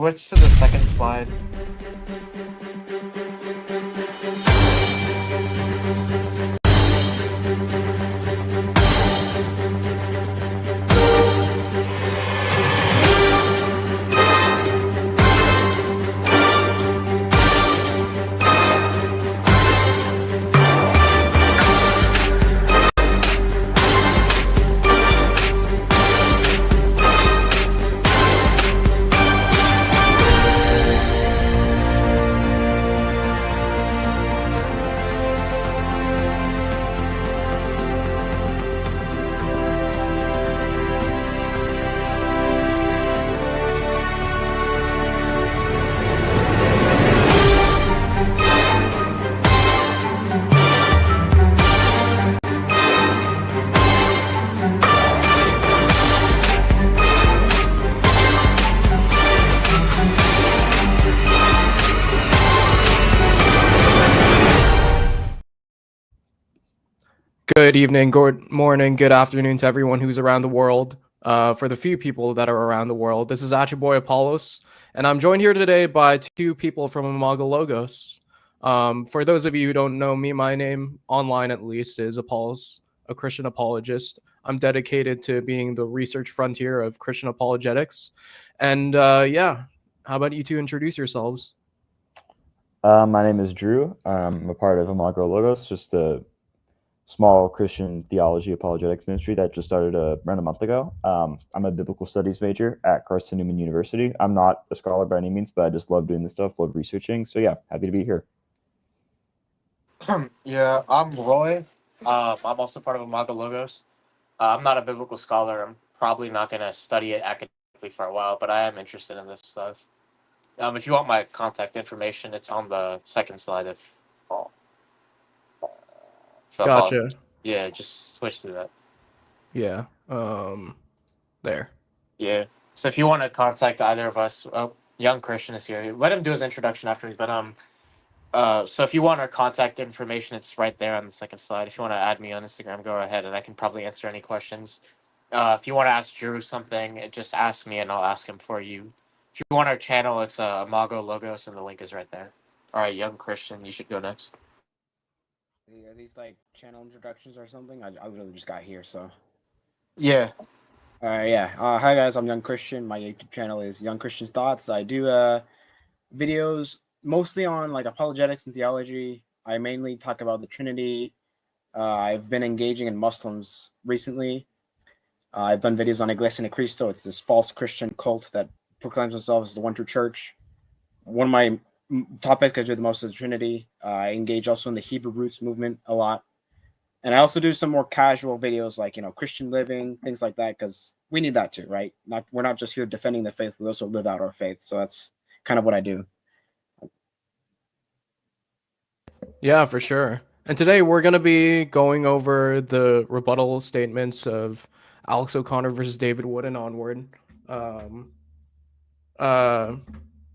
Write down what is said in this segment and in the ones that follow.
Switch to the second slide. Good evening, good morning, good afternoon to everyone who's around the world. For the few people that are around the world, this is your boy Apollos, and I'm joined here today by two people from Imago-Logos. For those of you who don't know me, my name, online at least, is Apollos, a Christian apologist. I'm dedicated to being the research frontier of Christian apologetics. And yeah, how about you two introduce yourselves? My name is Drew. I'm a part of Imago-Logos, just a small Christian theology apologetics ministry that just started around a month ago. I'm a biblical studies major at Carson Newman University. I'm not a scholar by any means, but I just love doing this stuff, love researching. So yeah, happy to be here. Yeah, I'm Roy. I'm also part of Imago-Logos. I'm not a biblical scholar. I'm probably not going to study it academically for a while, but I am interested in this stuff. If you want my contact information, it's on the second slide. Gotcha. Yeah, just switch to that. Yeah. There. Yeah. So if you want to contact either of us, young Christian is here. Let him do his introduction after me. But so if you want our contact information, it's right there on the second slide. If you want to add me on Instagram, go ahead, and I can probably answer any questions. If you want to ask Drew something, just ask me, and I'll ask him for you. If you want our channel, it's Imago-Logos, and the link is right there. All right, young Christian, you should go next. Are these like channel introductions or something? I literally just got here, so. Yeah. Yeah. Hi guys, I'm Young Christian. My YouTube channel is Young Christian's Thoughts. I do videos mostly on like apologetics and theology. I mainly talk about the Trinity. I've been engaging in Muslims recently. I've done videos on Iglesia de Cristo. It's this false Christian cult that proclaims themselves as the one true church. One of my topics I do the most is the Trinity. I engage also in the Hebrew roots movement a lot. And I also do some more casual videos like, Christian living, things like that, because we need that too, right? We're not just here defending the faith, we also live out our faith. So that's kind of what I do. Yeah, for sure. And today we're going to be going over the rebuttal statements of Alex O'Connor versus David Wood and onward.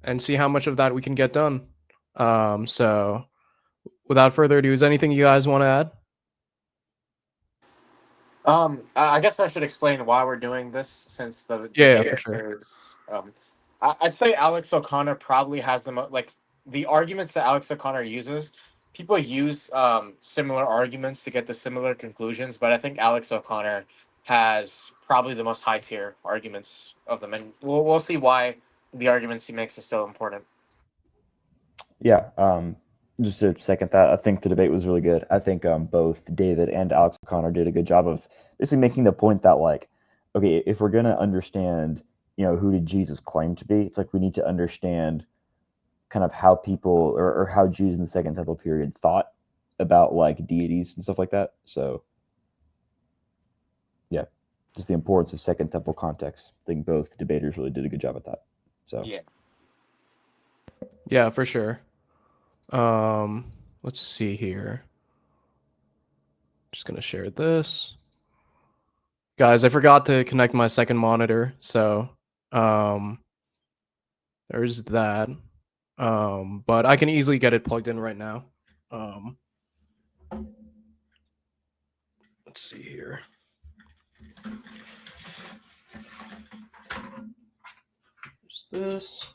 And see how much of that we can get done. So without further ado, is anything you guys want to add? I guess I should explain why we're doing this, since the Yeah, for sure. is, I'd say Alex O'Connor probably has the arguments that Alex O'Connor uses. People use similar arguments to get to similar conclusions, but I think Alex O'Connor has probably the most high tier arguments of them, and we'll see why the arguments he makes is so important. Yeah. Just to second that, I think the debate was really good. I think both David and Alex O'Connor did a good job of basically making the point that, like, okay, if we're going to understand, who did Jesus claim to be, it's like we need to understand kind of how people or how Jews in the Second Temple period thought about like deities and stuff like that. So yeah, just the importance of Second Temple context. I think both debaters really did a good job at that. So yeah, for sure. Let's see here. Just gonna share this. Guys, I forgot to connect my second monitor, so there's that. But I can easily get it plugged in right now. Let's see here. There's this.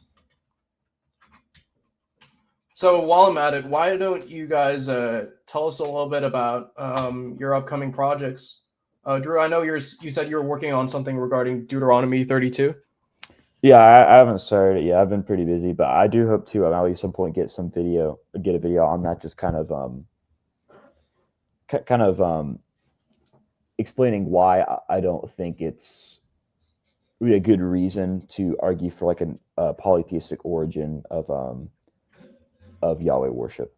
So while I'm at it, why don't you guys tell us a little bit about your upcoming projects? Drew, I know you said you were working on something regarding Deuteronomy 32. Yeah, I haven't started it yet. I've been pretty busy, but I do hope to at least some point get a video on that, just kind of explaining why I don't think it's really a good reason to argue for like a polytheistic origin of Yahweh worship.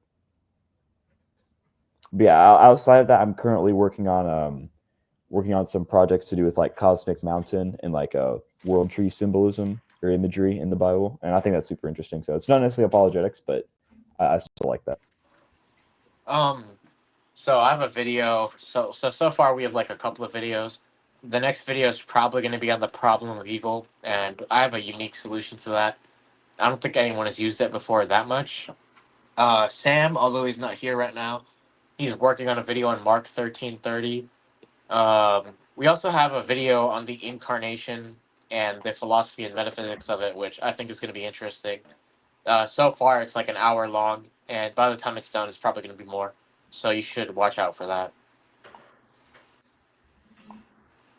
But yeah, outside of that, I'm currently working on some projects to do with like cosmic mountain and like world tree symbolism or imagery in the Bible, and I think that's super interesting. So it's not necessarily apologetics, but I still like that. So I have a video. So far we have like a couple of videos. The next video is probably going to be on the problem of evil, and I have a unique solution to that. I don't think anyone has used it before that much. Sam, although he's not here right now, he's working on a video on Mark 13:30. We also have a video on the incarnation and the philosophy and metaphysics of it, which I think is going to be interesting. So far, it's like an hour long, and by the time it's done, it's probably going to be more. So you should watch out for that.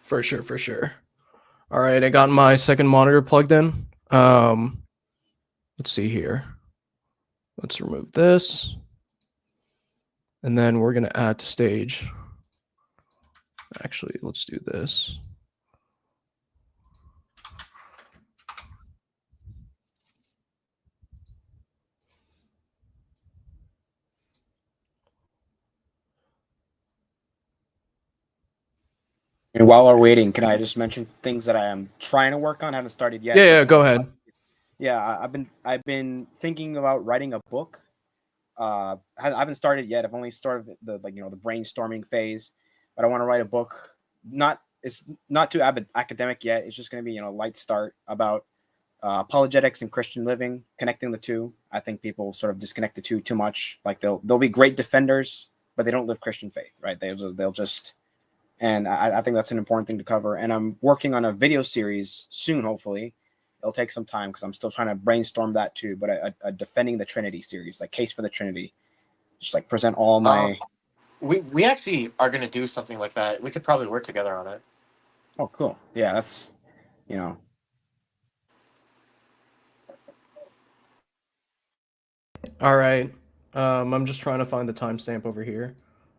For sure. All right, I got my second monitor plugged in. Let's see here. Let's remove this. And then we're going to add to stage. Actually, let's do this. And while we're waiting, can I just mention things that I am trying to work on? I haven't started yet. Yeah, go ahead. Yeah, I've been thinking about writing a book. I haven't started yet. I've only started the brainstorming phase, but I want to write a book. It's not too academic yet. It's just going to be a light start about apologetics and Christian living, connecting the two. I think people sort of disconnect the two too much. Like they'll be great defenders, but they don't live Christian faith, right? They'll just. And I think that's an important thing to cover. And I'm working on a video series soon, hopefully. It'll take some time because I'm still trying to brainstorm that too. But a defending the Trinity series, like case for the Trinity, just like present all my. We actually are going to do something like that. We could probably work together on it. Oh, cool. Yeah, that's All right. I'm just trying to find the timestamp over here.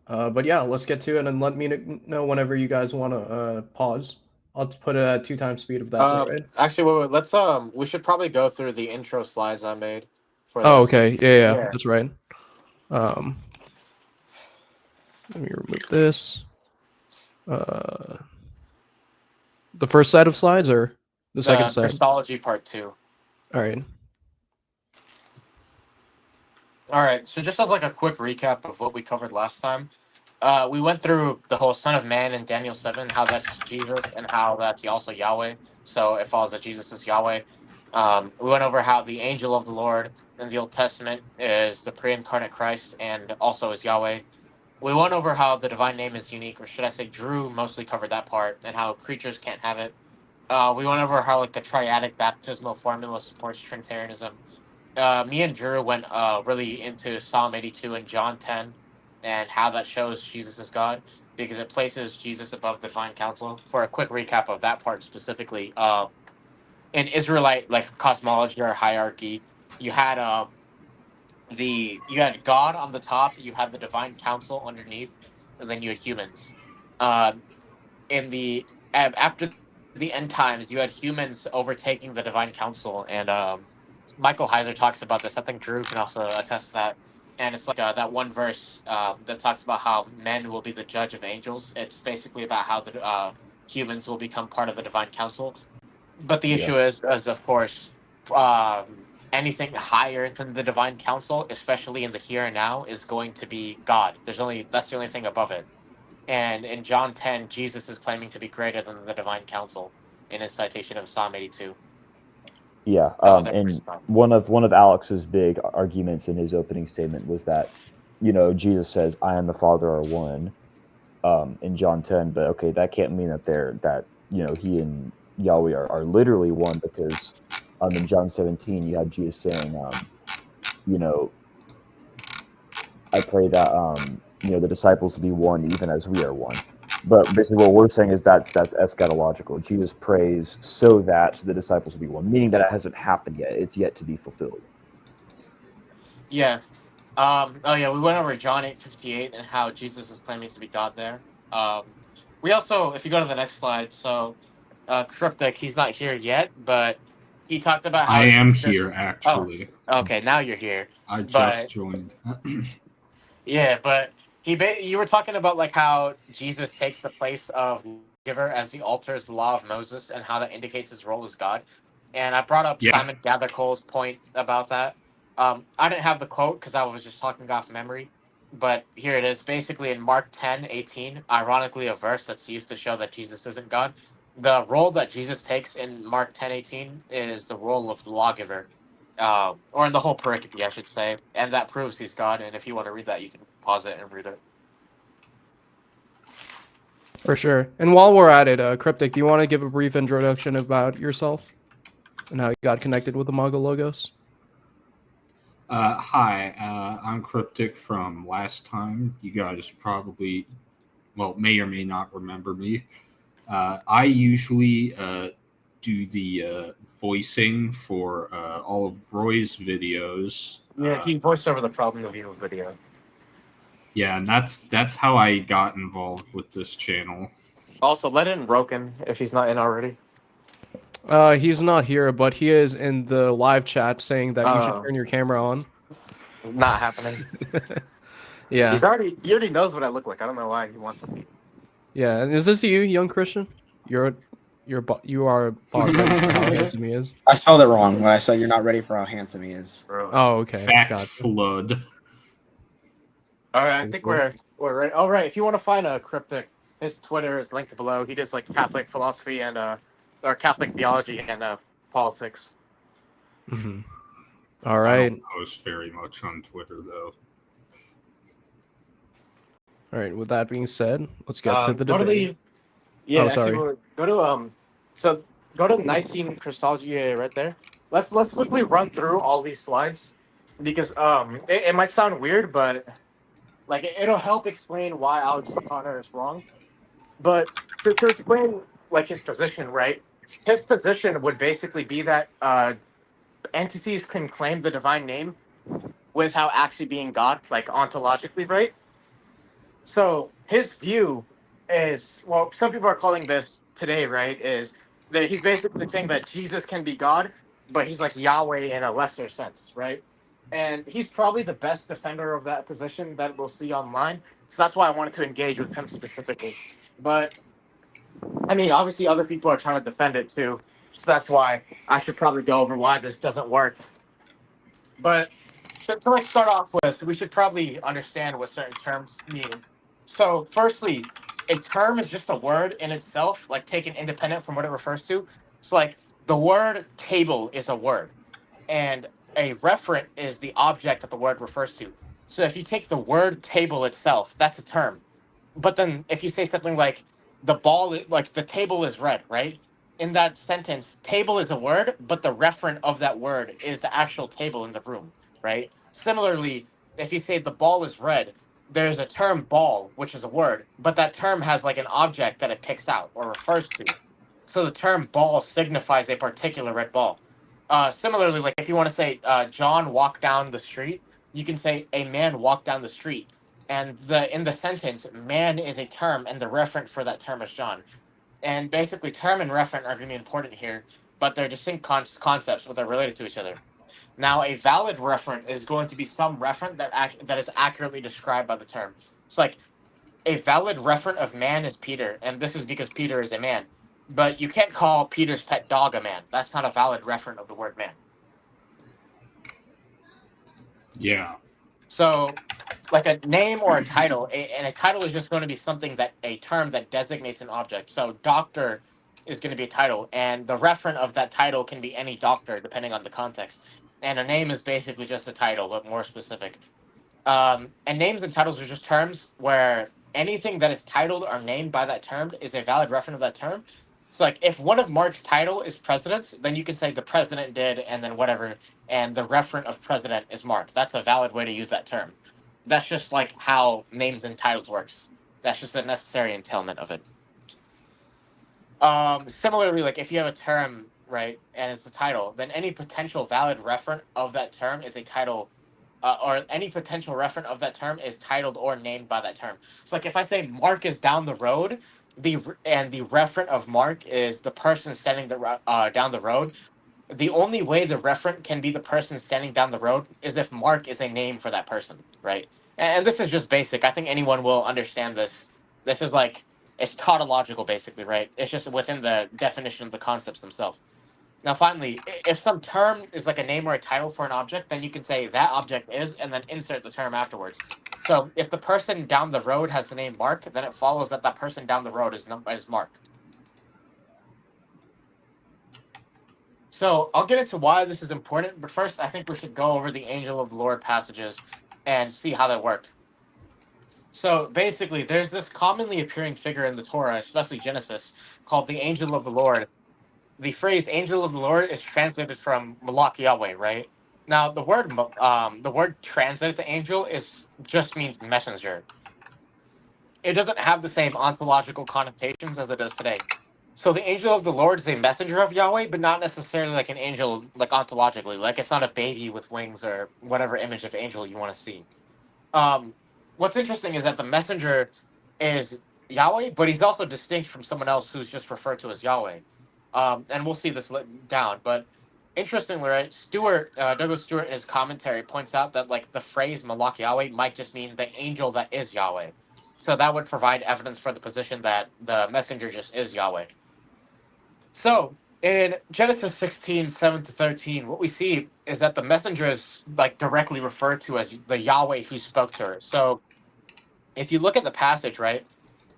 But yeah, let's get to it and let me know whenever you guys want to pause. I'll put it at 2 times speed if that's all right. Actually, wait. Let's we should probably go through the intro slides I made for this. Oh, okay. Yeah, that's right. Let me remove this. The first set of slides or the second set? Christology part 2. All right. All right. So just as like a quick recap of what we covered last time, we went through the whole Son of Man in Daniel 7, how that's Jesus and how that's also Yahweh. So it follows that Jesus is Yahweh. We went over how the angel of the Lord in the Old Testament is the pre-incarnate Christ and also is Yahweh. We went over how the divine name is unique, or should I say Drew mostly covered that part, and how creatures can't have it. We went over how like the triadic baptismal formula supports Trinitarianism. Me and Drew went really into Psalm 82 and John 10 and how that shows Jesus is God because it places Jesus above the divine council. For a quick recap of that part specifically, in Israelite like cosmology or hierarchy, you had God on the top, you had the divine council underneath, and then you had humans. In the after the end times, you had humans overtaking the divine council, and Michael Heiser talks about this. I think Drew can also attest to that. And it's like that one verse that talks about how men will be the judge of angels. It's basically about how the humans will become part of the divine council. But the issue is of course, anything higher than the divine council, especially in the here and now, is going to be God. That's the only thing above it. And in John 10, Jesus is claiming to be greater than the divine council in his citation of Psalm 82. Yeah, and one of Alex's big arguments in his opening statement was that, Jesus says, "I and the Father are one," in John 10. But okay, that can't mean that he and Yahweh are literally one, because in John 17 you have Jesus saying, I pray that the disciples will be one, even as we are one. But basically, what we're saying is that's eschatological. Jesus prays so that the disciples will be one, meaning that it hasn't happened yet; it's yet to be fulfilled. Yeah. Oh yeah, we went over John 8:58 and how Jesus is claiming to be God there. We also, if you go to the next slide, so Cryptic, he's not here yet, but he talked about I how am here, Jesus. Oh, actually. okay, now you're here. I just But joined. yeah, but you were talking about like how Jesus takes the place of giver as he alters the law of Moses and how that indicates his role as God. And I brought up Yeah. Simon Gathercole's point about that. I didn't have the quote because I was just talking off memory, but here it is. Basically, in Mark 10:18, ironically, a verse that's used to show that Jesus isn't God. The role that Jesus takes in Mark 10:18 is the role of lawgiver, or in the whole pericope, I should say, and that proves he's God. And if you want to read that, you can pause it and read it. For sure. And while we're at it, Cryptic, do you want to give a brief introduction about yourself and how you got connected with Imago-Logos? Hi, I'm Cryptic from last time. You guys probably, may or may not remember me. I usually do the voicing for all of Roy's videos. Yeah, he voiced over the problem of evil video. Yeah, and that's how I got involved with this channel. Also, let in Broken if he's not in already. He's not here, but he is in the live chat saying that you should Oh. turn your camera on. Not happening. Yeah. He already knows what I look like. I don't know why he wants to. Yeah. And is this you, young Christian? You are about ready for how handsome he is. I spelled it wrong when I said you're not ready for how handsome he is. Oh, okay. Fact Gotcha. flood. All right, I think we're right. All right, if you want to find a Cryptic, his Twitter is linked below. He does like Catholic philosophy and or Catholic theology and politics. Mm-hmm. All right. I don't post very much on Twitter though. All right. With that being said, let's get to the Go debate. To sorry. Go to Nicene Christology right there. Let's quickly run through all these slides because it might sound weird, but like it'll help explain why Alex O'Connor is wrong. But to explain like his position, right? His position would basically be that entities can claim the divine name without actually being God, like ontologically, right? So his view is, well, some people are calling this today, right? Is that he's basically saying that Jesus can be God, but he's like Yahweh in a lesser sense, right? And he's probably the best defender of that position that we'll see online. So that's why I wanted to engage with him specifically. But I mean, obviously, other people are trying to defend it too. So that's why I should probably go over why this doesn't work. But to like start off with, we should probably understand what certain terms mean. So, firstly, a term is just a word in itself, like taken independent from what it refers to. So, like the word table is a word, and a referent is the object that the word refers to. So, if you take the word table itself, that's a term. But then, if you say something like like the table is red, right? In that sentence, table is a word, but the referent of that word is the actual table in the room, right? Similarly, if you say the ball is red, there's a term ball, which is a word, but that term has like an object that it picks out or refers to. So the term ball signifies a particular red ball. Similarly, like if you want to say John walked down the street, you can say a man walked down the street. And in the sentence, man is a term, and the referent for that term is John. And basically, term and referent are going to be important here, but they're distinct concepts, but they're related to each other. Now, a valid referent is going to be some referent that is accurately described by the term. So, like, a valid referent of man is Peter, and this is because Peter is a man. But you can't call Peter's pet dog a man. That's not a valid referent of the word man. Yeah. So, like a name or a title, and a title is just going to be something a term that designates an object. So, doctor is going to be a title, and the referent of that title can be any doctor, depending on the context. And a name is basically just a title, but more specific. And names and titles are just terms where anything that is titled or named by that term is a valid referent of that term. So, like, if one of Mark's title is president, then you can say the president did, and then whatever, and the referent of president is Mark. That's a valid way to use that term. That's just like how names and titles works. That's just a necessary entailment of it. Similarly, like if you have a term, right, and it's a title, then any potential valid referent of that term is a title, or any potential referent of that term is titled or named by that term. So, like if I say Mark is down the road, the referent of Mark is the person standing down the road. The only way the referent can be the person standing down the road is if Mark is a name for that person, right? And this is just basic. I think anyone will understand this. This is like it's tautological, basically, right? It's just within the definition of the concepts themselves. Now, finally, if some term is like a name or a title for an object, then you can say that object is, and then insert the term afterwards. So, if the person down the road has the name Mark, then it follows that that person down the road is Mark. So I'll get into why this is important, but first I think we should go over the angel of the Lord passages and see how they work. So basically, there's this commonly appearing figure in the Torah, especially Genesis, called the angel of the Lord. The phrase "angel of the Lord" is translated from Malach Yahweh, right? Now the word translated to angel is just means messenger. It doesn't have the same ontological connotations as it does today. So the angel of the Lord is a messenger of Yahweh, but not necessarily like an angel, like ontologically. Like it's not a baby with wings or whatever image of angel you want to see. What's interesting is that the messenger is Yahweh, but he's also distinct from someone else who's just referred to as Yahweh. And we'll see this down. But interestingly, right, Douglas Stewart in his commentary points out that like the phrase Malach Yahweh might just mean the angel that is Yahweh. So that would provide evidence for the position that the messenger just is Yahweh. So in Genesis 16, 7-13, what we see is that the messenger is like directly referred to as the Yahweh who spoke to her. So if you look at the passage, right,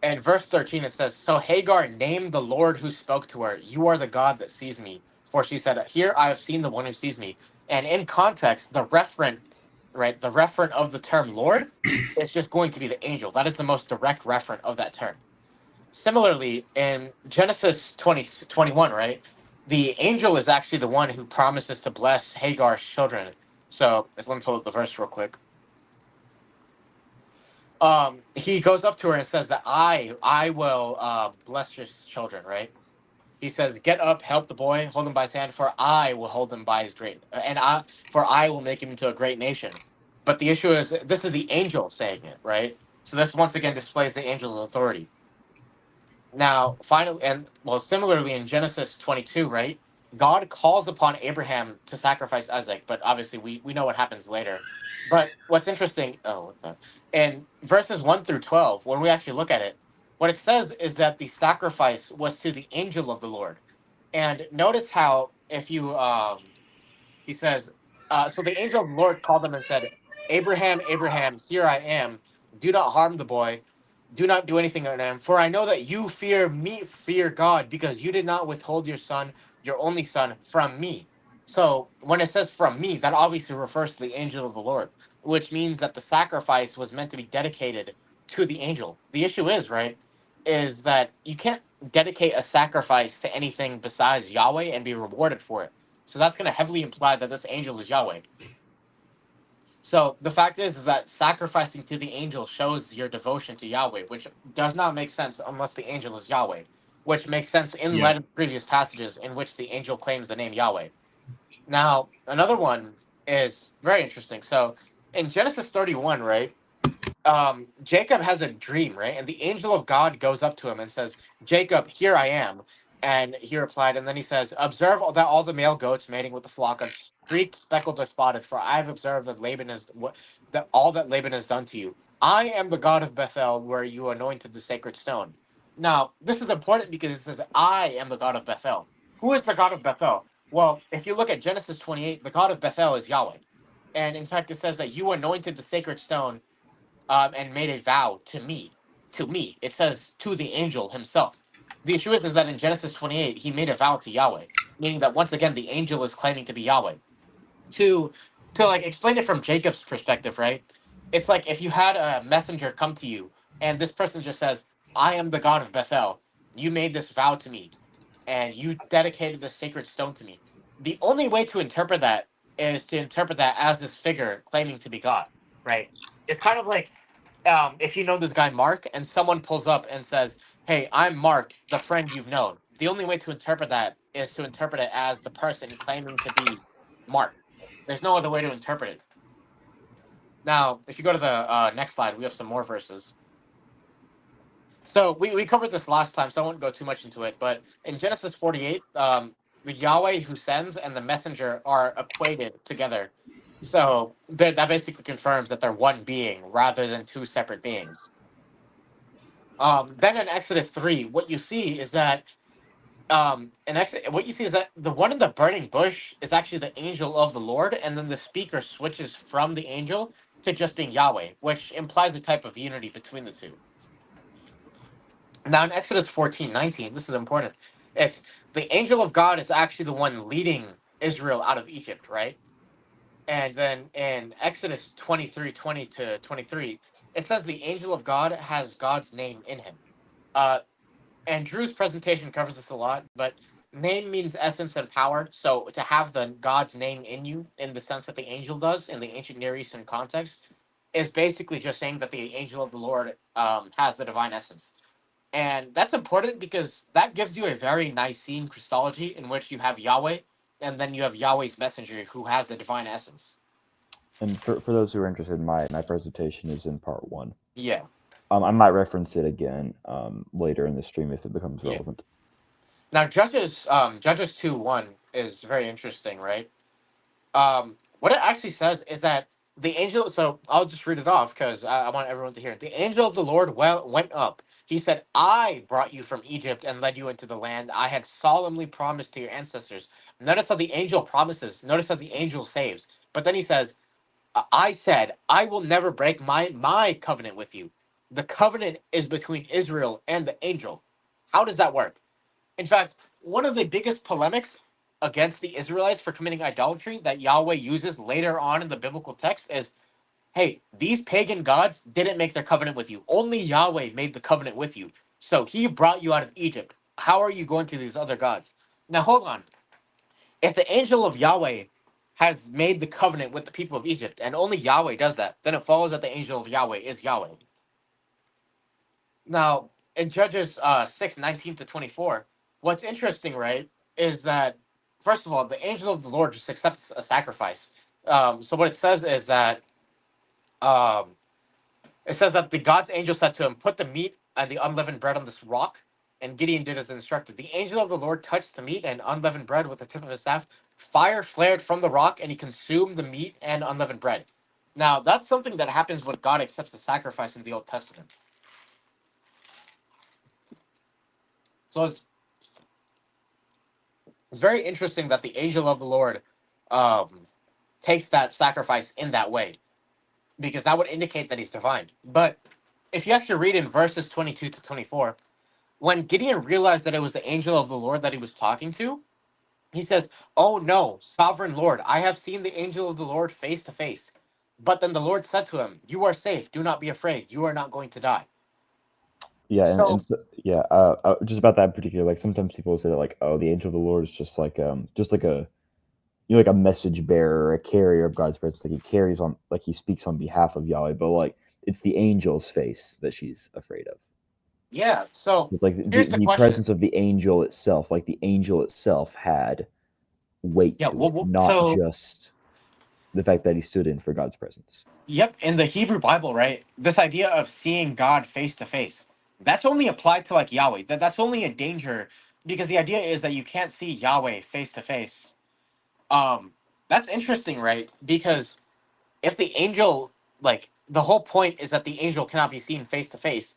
in verse 13, it says, "So Hagar named the Lord who spoke to her, 'You are the God that sees me.' For she said, 'Here I have seen the one who sees me.'" And in context, the referent, right, the referent of the term Lord is just going to be the angel. That is the most direct referent of that term. Similarly, in Genesis 21, right, the angel is actually the one who promises to bless Hagar's children. So, let me pull up the verse real quick. He goes up to her and says that I will bless your children, right? He says, "Get up, help the boy, hold him by his hand, for I will hold him by his for I will make him into a great nation." But the issue is, this is the angel saying it, right? So this once again displays the angel's authority. Now, finally, and well, similarly in Genesis 22, right? God calls upon Abraham to sacrifice Isaac, but obviously we know what happens later. But what's interesting, what's that? In verses 1-12, when we actually look at it, what it says is that the sacrifice was to the angel of the Lord. And notice how if you he says, so the angel of the Lord called him and said, "Abraham, Abraham, here I am. Do not harm the boy. Do not do anything on him. For I know that you fear me, fear God, because you did not withhold your son, your only son, from me." So when it says from me, that obviously refers to the angel of the Lord, which means that the sacrifice was meant to be dedicated to the angel. The issue is, right, is that you can't dedicate a sacrifice to anything besides Yahweh and be rewarded for it. So that's going to heavily imply that this angel is Yahweh. So the fact is that sacrificing to the angel shows your devotion to Yahweh, which does not make sense unless the angel is Yahweh, which makes sense in light of previous passages in which the angel claims the name Yahweh. Now, another one is very interesting. So in Genesis 31, right, Jacob has a dream, right? And the angel of God goes up to him and says, "Jacob, here I am." And he replied, and then he says, "Observe that all the male goats mating with the flock are streaked, speckled, or spotted, for I have observed that that all that Laban has done to you. I am the God of Bethel, where you anointed the sacred stone." Now, this is important because it says, "I am the God of Bethel." Who is the God of Bethel? Well, if you look at Genesis 28, the God of Bethel is Yahweh. And in fact, it says that you anointed the sacred stone and made a vow to me. To me. It says to the angel himself. The issue is that in Genesis 28, he made a vow to Yahweh, meaning that once again, the angel is claiming to be Yahweh. To like explain it from Jacob's perspective, right? It's like if you had a messenger come to you and this person just says, "I am the God of Bethel. You made this vow to me and you dedicated the sacred stone to me." The only way to interpret that is to interpret that as this figure claiming to be God, right? it's kind of like if you know this guy Mark and someone pulls up and says, "Hey, I'm Mark, the friend you've known." The only way to interpret that is to interpret it as the person claiming to be Mark. There's no other way to interpret it. Now, if you go to the next slide, we have some more verses. So we covered this last time, so I won't go too much into it. But in Genesis 48, the Yahweh who sends and the messenger are equated together. So that basically confirms that they're one being rather than two separate beings. Then in Exodus 3, what you see is that what you see is that the one in the burning bush is actually the angel of the Lord, and then the speaker switches from the angel to just being Yahweh, which implies a type of unity between the two. Now in Exodus 14:19, this is important. It's the angel of God is actually the one leading Israel out of Egypt, right? And then in Exodus 23:20 to 23, it says the angel of God has God's name in him. Uh, and Drew's presentation covers this a lot, but name means essence and power. So to have the God's name in you, in the sense that the angel does in the ancient Near Eastern context, is basically just saying that the angel of the Lord has the divine essence. And that's important because that gives you a very Nicene Christology in which you have Yahweh, and then you have Yahweh's messenger who has the divine essence. And for those who are interested, my presentation is in part 1. Yeah. I might reference it again later in the stream if it becomes Yeah. relevant. Now Judges 2:1 is very interesting, right? What it actually says is that the angel. So I'll just read it off because I want everyone to hear it. The angel of the Lord went up. He said, "I brought you from Egypt and led you into the land I had solemnly promised to your ancestors." Notice how the angel promises. Notice how the angel saves. But then he says, "I said I will never break my covenant with you." The covenant is between Israel and the angel. How does that work? In fact, one of the biggest polemics against the Israelites for committing idolatry that Yahweh uses later on in the biblical text is, hey, these pagan gods didn't make their covenant with you. Only Yahweh made the covenant with you. So he brought you out of Egypt. How are you going to these other gods? Now, hold on. If the angel of Yahweh has made the covenant with the people of Egypt, and only Yahweh does that, then it follows that the angel of Yahweh is Yahweh. Now, in Judges 6:19 to 24, what's interesting, right, is that, first of all, the angel of the Lord just accepts a sacrifice. So what it says is that um, the God's angel said to him, "Put the meat and the unleavened bread on this rock." And Gideon did as instructed. The angel of the Lord touched the meat and unleavened bread with the tip of his staff. Fire flared from the rock, and he consumed the meat and unleavened bread. Now, that's something that happens when God accepts a sacrifice in the Old Testament. So it's very interesting that the angel of the Lord takes that sacrifice in that way, because that would indicate that he's divine. But if you actually read in verses 22 to 24, when Gideon realized that it was the angel of the Lord that he was talking to, he says, "Oh no, sovereign Lord, I have seen the angel of the Lord face to face." But then the Lord said to him, "You are safe. Do not be afraid. You are not going to die." Yeah, So, and so, yeah, just about that in particular, like sometimes people say that like, oh, the angel of the Lord is just like a like a message bearer, or a carrier of God's presence. Like he carries on, like he speaks on behalf of Yahweh, but like it's the angel's face that she's afraid of. yeah. So It's like here's the the question. presence of the angel itself, like the angel itself had weight Yeah. to it, Well, not so just the fact that he stood in for God's presence. yep, in the Hebrew Bible, right? This idea of seeing God face to face, that's only applied to like Yahweh. That's only a danger because the idea is that you can't see Yahweh face to face. Um, that's interesting, right? Because if the angel, like the whole point is that the angel cannot be seen face to face.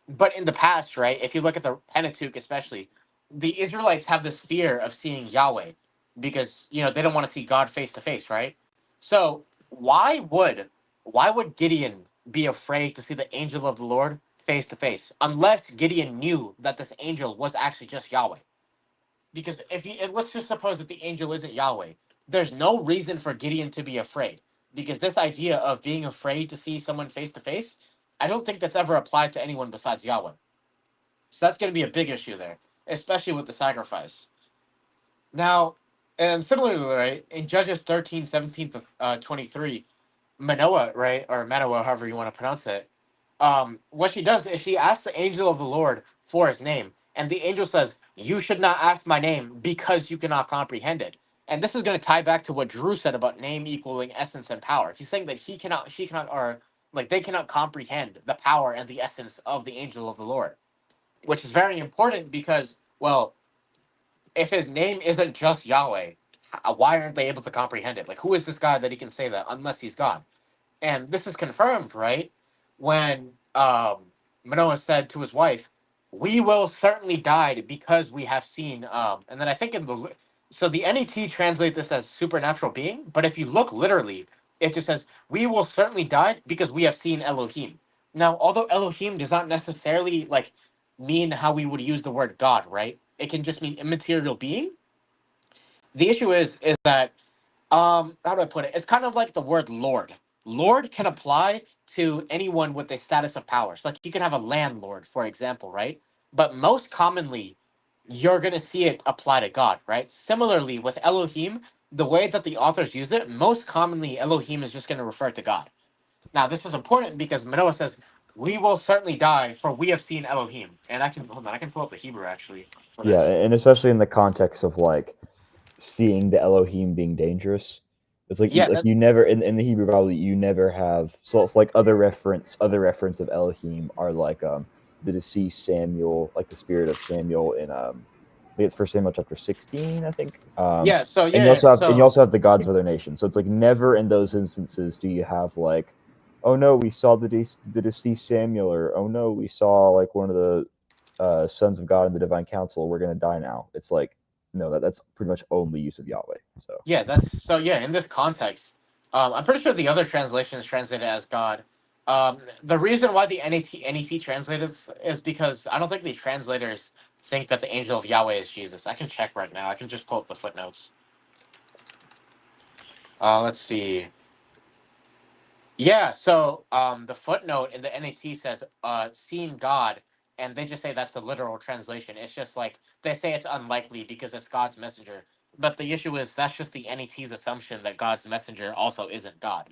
But in the past, right, if you look at the Pentateuch especially, the Israelites have this fear of seeing Yahweh because they don't want to see God face to face, right? So why would Gideon be afraid to see the angel of the Lord face to face unless Gideon knew that this angel was actually just Yahweh? Because let's just suppose that the angel isn't Yahweh, there's no reason for Gideon to be afraid. Because this idea of being afraid to see someone face to face, I don't think that's ever applied to anyone besides Yahweh. So that's going to be a big issue there, especially with the sacrifice. Now, and similarly, right, in Judges 13:17 to 23, Manoah, right, or Manoah, however you want to pronounce it, what she does is she asks the angel of the Lord for his name, and the angel says, "You should not ask my name because you cannot comprehend it." And this is going to tie back to what Drew said about name equaling essence and power. He's saying that he cannot, she cannot, or like they cannot comprehend the power and the essence of the angel of the Lord, which is very important because, well, if his name isn't just Yahweh, why aren't they able to comprehend it? Like, who is this guy that he can say that unless he's God? And this is confirmed, right? When Manoah said to his wife, "We will certainly die because we have seen." And then I think in the so the NET translate this as supernatural being, but if you look literally, it just says, "We will certainly die because we have seen Elohim." Now, although Elohim does not necessarily like mean how we would use the word God, right? It can just mean immaterial being. The issue is that how do I put it? It's kind of like the word Lord. Lord can apply to anyone with a status of power. So like you can have a landlord, for example, right? But most commonly you're going to see it apply to God, right? Similarly with Elohim, the way that the authors use it, most commonly Elohim is just going to refer to God. Now this is important because Manoah says, "We will certainly die, for we have seen Elohim." And I can hold on, I can pull up the Hebrew actually for Yeah, this. and especially in the context of like seeing the Elohim being dangerous. It's like Yeah, that, you never in the Hebrew Bible you never have, so it's like other reference of Elohim are like the deceased Samuel, like the spirit of Samuel in I think it's First Samuel chapter 16, I think. yeah, so And you yeah, also have so the gods of other nations. So it's like never in those instances do you have like, oh no, we saw the deceased Samuel, or oh no, we saw like one of the sons of God in the divine council. We're gonna die now. It's like no, that's pretty much only use of Yahweh. So yeah, that's so yeah, in this context, I'm pretty sure the other translation is translated as God. The reason why the NET translated is because I don't think the translators think that the angel of Yahweh is Jesus. I can check right now. I can just pull up the footnotes. Let's see. Yeah, so the footnote in the NAT says seen God, and they just say that's the literal translation. It's just like they say it's unlikely because it's God's messenger. But the issue is that's just the NET's assumption that God's messenger also isn't God.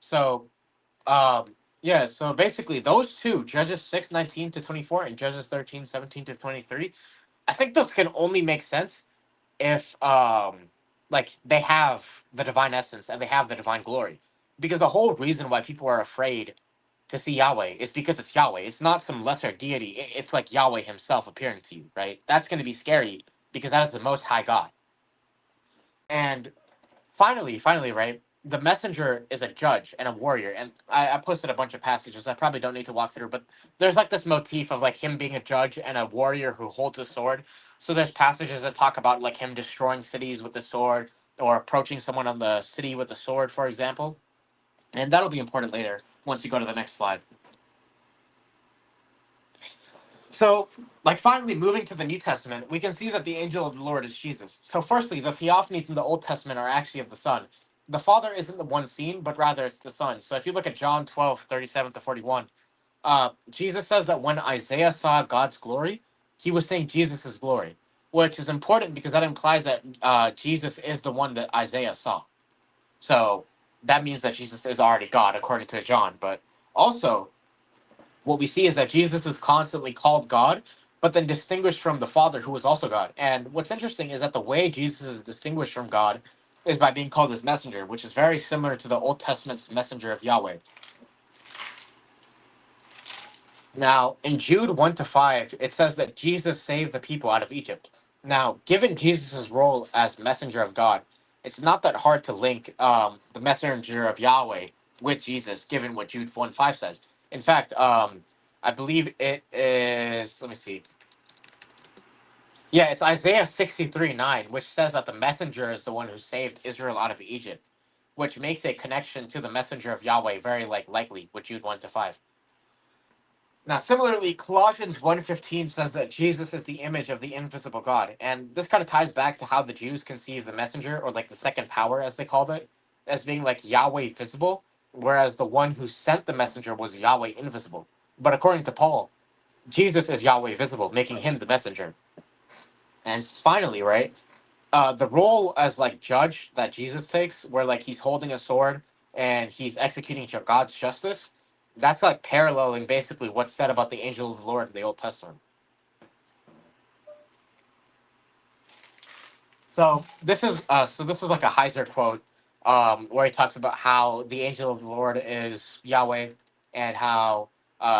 So yeah, so basically those two, Judges 6:19 to 24 and Judges 13:17 to 23, I think those can only make sense if like they have the divine essence and they have the divine glory. Because the whole reason why people are afraid to see Yahweh is because it's Yahweh. It's not some lesser deity. It's like Yahweh himself appearing to you, right? That's going to be scary because that is the most high God. And finally, right? The messenger is a judge and a warrior. And I posted a bunch of passages I probably don't need to walk through, but there's like this motif of like him being a judge and a warrior who holds a sword. So there's passages that talk about like him destroying cities with the sword or approaching someone on the city with a sword, for example. And that'll be important later once you go to the next slide. So, like, finally, moving to the New Testament, we can see that the angel of the Lord is Jesus. So, firstly, the theophanies in the Old Testament are actually of the Son. The Father isn't the one seen, but rather it's the Son. So, if you look at John 12:37 to 41, Jesus says that when Isaiah saw God's glory, he was saying Jesus' glory, which is important because that implies that Jesus is the one that Isaiah saw. So, that means that Jesus is already God, according to John. But also, what we see is that Jesus is constantly called God, but then distinguished from the Father, who is also God. And what's interesting is that the way Jesus is distinguished from God is by being called his messenger, which is very similar to the Old Testament's messenger of Yahweh. Now, in Jude 1 to 5, it says that Jesus saved the people out of Egypt. Now, given Jesus' role as messenger of God, it's not that hard to link the messenger of Yahweh with Jesus, given what Jude 1 5 says. In fact, I believe it is, let me see. Yeah, it's Isaiah 63:9, which says that the messenger is the one who saved Israel out of Egypt, which makes a connection to the messenger of Yahweh very likely with Jude 1 to 5. Now, similarly, Colossians 1:15 says that Jesus is the image of the invisible God. And this kind of ties back to how the Jews conceive the messenger, or like the second power, as they called it, as being like Yahweh visible, whereas the one who sent the messenger was Yahweh invisible. But according to Paul, Jesus is Yahweh visible, making him the messenger. And finally, right, the role as like judge that Jesus takes, where like he's holding a sword and he's executing God's justice, that's like paralleling basically what's said about the angel of the Lord in the Old Testament. So this is like a Heiser quote, where he talks about how the angel of the Lord is Yahweh, and how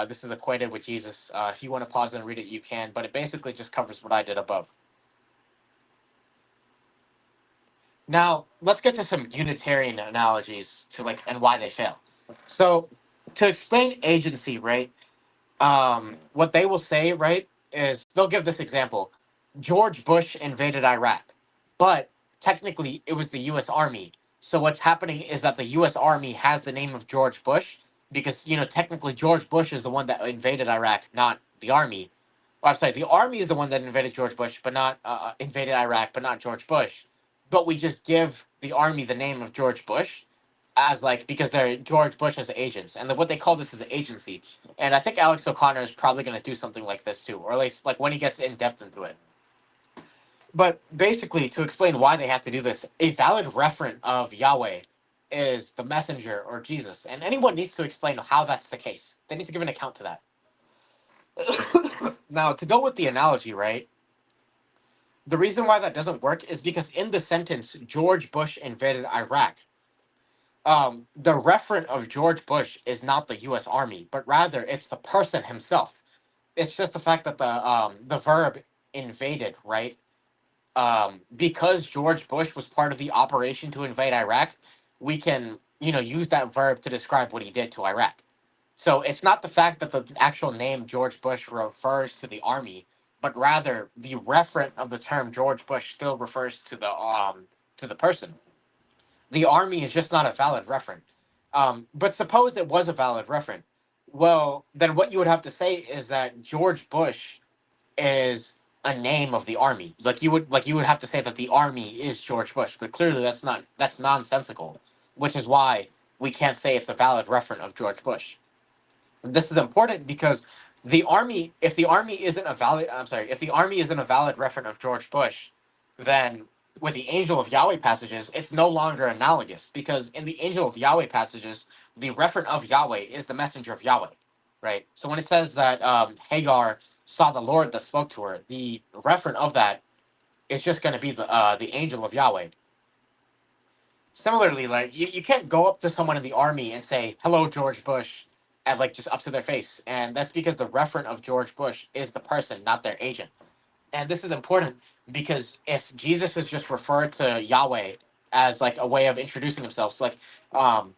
this is equated with Jesus. If you want to pause and read it, you can, but it basically just covers what I did above. Now let's get to some Unitarian analogies to like and why they fail. So to explain agency, right? What they will say, right, is they'll give this example. George Bush invaded Iraq, but technically it was the U.S. Army. So what's happening is that the U.S. Army has the name of George Bush because, technically George Bush is the one that invaded Iraq, not the Army. Well, I'm sorry, the Army is the one that invaded George Bush, but not invaded Iraq, but not George Bush. But we just give the Army the name of George Bush as like because they're George Bush's agents, and what they call this is an agency. And I think Alex O'Connor is probably going to do something like this too, or at least like when he gets in depth into it. But basically, to explain why they have to do this, a valid referent of Yahweh is the messenger or Jesus. And anyone needs to explain how that's the case. They need to give an account to that. Now, to go with the analogy, right? The reason why that doesn't work is because in the sentence, George Bush invaded Iraq, the referent of George Bush is not the U.S. Army, but rather it's the person himself. It's just the fact that the verb invaded, right? Because George Bush was part of the operation to invade Iraq, we can use that verb to describe what he did to Iraq. So it's not the fact that the actual name George Bush refers to the army, but rather the referent of the term George Bush still refers to the person. The army is just not a valid referent. But suppose it was a valid referent. Well, then what you would have to say is that George Bush is a name of the army. Like you would have to say that the army is George Bush, but clearly that's nonsensical, which is why we can't say it's a valid referent of George Bush. This is important because if the army isn't a valid, I'm sorry, if the army isn't a valid referent of George Bush, then with the angel of Yahweh passages, it's no longer analogous because in the angel of Yahweh passages, the referent of Yahweh is the messenger of Yahweh, right? So when it says that Hagar saw the Lord that spoke to her, the referent of that is just going to be the angel of Yahweh. Similarly, like you can't go up to someone in the army and say, "Hello, George Bush," and like just up to their face, and that's because the referent of George Bush is the person, not their agent. And this is important because if Jesus is just referred to Yahweh as like a way of introducing himself, so like um,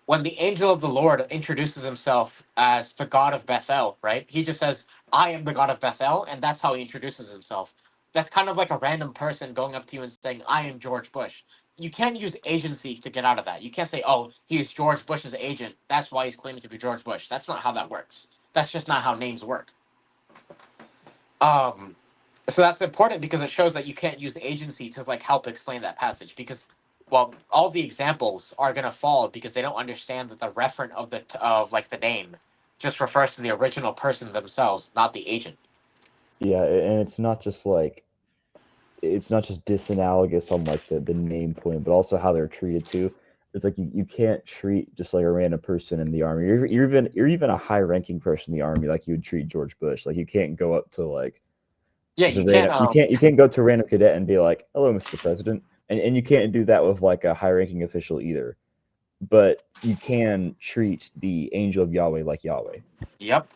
when the angel of the Lord introduces himself as the God of Bethel, right? He just says, "I am the God of Bethel," and that's how he introduces himself. That's kind of like a random person going up to you and saying, "I am George Bush." You can't use agency to get out of that. You can't say, "Oh, he's George Bush's agent. That's why he's claiming to be George Bush." That's not how that works. That's just not how names work. Um, so that's important because it shows that you can't use agency to like help explain that passage because all the examples are going to fall because they don't understand that the referent of like the name just refers to the original person themselves, not the agent. Yeah, and it's not just disanalogous on like the name point, but also how they're treated too. It's like you can't treat just like a random person in the army. You're even a high ranking person in the army like you would treat George Bush. Like you can't go up to like Yeah, just a you can't. random, you can't go to a random cadet and be like, "Hello, Mr. President," and you can't do that with like a high ranking official either. But you can treat the angel of Yahweh like Yahweh. Yep.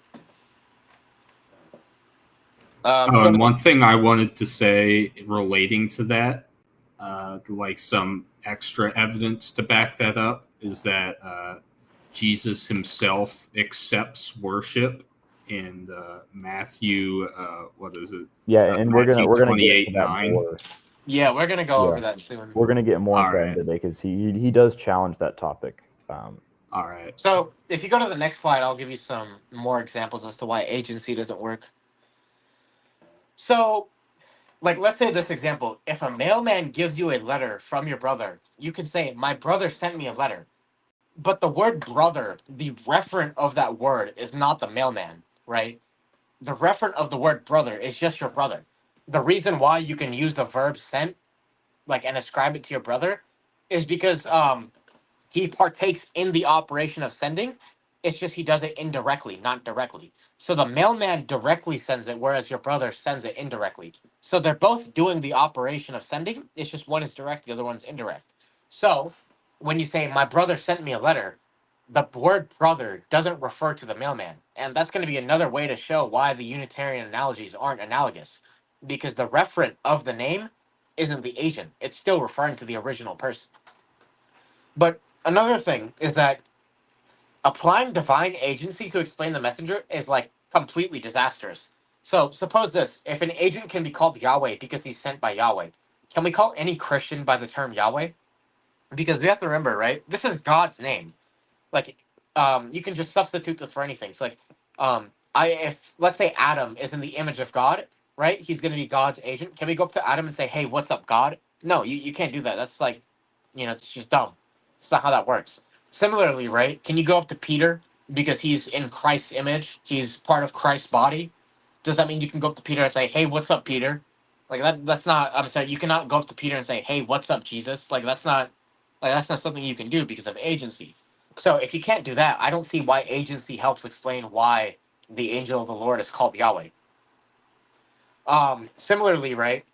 And one thing I wanted to say relating to that, like some extra evidence to back that up, is that Jesus himself accepts worship in Matthew. What is it? Yeah, and we're gonna get into that 28:9. more. Yeah, we're gonna go over that soon. We're gonna get more into that today because he does challenge that topic. All right. So if you go to the next slide, I'll give you some more examples as to why agency doesn't work. So, like, let's say this example: if a mailman gives you a letter from your brother, you can say, "My brother sent me a letter." But the word brother, the referent of that word is not the mailman, right? The referent of the word brother is just your brother. The reason why you can use the verb sent like and ascribe it to your brother is because he partakes in the operation of sending. It's just he does it indirectly, not directly. So the mailman directly sends it, whereas your brother sends it indirectly. So they're both doing the operation of sending. It's just one is direct, the other one's indirect. So when you say, my brother sent me a letter, the word brother doesn't refer to the mailman. And that's going to be another way to show why the Unitarian analogies aren't analogous. Because the referent of the name isn't the agent, it's still referring to the original person. But another thing is that applying divine agency to explain the messenger is like completely disastrous. So suppose this: if an agent can be called Yahweh because he's sent by Yahweh, can we call any Christian by the term Yahweh? Because we have to remember, right? This is God's name. Like, you can just substitute this for anything. So like, if let's say Adam is in the image of God, right? He's going to be God's agent. Can we go up to Adam and say, "Hey, what's up, God"? No, you can't do that. That's like, it's just dumb. It's not how that works. Similarly, right? Can you go up to Peter because he's in Christ's image? He's part of Christ's body. Does that mean you can go up to Peter and say, "Hey, what's up, Peter"? Like that's not. I'm sorry. You cannot go up to Peter and say, "Hey, what's up, Jesus"? That's not something you can do because of agency. So if you can't do that, I don't see why agency helps explain why the angel of the Lord is called Yahweh. Similarly, right?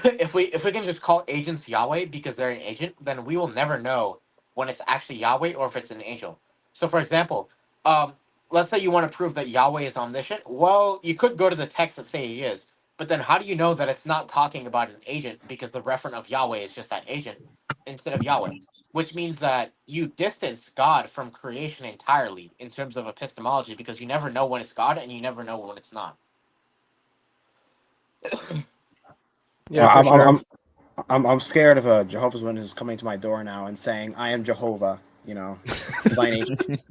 if we can just call agents Yahweh because they're an agent, then we will never know when it's actually Yahweh or if it's an angel. So, for example, um, let's say you want to prove that Yahweh is omniscient. Well, you could go to the text that say he is, but then how do you know that it's not talking about an agent because the referent of Yahweh is just that agent instead of Yahweh? Which means that you distance God from creation entirely in terms of epistemology because you never know when it's God and you never know when it's not. Yeah, for sure. I'm scared of a Jehovah's Witness coming to my door now and saying, "I am Jehovah," divine agency.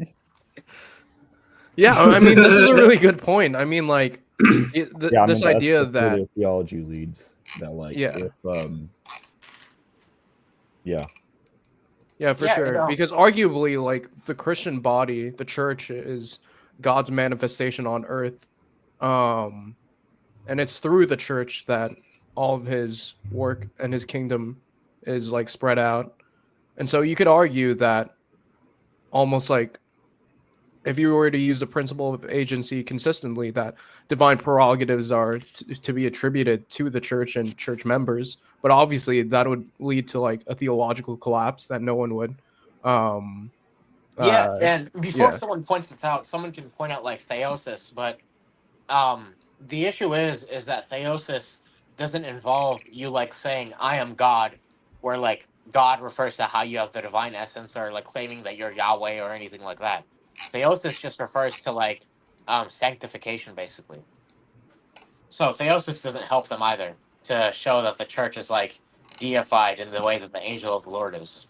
Yeah, I mean, this is a really good point. I mean, like, this idea that's where that the theology leads. That like, Yeah. if yeah, Yeah, for Yeah, sure. Because arguably, like, the Christian body, the church, is God's manifestation on earth. And it's through the church that all of his work and his kingdom is like spread out. And so you could argue that almost like if you were to use the principle of agency consistently, that divine prerogatives are to be attributed to the church and church members. But obviously, that would lead to like a theological collapse that no one would. Yeah, and before Yeah. someone points this out, someone can point out like theosis, but the issue is that theosis doesn't involve you like saying I am God, where like God refers to how you have the divine essence or like claiming that you're Yahweh or anything like that. Theosis just refers to like sanctification basically. So theosis doesn't help them either to show that the church is like deified in the way that the angel of the Lord is.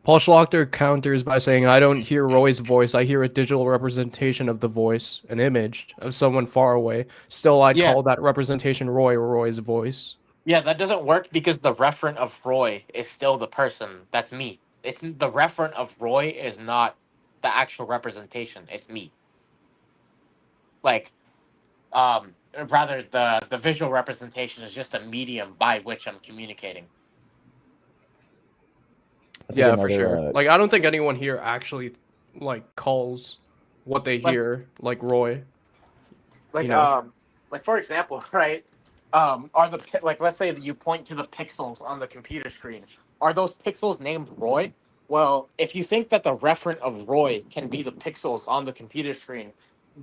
Paul Schlachter counters by saying, I don't hear Roy's voice. I hear a digital representation of the voice, an image of someone far away. Still, I'd Yeah. call that representation Roy or Roy's voice. Yeah, that doesn't work because the referent of Roy is still the person. That's me. It's the referent of Roy is not the actual representation. It's me. Like, rather the visual representation is just a medium by which I'm communicating. Yeah, for sure. Like, I don't think anyone here actually like calls what they hear like Roy. Like, like for example, right? Are the like let's say that you point to the pixels on the computer screen. Are those pixels named Roy? Well, if you think that the referent of Roy can be the pixels on the computer screen,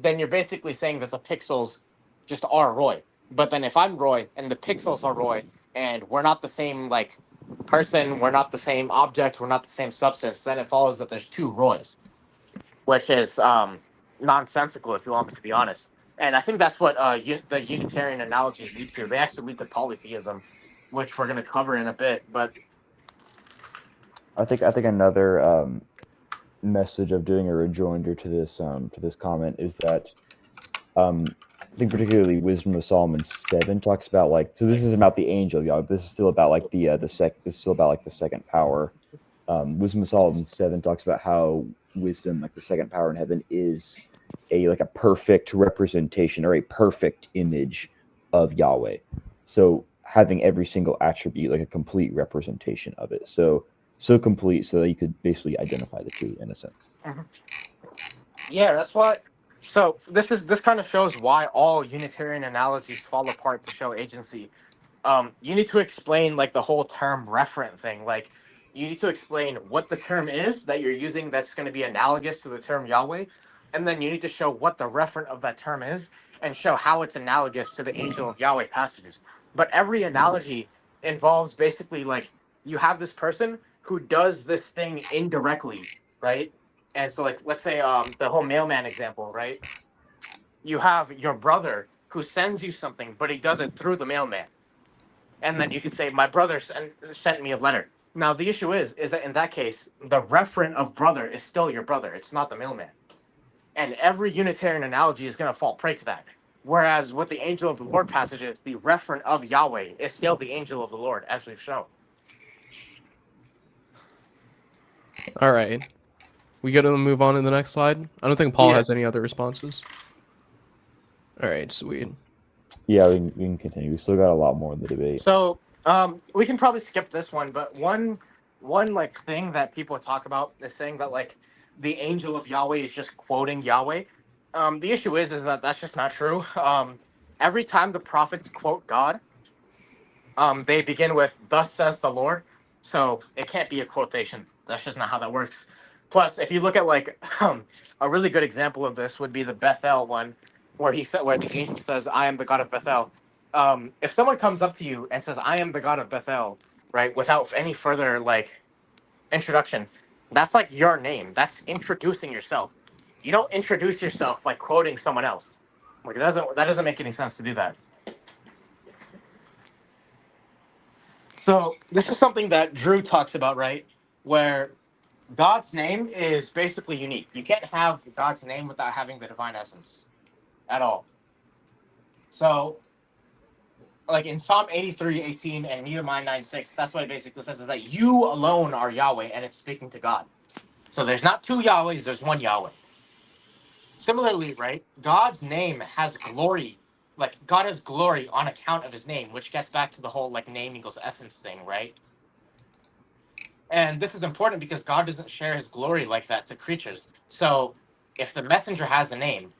then you're basically saying that the pixels just are Roy. But then if I'm Roy and the pixels are Roy and we're not the same like person, we're not the same object, we're not the same substance, then it follows that there's two Roys, which is nonsensical if you want me to be honest. And I think that's what the Unitarian analogies lead to. They actually lead to polytheism, which we're going to cover in a bit. But I think another message of doing a rejoinder to this comment is that I think particularly Wisdom of Solomon 7 talks about like, so this is about the angel, y'all. This is still about like this is still about like the second power. Wisdom of Solomon 7 talks about how wisdom, like the second power in heaven, is a perfect representation or a perfect image of Yahweh. So having every single attribute like a complete representation of it. So complete so that you could basically identify the two in a sense. Yeah, that's why. So this kind of shows why all Unitarian analogies fall apart to show agency. You need to explain like the whole term referent thing. Like you need to explain what the term is that you're using that's going to be analogous to the term Yahweh, and then you need to show what the referent of that term is and show how it's analogous to the angel of Yahweh passages. But every analogy involves basically like you have this person who does this thing indirectly, right? And so like let's say the whole mailman example, right? You have your brother who sends you something, but he does it through the mailman. And then you could say, my brother sent me a letter. Now, the issue is that in that case, the referent of brother is still your brother. It's not the mailman. And every Unitarian analogy is going to fall prey to that. Whereas with the angel of the Lord passages, the referent of Yahweh is still the angel of the Lord, as we've shown. All right. We got to move on to the next slide. I don't think Paul Yeah. has any other responses. All right, sweet. Yeah, we can continue. We still got a lot more in the debate. So we can probably skip this one, but one like thing that people talk about is saying that like the angel of Yahweh is just quoting Yahweh. The issue is that that's just not true. Every time the prophets quote God, they begin with "Thus says the Lord," so it can't be a quotation. That's just not how that works. Plus, if you look at like a really good example of this would be the Bethel one, where the angel says, "I am the God of Bethel." If someone comes up to you and says, "I am the God of Bethel," right, without any further like introduction, that's like your name. That's introducing yourself. You don't introduce yourself by quoting someone else. Like that doesn't make any sense to do that. So this is something that Drew talks about, right? Where God's name is basically unique. You can't have God's name without having the divine essence at all. So, like in Psalm 83:18 and Nehemiah 9:6, that's what it basically says is that you alone are Yahweh, and it's speaking to God. So there's not two Yahwehs, there's one Yahweh. Similarly, right, God's name has glory. Like God has glory on account of his name, which gets back to the whole like name equals essence thing, right? And this is important because God doesn't share his glory like that to creatures. So if the messenger has a name,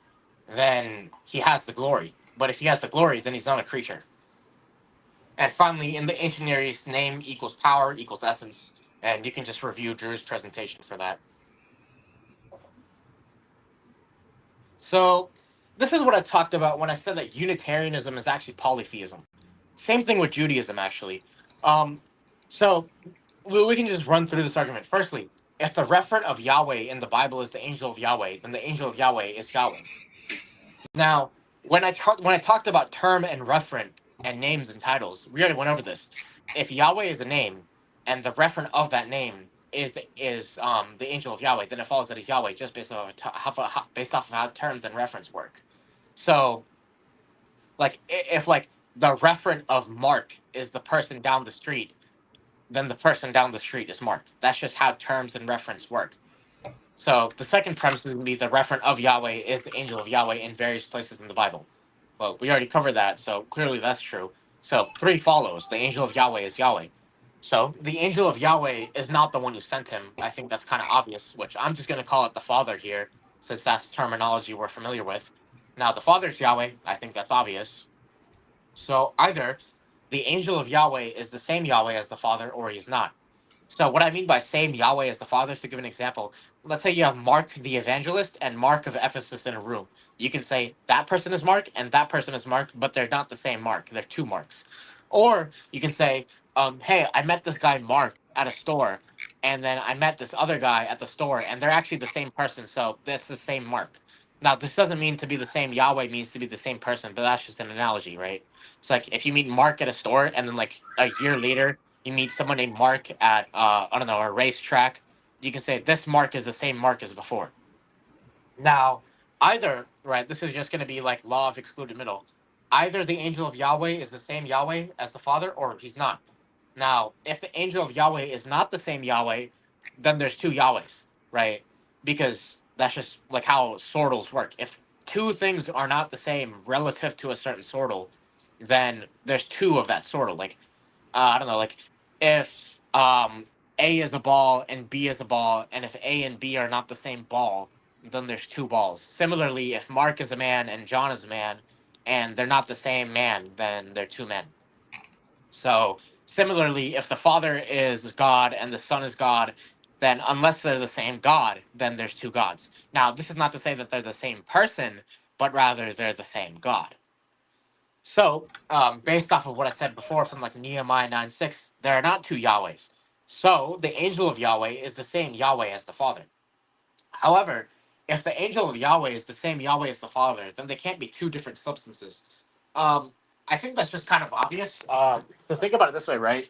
then he has the glory. But if he has the glory, then he's not a creature. And finally, in the ancient Near East, name equals power equals essence. And you can just review Drew's presentation for that. So this is what I talked about when I said that Unitarianism is actually polytheism. Same thing with Judaism, actually. So we can just run through this argument. Firstly, if the referent of Yahweh in the Bible is the angel of Yahweh, then the angel of Yahweh is Yahweh. Now, when I talked about term and referent and names and titles, we already went over this. If Yahweh is a name and the referent of that name is the angel of Yahweh, then it follows that he's Yahweh just based off of how terms and reference work. So, like if like the referent of Mark is the person down the street, then the person down the street is Mark. That's just how terms and reference work. So the second premise is going to be the referent of Yahweh is the angel of Yahweh in various places in the Bible. Well, we already covered that, so clearly that's true. So 3 follows. The angel of Yahweh is Yahweh. So the angel of Yahweh is not the one who sent him. I think that's kind of obvious, which I'm just going to call it the Father here, since that's terminology we're familiar with. Now, the Father's Yahweh, I think that's obvious. So either the angel of Yahweh is the same Yahweh as the Father, or he's not. So what I mean by same Yahweh as the Father, to give an example, let's say you have Mark the evangelist and Mark of Ephesus in a room. You can say that person is Mark and that person is Mark, but they're not the same Mark. They're 2 Marks. Or you can say, hey, I met this guy Mark at a store, and then I met this other guy at the store, and they're actually the same person, so that's the same Mark. Now, this doesn't mean to be the same Yahweh means to be the same person, but that's just an analogy, right? It's like if you meet Mark at a store, and then like a year later, you meet someone named Mark at I don't know, a racetrack, you can say this Mark is the same Mark as before. Now, either, right, this is just going to be like law of excluded middle. Either the angel of Yahweh is the same Yahweh as the Father, or he's not. Now, if the angel of Yahweh is not the same Yahweh, then there's 2 Yahwehs, right? Because that's just like how sortals work. If 2 things are not the same relative to a certain sortal, then there's two of that sort of like I don't know, like if A is a ball and B is a ball, and if A and B are not the same ball, then there's two balls. Similarly, if Mark is a man and John is a man, and they're not the same man, then they're two men. So similarly, if the Father is God and the Son is God, then unless they're the same God, then there's two gods. Now, this is not to say that they're the same person, but rather they're the same God. So, based off of what I said before from like Nehemiah 9:6, there are not two Yahwehs. So, the angel of Yahweh is the same Yahweh as the Father. However, if the angel of Yahweh is the same Yahweh as the Father, then they can't be two different substances. Um, I think that's just kind of obvious. To think about it this way, right?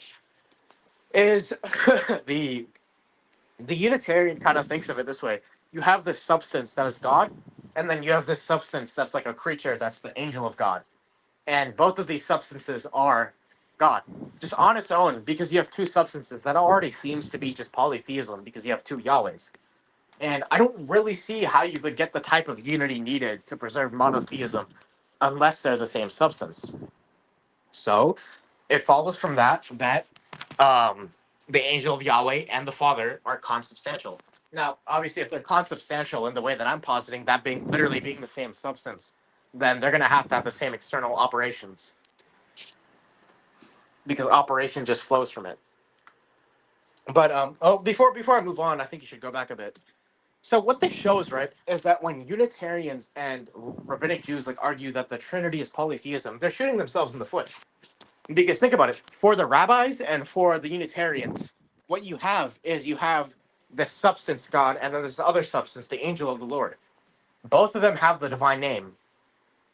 Is the the Unitarian kind of thinks of it this way: you have this substance that is God, and then you have this substance that's like a creature that's the angel of God. And both of these substances are God, just on its own, because you have two substances. That already seems to be just polytheism, because you have two Yahwehs. And I don't really see how you could get the type of unity needed to preserve monotheism unless they're the same substance. So it follows from that the angel of Yahweh and the Father are consubstantial. Now, obviously, if they're consubstantial in the way that I'm positing, that being literally being the same substance, then they're going to have the same external operations, because operation just flows from it. But before I move on, I think you should go back a bit. So what this shows, right, is that when Unitarians and rabbinic Jews like argue that the Trinity is polytheism, they're shooting themselves in the foot. Because think about it, for the rabbis and for the Unitarians, what you have is you have the substance God, and then there's the other substance, the angel of the Lord. Both of them have the divine name,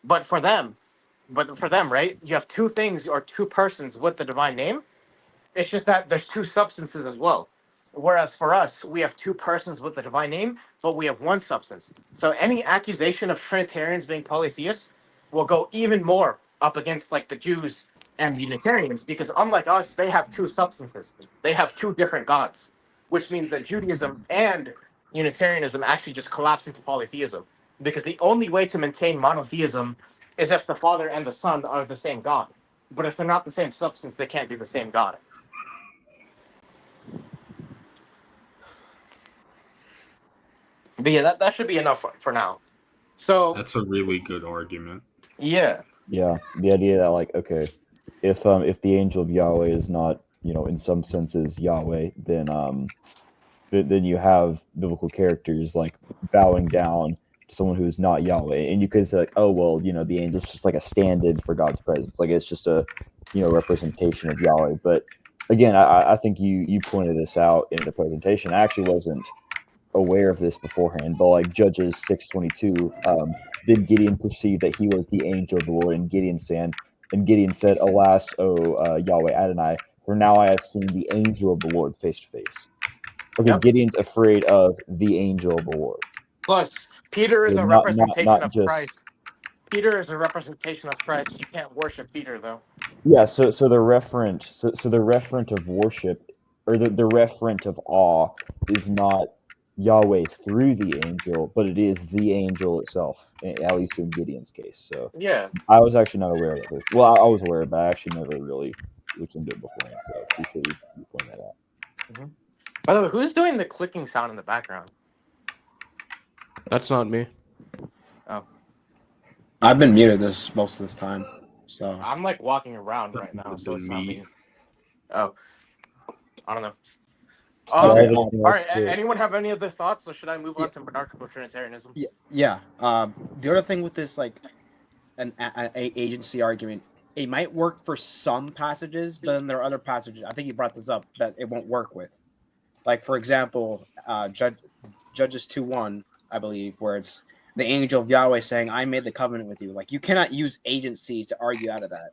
but for them, right, you have two things or two persons with the divine name. It's just that there's two substances as well. Whereas for us, we have two persons with the divine name, but we have one substance. So any accusation of Trinitarians being polytheists will go even more up against like the Jews and the Unitarians, because unlike us, they have two substances. They have two different gods, which means that Judaism and Unitarianism actually just collapse into polytheism. Because the only way to maintain monotheism is if the Father and the Son are the same God. But if they're not the same substance, they can't be the same God. But yeah, that should be enough for now. So That's a really good argument. yeah, Yeah, the idea that like, okay, if the angel of Yahweh is not, in some senses Yahweh, then you have biblical characters like bowing down to someone who is not Yahweh, and you could say like, oh well, the angel's just like a stand-in for God's presence, like it's just a representation of Yahweh. But again, I think you pointed this out in the presentation. I actually wasn't aware of this beforehand, but like Judges 6:22, then Gideon perceived that he was the angel of the Lord, and Gideon said, "Alas, O Yahweh Adonai, for now I have seen the angel of the Lord face to face." Okay, Yep. Gideon's afraid of the angel of the Lord. Plus, Peter is a Not representation of just Christ. Peter is a representation of Christ. You can't worship Peter though. yeah. So the referent of worship, or the referent of awe, is not Yahweh through the angel, but it is the angel itself, at least in Gideon's case. So Yeah. I was actually not aware of that. Well, I was aware, but I actually never really looked into it beforehand. So appreciate you pointing that out. By the way, who's doing the clicking sound in the background? That's not me. Oh, I've been muted most of this time, so I'm like walking around right That now, would so be it's not me. me. Oh, I don't know. Okay, anything All else right. Anyone have any other thoughts, or should I move on to monarchical Trinitarianism? yeah. The other thing with this, like, an agency argument, it might work for some passages, but then there are other passages. I think you brought this up that it won't work with. Like, for example, Judges 2:1, I believe, where it's the angel of Yahweh saying, "I made the covenant with you." Like, you cannot use agency to argue out of that.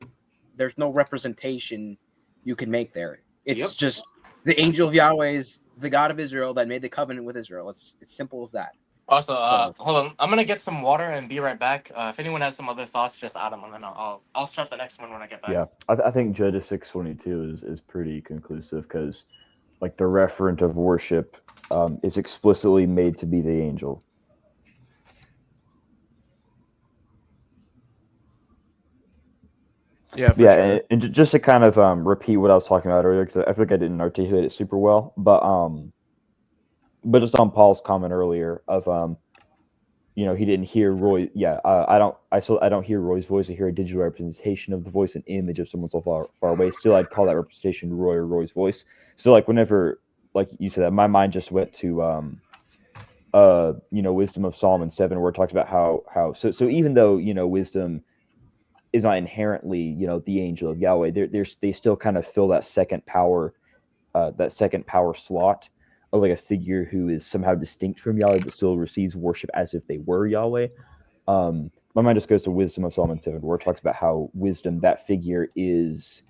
There's no representation you can make there. It's just the angel of Yahweh is the God of Israel that made the covenant with Israel. It's simple as that. Also, So- hold on. I'm gonna get some water and be right back. If anyone has some other thoughts, just add them, and then I'll start the next one when I get back. Yeah, I think Judges 6:22 is pretty conclusive, because like the referent of worship is explicitly made to be the angel. Yeah, for Yeah, sure. and just to kind of repeat what I was talking about earlier, because I feel like I didn't articulate it super well, but just on Paul's comment earlier of he didn't hear Roy. Yeah, I don't hear Roy's voice. I hear a digital representation of the voice, an image of someone so far away. Still, I'd call that representation Roy or Roy's voice. So like whenever like you said that, my mind just went to Wisdom of Solomon 7, where it talks about how so even though wisdom is not inherently the angel of Yahweh, they still kind of fill that second power slot of like a figure who is somehow distinct from Yahweh but still receives worship as if they were Yahweh. My mind just goes to Wisdom of Solomon 7, where it talks about how wisdom, that figure is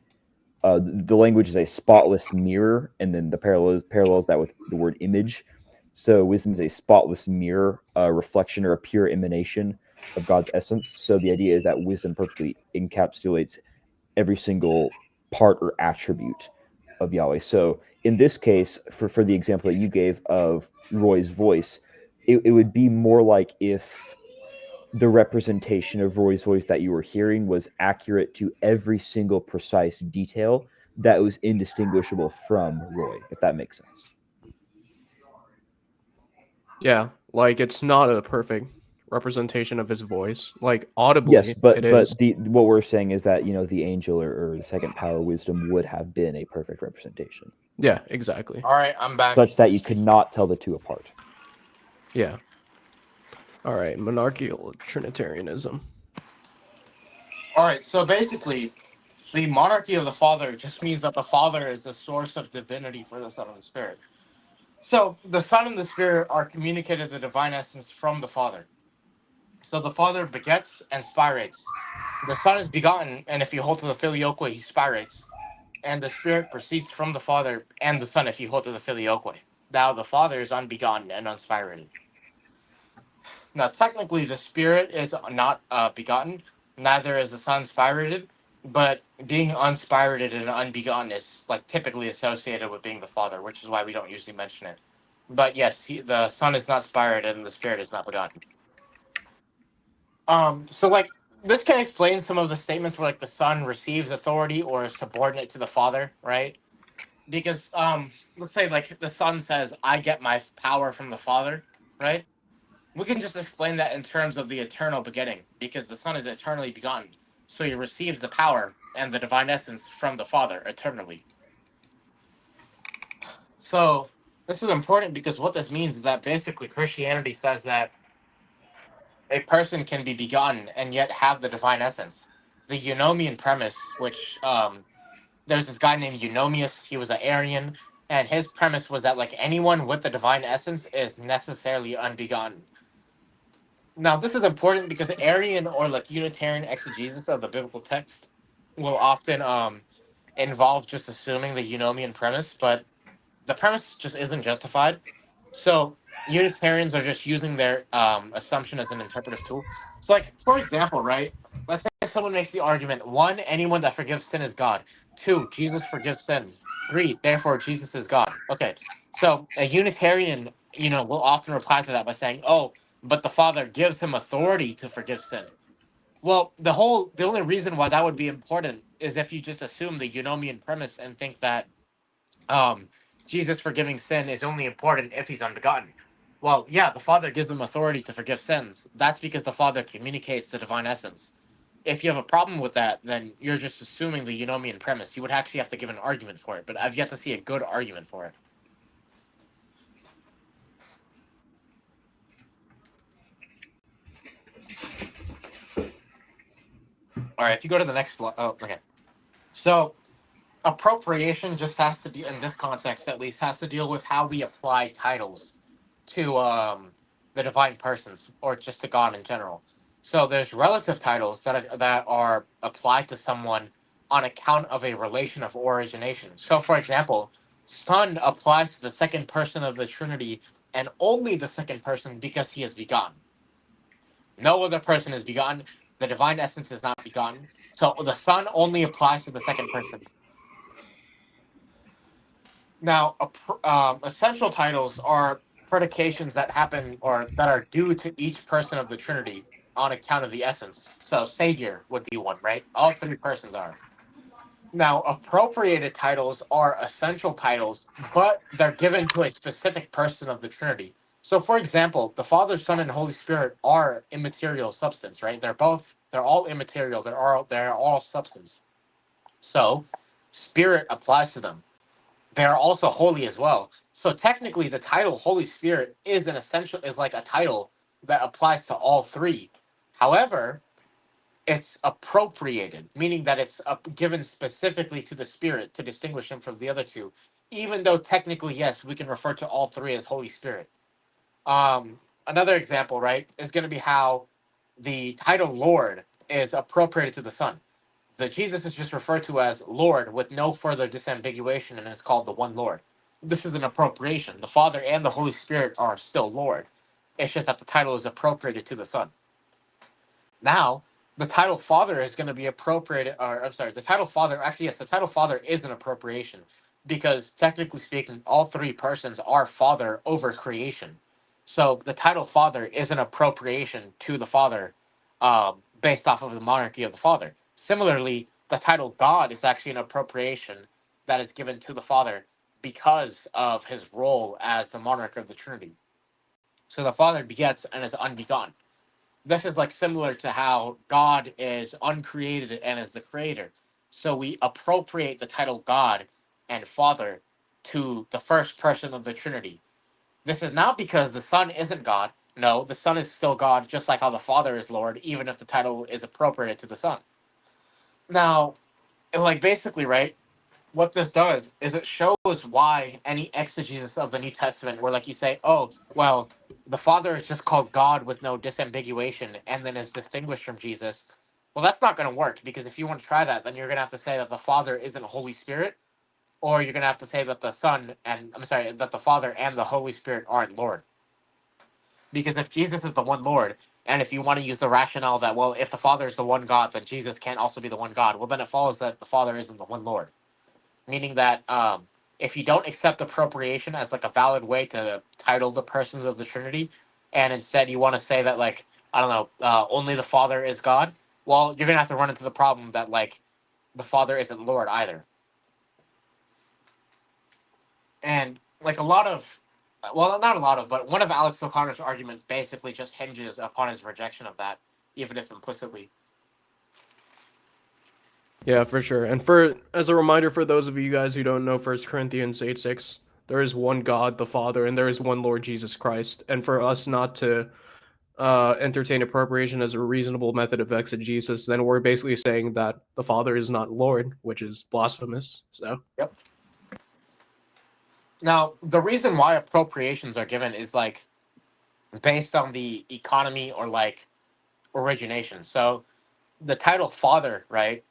the language is a spotless mirror, and then the parallels that with the word image. So wisdom is a spotless mirror, a reflection or a pure emanation of God's essence. So the idea is that wisdom perfectly encapsulates every single part or attribute of Yahweh. So in this case, for the example that you gave of Roy's voice, it would be more like if the representation of Roy's voice that you were hearing was accurate to every single precise detail that was indistinguishable from Roy, if that makes sense. Yeah, like it's not a perfect representation of his voice. Like Yes, audibly, but it is. what we're saying is that the angel or the second power wisdom would have been a perfect representation, Yeah, exactly. All right, I'm back. such that you could not tell the two apart. Yeah. All right, monarchical Trinitarianism. All right, so basically, the monarchy of the Father just means that the Father is the source of divinity for the Son and the Spirit. So the Son and the Spirit are communicated the divine essence from the Father. So the Father begets and spirates. The Son is begotten, and if you hold to the filioque, he spirates. And the Spirit proceeds from the Father and the Son if you hold to the filioque. Now the Father is unbegotten and unspirated. Now technically the Spirit is not begotten, neither is the Son spirated, but being unspirated and unbegotten is like typically associated with being the Father, which is why we don't usually mention it. But yes, the Son is not spirated and the Spirit is not begotten. So like this can explain some of the statements where like the Son receives authority or is subordinate to the Father, right? Because let's say like the Son says, "I get my power from the Father," right? We can just explain that in terms of the eternal begetting, because the Son is eternally begotten, so he receives the power and the divine essence from the Father eternally. So this is important because what this means is that basically Christianity says that a person can be begotten and yet have the divine essence. The Eunomian premise, which there's this guy named Eunomius, he was an Arian, and his premise was that like anyone with the divine essence is necessarily unbegotten. Now this is important because Arian or like Unitarian exegesis of the biblical text will often involve just assuming the Eunomian premise, but the premise just isn't justified. So Unitarians are just using their assumption as an interpretive tool. So, like for example, right? Let's say someone makes the argument: one, anyone that forgives sin is God. Two, Jesus forgives sins. Three, therefore Jesus is God. Okay, so a Unitarian, will often reply to that by saying, "Oh, but the Father gives him authority to forgive sin." Well, the only reason why that would be important is if you just assume the Eunomian premise and think that um, Jesus forgiving sin is only important if he's unbegotten. Well, yeah, the Father gives them authority to forgive sins. That's because the Father communicates the divine essence. If you have a problem with that, then you're just assuming the Eunomian premise. You would actually have to give an argument for it, but I've yet to see a good argument for it. All right, if you go to the next slide. Oh, okay. So, appropriation just has to be, in this context at least, has to deal with how we apply titles to the divine persons or just to God in general. So there's relative titles that are applied to someone on account of a relation of origination. So for example, Son applies to the second person of the Trinity and only the second person because he is begotten. No other person is begotten. The divine essence is not begotten. So the Son only applies to the second person. Now, essential titles are predications that happen or that are due to each person of the Trinity, on account of the essence. So Savior would be one, right? All three persons are. Now, appropriated titles are essential titles, but they're given to a specific person of the Trinity. So, for example, the Father, Son, and Holy Spirit are immaterial substance, right? They're all immaterial. They're all substance. So, Spirit applies to them. They are also holy as well. So, technically, the title Holy Spirit is like a title that applies to all three. However, it's appropriated, meaning that it's given specifically to the Spirit to distinguish him from the other two, even though technically, yes, we can refer to all three as Holy Spirit. Another example, right, is going to be how the title Lord is appropriated to the Son. The Jesus is just referred to as Lord with no further disambiguation, and is called the one Lord. This is an appropriation. The Father and the Holy Spirit are still Lord. It's just that the title is appropriated to the Son. Now, the title Father is going to be appropriated, or I'm sorry, the title Father, actually, yes, the title Father is an appropriation because technically speaking, all three persons are Father over creation. So the title Father is an appropriation to the Father based off of the monarchy of the Father. Similarly, the title God is actually an appropriation that is given to the Father because of his role as the monarch of the Trinity. So the Father begets and is unbegotten. This is like similar to how God is uncreated and is the creator. So we appropriate the title God and Father to the first person of the Trinity. This is not because the Son isn't God. No, the Son is still God, just like how the Father is Lord, even if the title is appropriated to the Son. Now, like basically, right, what this does is it shows why any exegesis of the New Testament, where like you say, oh, well, the Father is just called God with no disambiguation and then is distinguished from Jesus. Well, that's not going to work, because if you want to try that, then you're going to have to say that the Father isn't Holy Spirit, or you're going to have to say that that the Father and the Holy Spirit aren't Lord. Because if Jesus is the one Lord, and if you want to use the rationale that, well, if the Father is the one God, then Jesus can't also be the one God, well, then it follows that the Father isn't the one Lord. Meaning that if you don't accept appropriation as like a valid way to title the persons of the Trinity, and instead you want to say that, like, I don't know, only the Father is God, well, you're gonna have to run into the problem that, like, the Father isn't Lord either. And like not a lot of, but one of Alex O'Connor's arguments basically just hinges upon his rejection of that, even if implicitly. Yeah, for sure. And as a reminder for those of you guys who don't know 1 Corinthians 8:6, there is one God, the Father, and there is one Lord Jesus Christ. And for us not to entertain appropriation as a reasonable method of exegesis, then we're basically saying that the Father is not Lord, which is blasphemous. So Yep. Now, the reason why appropriations are given is like based on the economy or like origination. So the title Father, right?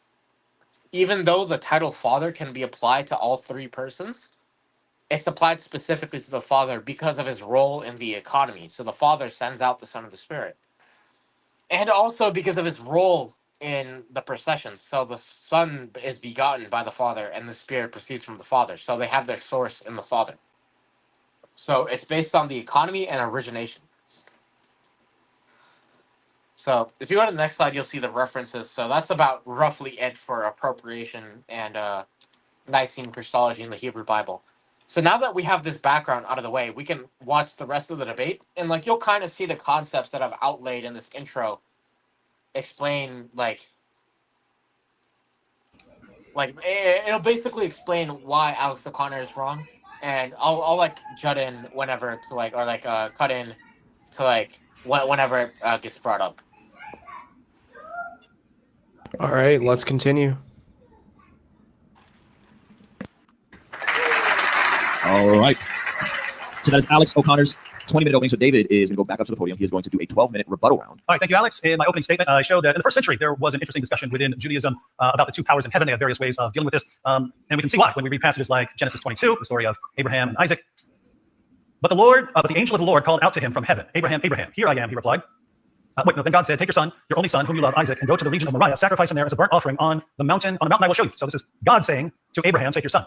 Even though the title Father can be applied to all three persons, it's applied specifically to the Father because of his role in the economy. So the Father sends out the Son of the Spirit. And also because of his role in the processions. So the Son is begotten by the Father and the Spirit proceeds from the Father. So they have their source in the Father. So it's based on the economy and origination. So if you go to the next slide, you'll see the references. So that's about roughly it for appropriation and Nicene Christology in the Hebrew Bible. So now that we have this background out of the way, we can watch the rest of the debate, and like you'll kind of see the concepts that I've outlaid in this intro explain it'll basically explain why Alex O'Connor is wrong, and I'll like jut in whenever to like, or like cut in to like whenever it gets brought up. all right, let's continue. All right. So that is Alex O'Connor's 20-minute opening. So David is going to go back up to the podium. He is going to do a 12-minute rebuttal round. All right, thank you, Alex. In my opening statement, I showed that in the first century, there was an interesting discussion within Judaism about the two powers in heaven. They have various ways of dealing with this. And we can see why when we read passages like Genesis 22, the story of Abraham and Isaac. But the angel of the Lord called out to him from heaven, Abraham, Abraham. Here I am, he replied. Then God said, take your son, your only son, whom you love, Isaac, and go to the region of Moriah, sacrifice him there as a burnt offering on the mountain I will show you. So this is God saying to Abraham, take your son.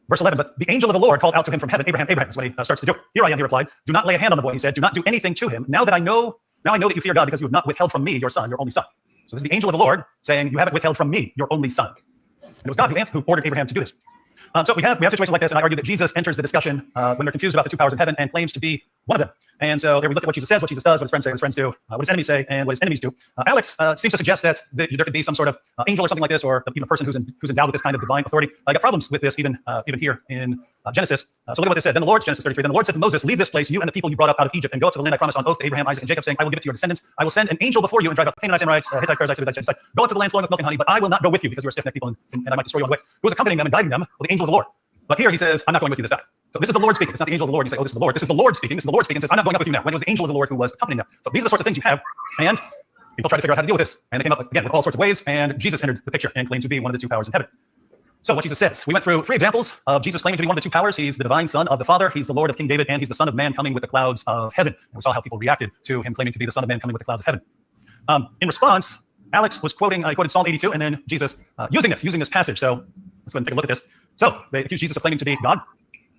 Verse 11, but the angel of the Lord called out to him from heaven, Abraham, Abraham, is what he starts to do. Here I am, he replied. Do not lay a hand on the boy, he said. Do not do anything to him. Now Now I know that you fear God because you have not withheld from me your son, your only son. So this is the angel of the Lord saying, you haven't withheld from me your only son. And it was God who ordered Abraham to do this. So we have situations like this, and I argue that Jesus enters the discussion when they're confused about the two powers in heaven and claims to be one of them. And so there we look at what Jesus says, what Jesus does, what his friends say, what his friends do, what his enemies say, and what his enemies do. Alex seems to suggest that there could be some sort of angel or something like this, or even a person who's endowed with this kind of divine authority. I got problems with this even here in Genesis. So look at what they said. Then the Lord, Genesis 33, then the Lord said to Moses, leave this place, you and the people you brought up out of Egypt, and go up to the land I promised on oath to Abraham, Isaac, and Jacob, saying, I will give it to your descendants. I will send an angel before you and drive out the Canaanites, Amorites, Hittites, Perizzites, Hivites, Jebusites. Go up to the land flowing with milk and honey, but I will not go with you because you are stiff-necked people, and I might destroy you on the way. Who was accompanying them and guiding them? Well, the angel of the Lord. But here he says, I'm not going with you this time. So this is the Lord speaking. It's not the angel of the Lord. You say, oh, this is the Lord. This is the Lord speaking. This is the Lord speaking. It says, I'm not going up with you now. When it was the angel of the Lord who was accompanying them. So these are the sorts of things you have. And people try to figure out how to deal with this. And they came up, again, with all sorts of ways. And Jesus entered the picture and claimed to be one of the two powers in heaven. So what Jesus says, we went through 3 examples of Jesus claiming to be one of the two powers. He's the divine son of the Father. He's the Lord of King David. And he's the son of man coming with the clouds of heaven. And we saw how people reacted to him claiming to be the son of man coming with the clouds of heaven. In response, Alex was quoting, I quoted Psalm 82, and then Jesus using this passage. So let's go ahead and take a look at this. So they accused Jesus of claiming to be God.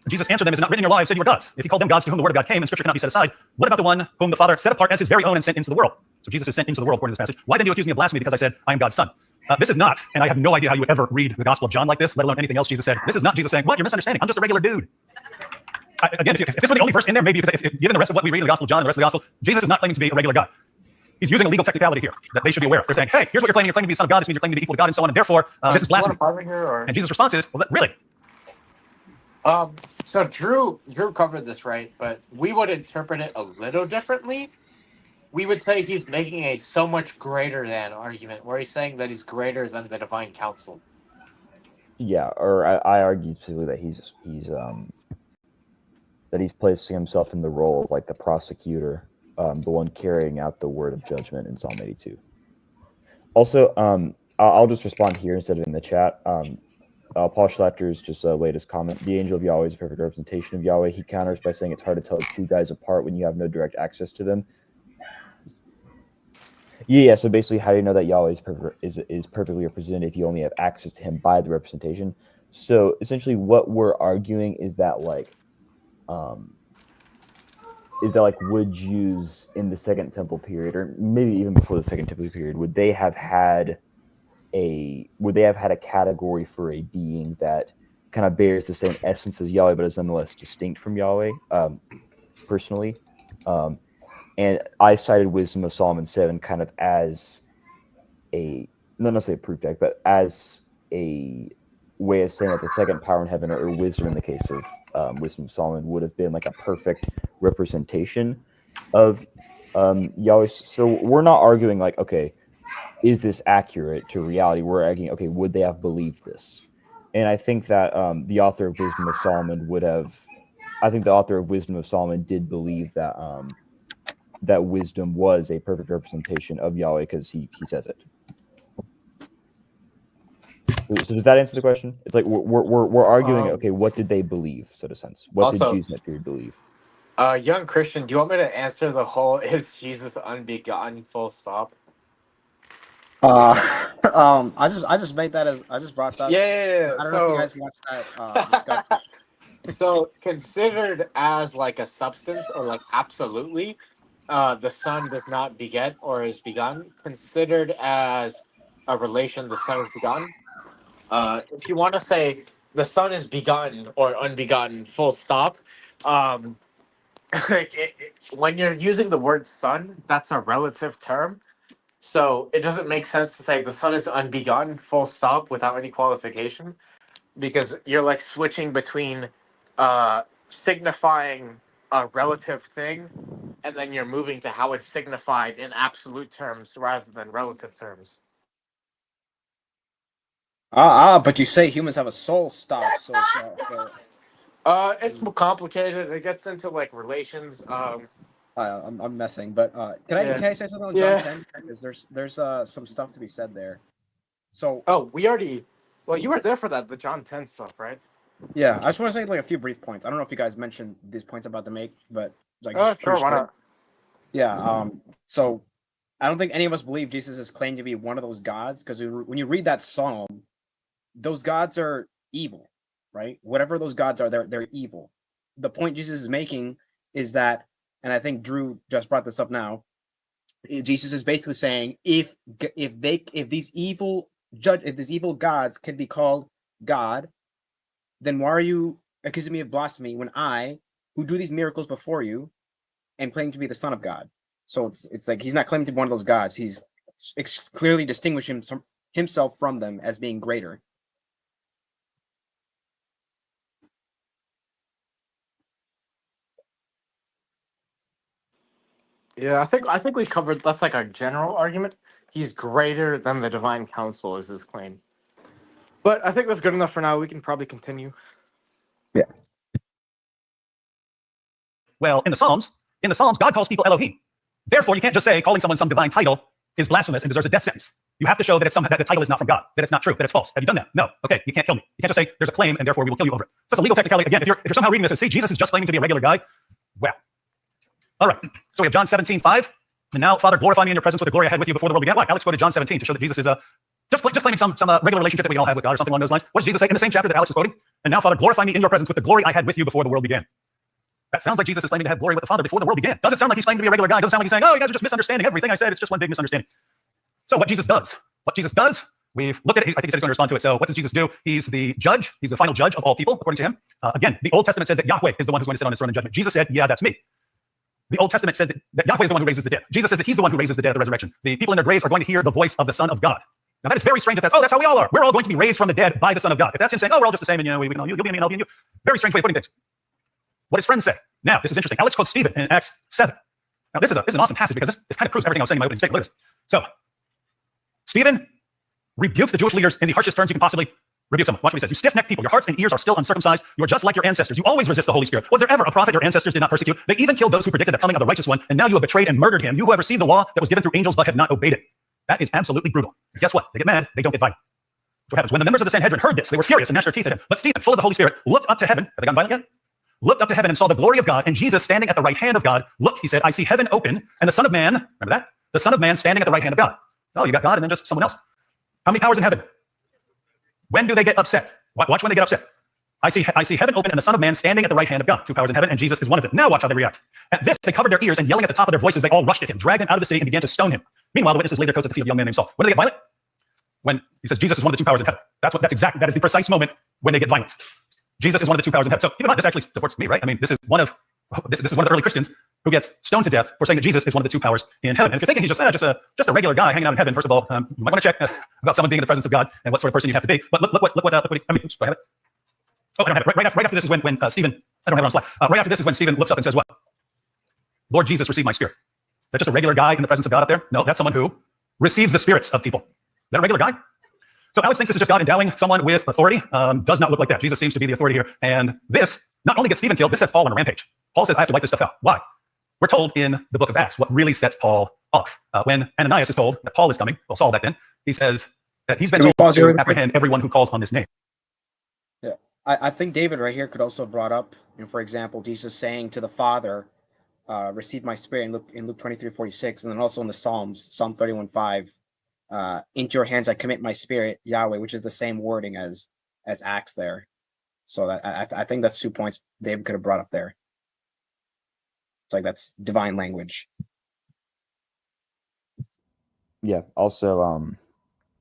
Jesus answered them, is it not written in your law, I said you are gods? If he called them gods to whom the word of God came, and scripture cannot be set aside, what about the one whom the Father set apart as his very own and sent into the world? So Jesus is sent into the world according to this passage. Why then do you accuse me of blasphemy because I said I am God's son? This is not, and I have no idea how you would ever read the Gospel of John like this, let alone anything else Jesus said. This is not Jesus saying, what, you're misunderstanding. I'm just a regular dude. Again, if this were the only verse in there, maybe, because given the rest of what we read in the Gospel of John and the rest of the Gospel, Jesus is not claiming to be a regular God. He's using a legal technicality here that they should be aware of. They're saying, hey, here's what you're claiming. You're claiming to be the son of God. This means you're claiming to be equal to God and so on. And therefore, this is blasphemy. And Jesus' response is, well, really? So Drew covered this right, but we would interpret it a little differently. We would say he's making a so much greater than argument, where he's saying that he's greater than the divine council. Yeah, or I argue specifically that he's placing himself in the role of like the prosecutor, the one carrying out the word of judgment in Psalm 82. Also, I'll just respond here instead of in the chat. Paul Schlatter's just latest comment. The angel of Yahweh is a perfect representation of Yahweh. He counters by saying it's hard to tell two guys apart when you have no direct access to them. Yeah. So basically, how do you know that Yahweh is perfectly represented if you only have access to him by the representation? So essentially, what we're arguing is that would Jews in the Second Temple period, or maybe even before the Second Temple period, would they have had a category for a being that kind of bears the same essence as Yahweh, but is nonetheless distinct from Yahweh, personally. And I cited Wisdom of Solomon 7 kind of as not necessarily a proof text, but as a way of saying that the second power in heaven, or wisdom in the case of Wisdom of Solomon, would have been like a perfect representation of Yahweh. So we're not arguing like, okay, is this accurate to reality? We're arguing, okay, would they have believed this? And I think that the author of Wisdom of Solomon did believe that that wisdom was a perfect representation of Yahweh, because he says it. So does that answer the question? It's like we're arguing, okay, what did they believe, so to sense? What did Jews in that period believe? Young Christian, do you want me to answer the whole "is Jesus unbegotten" full stop? I just made that as I just brought that. Yeah. I don't know if you guys watched that discussion. So considered as like a substance, or like absolutely, the Son does not beget or is begotten. Considered as a relation, the Son is begotten. If you want to say the Son is begotten or unbegotten, full stop. When you're using the word Son, that's a relative term. So it doesn't make sense to say the Son is unbegotten, full stop, without any qualification, because you're like switching between signifying a relative thing, and then you're moving to how it's signified in absolute terms rather than relative terms. But you say humans have a soul, stop. So It's more complicated. It gets into like relations. I'm messing, but can I say something on John 10? Because there's some stuff to be said there. So you were there for that, the John 10 stuff, right? Yeah, I just want to say like a few brief points. I don't know if you guys mentioned these points I'm about to make, but like Sure, why not? Yeah. So I don't think any of us believe Jesus is claimed to be one of those gods, because when you read that psalm, those gods are evil, right? Whatever those gods are, they're evil. The point Jesus is making is that, and I think Drew just brought this up now, Jesus is basically saying, if these evil gods can be called God, then why are you accusing me of blasphemy when I, who do these miracles before you, am claiming to be the Son of God? So it's like he's not claiming to be one of those gods. He's clearly distinguishing himself from them as being greater. Yeah, I think we covered that's like our general argument. He's greater than the divine council is his claim. But I think that's good enough for now. We can probably continue. Well, in the Psalms, God calls people Elohim. Therefore, you can't just say calling someone some divine title is blasphemous and deserves a death sentence. You have to show that it's that the title is not from God, that it's not true, that it's false. Have you done that? No. Okay, you can't kill me. You can't just say there's a claim and therefore we will kill you over it. So that's a legal technicality. Again, if you're somehow reading this and see Jesus is just claiming to be a regular guy, well. All right. So we have John 17:5. And now, Father, glorify me in your presence with the glory I had with you before the world began. Why? Alex quoted John 17 to show that Jesus is just claiming some regular relationship that we all have with God or something along those lines. What does Jesus say in the same chapter that Alex is quoting? And now, Father, glorify me in your presence with the glory I had with you before the world began. That sounds like Jesus is claiming to have glory with the Father before the world began. Doesn't sound like he's claiming to be a regular guy. Doesn't sound like he's saying, oh, you guys are just misunderstanding everything I said. It's just one big misunderstanding. So what Jesus does, we've looked at it. I think he said he's going to respond to it. So what does Jesus do? He's the judge. He's the final judge of all people, according to him. Again, the Old Testament says that Yahweh is the one who's going to sit on his throne in judgment. Jesus said, yeah, that's me. The Old Testament says that Yahweh is the one who raises the dead. Jesus says that he's the one who raises the dead at the resurrection. The people in their graves are going to hear the voice of the Son of God. Now that is very strange if that's how we all are. We're all going to be raised from the dead by the Son of God. If that's him saying, oh, we're all just the same, and we can all, you'll be in me and I'll be in you. Very strange way of putting things. What his friends say. Now, this is interesting. Alex quotes Stephen in Acts 7. Now, this is an awesome passage because this kind of proves everything I was saying in my opening statement. Look at this. So, Stephen rebukes the Jewish leaders in the harshest terms you can possibly rebuke someone. Watch what he says. You stiff-necked people, your hearts and ears are still uncircumcised. You are just like your ancestors. You always resist the Holy Spirit. Was there ever a prophet your ancestors did not persecute? They even killed those who predicted the coming of the righteous one, and now you have betrayed and murdered him. You who have received the law that was given through angels but have not obeyed it. That is absolutely brutal. Guess what? They get mad. They don't get violent. So what happens? When the members of the Sanhedrin heard this, they were furious and gnashed their teeth at him. But Stephen, full of the Holy Spirit, looked up to heaven. Have they gotten violent yet? Looked up to heaven and saw the glory of God and Jesus standing at the right hand of God. Look, he said, I see heaven open and the Son of Man, remember that? The Son of Man standing at the right hand of God. Oh, you got God and then just someone else. How many powers in heaven? When do they get upset? Watch when they get upset. I see heaven open and the Son of Man standing at the right hand of God. 2 powers in heaven and Jesus is one of them. Now watch how they react. At this, they covered their ears and yelling at the top of their voices, they all rushed at him, dragged him out of the sea and began to stone him. Meanwhile, the witnesses laid their coats at the feet of a young man named Saul. When do they get violent? When he says Jesus is one of the 2 powers in heaven. That is the precise moment when they get violent. Jesus is one of the 2 powers in heaven. So keep in mind, this actually supports me, right? I mean, this is one of the early Christians who gets stoned to death for saying that Jesus is one of the 2 powers in heaven. And if you're thinking he's just a regular guy hanging out in heaven, first of all, you might want to check about someone being in the presence of God and what sort of person you have to be. But look what I mean, oops, do I have it? Oh, I don't have it. Right after this is when Stephen, I don't have it on slide. Right after this is when Stephen looks up and says what? Lord Jesus, receive my spirit. Is that just a regular guy in the presence of God up there? No, that's someone who receives the spirits of people. Is that a regular guy? So Alex thinks this is just God endowing someone with authority. Does not look like that. Jesus seems to be the authority here. And this not only gets Stephen killed, this sets Paul on a rampage. Paul says, I have to wipe this stuff out. Why? We're told in the book of Acts what really sets Paul off. When Ananias is told that Paul is coming, well, Saul back then, he says that he's been told to apprehend everyone who calls on this name. Yeah, I think David right here could also have brought up, for example, Jesus saying to the Father, receive my spirit in Luke 23:46, and then also in the Psalms, Psalm 31:5. Into your hands I commit my spirit, Yahweh, which is the same wording as Acts there. So that I think that's 2 points David could have brought up there. It's like that's divine language. Yeah. Also,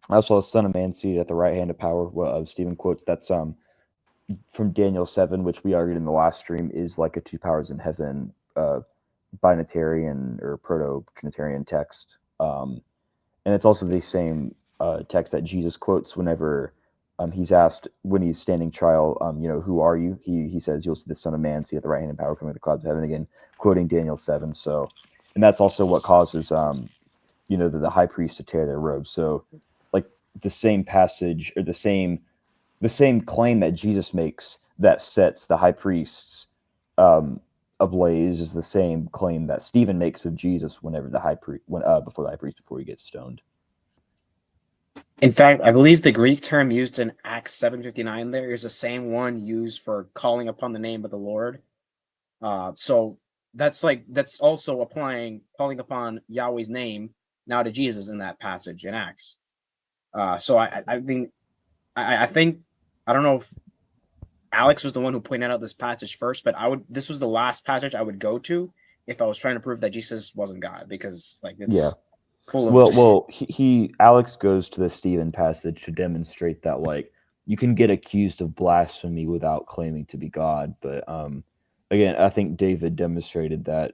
the Son of Man seated at the right hand of power. Well, Stephen quotes that's from Daniel 7, which we argued in the last stream is like a 2 powers in heaven binitarian or proto-trinitarian text. And it's also the same text that Jesus quotes whenever he's asked when he's standing trial, who are you? He says, you'll see the Son of Man see at the right hand of power coming with the clouds of heaven, again, quoting Daniel 7. So, and that's also what causes, the high priest to tear their robes. So, like the same passage or the same claim that Jesus makes that sets the high priests ablaze is the same claim that Stephen makes of Jesus whenever before he gets stoned. In fact, I believe the Greek term used in Acts 7:59 there is the same one used for calling upon the name of the Lord. So that's also calling upon Yahweh's name now to Jesus in that passage in Acts. So I think I don't know if Alex was the one who pointed out this passage first, but this was the last passage I would go to if I was trying to prove that Jesus wasn't God, because like it's Yeah. full of Well, Alex goes to the Stephen passage to demonstrate that like you can get accused of blasphemy without claiming to be God. But again, I think David demonstrated that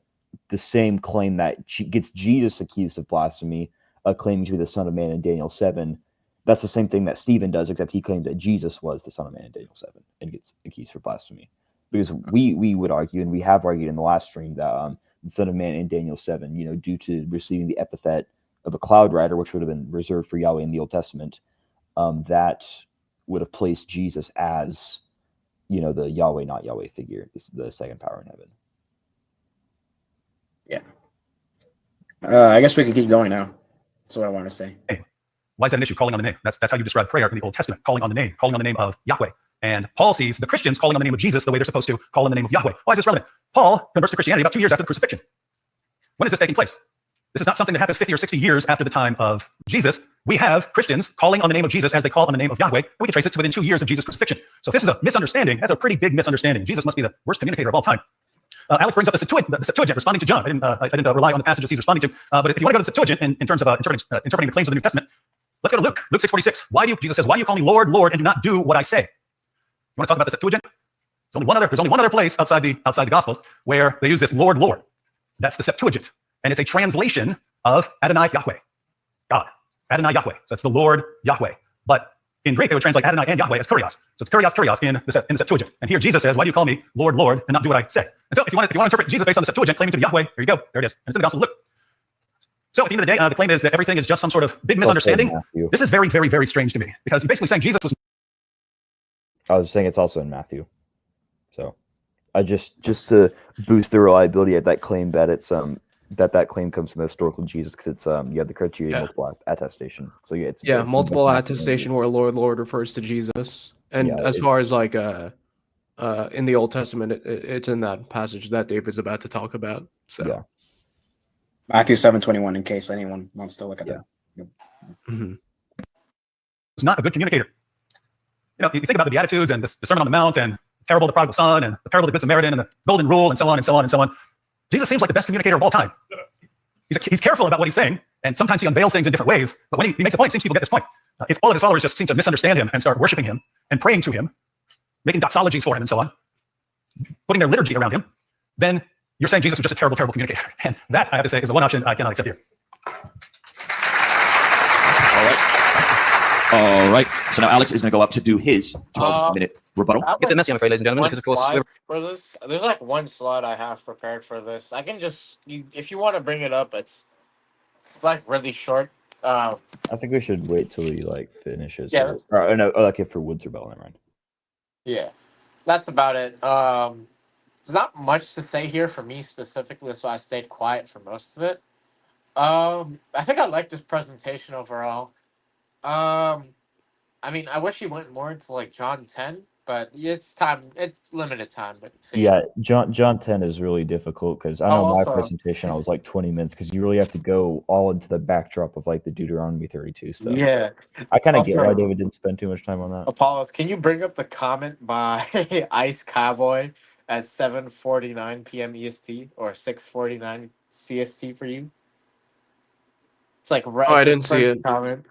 the same claim that gets Jesus accused of blasphemy, claiming to be the Son of Man in Daniel 7, that's the same thing that Stephen does, except he claims that Jesus was the Son of Man in Daniel 7 and gets accused for blasphemy. Because we would argue, and we have argued in the last stream, that the Son of Man in Daniel 7, due to receiving the epithet of a cloud rider, which would have been reserved for Yahweh in the Old Testament, that would have placed Jesus as, the Yahweh, not Yahweh figure, the second power in heaven. Yeah. I guess we can keep going now. That's what I want to say. Why is that an issue? Calling on the name. That's how you describe prayer in the Old Testament. Calling on the name of Yahweh. And Paul sees the Christians calling on the name of Jesus the way they're supposed to call on the name of Yahweh. Why is this relevant? Paul converts to Christianity about 2 years after the crucifixion. When is this taking place? This is not something that happens 50 or 60 years after the time of Jesus. We have Christians calling on the name of Jesus as they call on the name of Yahweh, and we can trace it to within 2 years of Jesus' crucifixion. So if this is a misunderstanding, that's a pretty big misunderstanding. Jesus must be the worst communicator of all time. Alex brings up the Septuagint, responding to John. I didn't rely on the passages he's responding to, but if you want to go to the Septuagint in terms of interpreting the claims of the New Testament, let's go to Luke 6:46. Jesus says, why do you call me Lord, Lord, and do not do what I say? You want to talk about the Septuagint? There's only one other place outside the Gospels where they use this Lord, Lord. That's the Septuagint, and it's a translation of Adonai Yahweh, God. Adonai Yahweh. So that's the Lord Yahweh. But in Greek, they would translate Adonai and Yahweh as Kyrios. So it's Kyrios in the Septuagint. And here Jesus says, why do you call me Lord, Lord, and not do what I say? And so if you want to interpret Jesus based on the Septuagint, claiming to be Yahweh, there you go. There it is. And it's in the Gospel of Luke. So at the end of the day, the claim is that everything is just some sort of big misunderstanding. This is very, very, very strange to me, because he's basically saying Jesus was... I was saying it's also in Matthew. So I just to boost the reliability of that claim that it's that claim comes from the historical Jesus, because it's you have the criteria multiple attestation. So it's multiple attestation where Lord, Lord refers to Jesus, and as far as like in the Old Testament, it's in that passage that David's about to talk about. So yeah, Matthew 7:21, in case anyone wants to look at that. Mm-hmm. It's not a good communicator. You think about the Beatitudes and the Sermon on the Mount and the parable of the prodigal son and the parable of the Good Samaritan and the golden rule and so on and so on and so on. Jesus seems like the best communicator of all time. He's careful about what he's saying, and sometimes he unveils things in different ways, but when he makes a point, it seems people get this point. If all of his followers just seem to misunderstand him and start worshiping him and praying to him, making doxologies for him and so on, putting their liturgy around him, then you're saying Jesus was just a terrible, terrible communicator. And that, I have to say, is the one option I cannot accept here. All right. So now Alex is going to go up to do his 12-minute rebuttal. It's a bit messy, I'm afraid, ladies and gentlemen, because of course for this, there's like one slide I have prepared for this. I can just, if you want to bring it up, it's like really short. I think we should wait till he like finishes. Yeah. Or no, like if for Woods or Bell, never mind. Yeah, that's about it. There's not much to say here for me specifically, so I stayed quiet for most of it. I think I like this presentation overall. I mean, I wish he went more into like John 10, but it's limited time. But so, yeah, John 10 is really difficult because I know my also, presentation I was like 20 minutes because you really have to go all into the backdrop of like the Deuteronomy 32 stuff. Yeah, I kind of get also, why David didn't spend too much time on that. Apollos, can you bring up the comment by Ice Cowboy at 7:49 p.m. EST or 6:49 CST for you? It's like right. Oh, I didn't see it. Comment.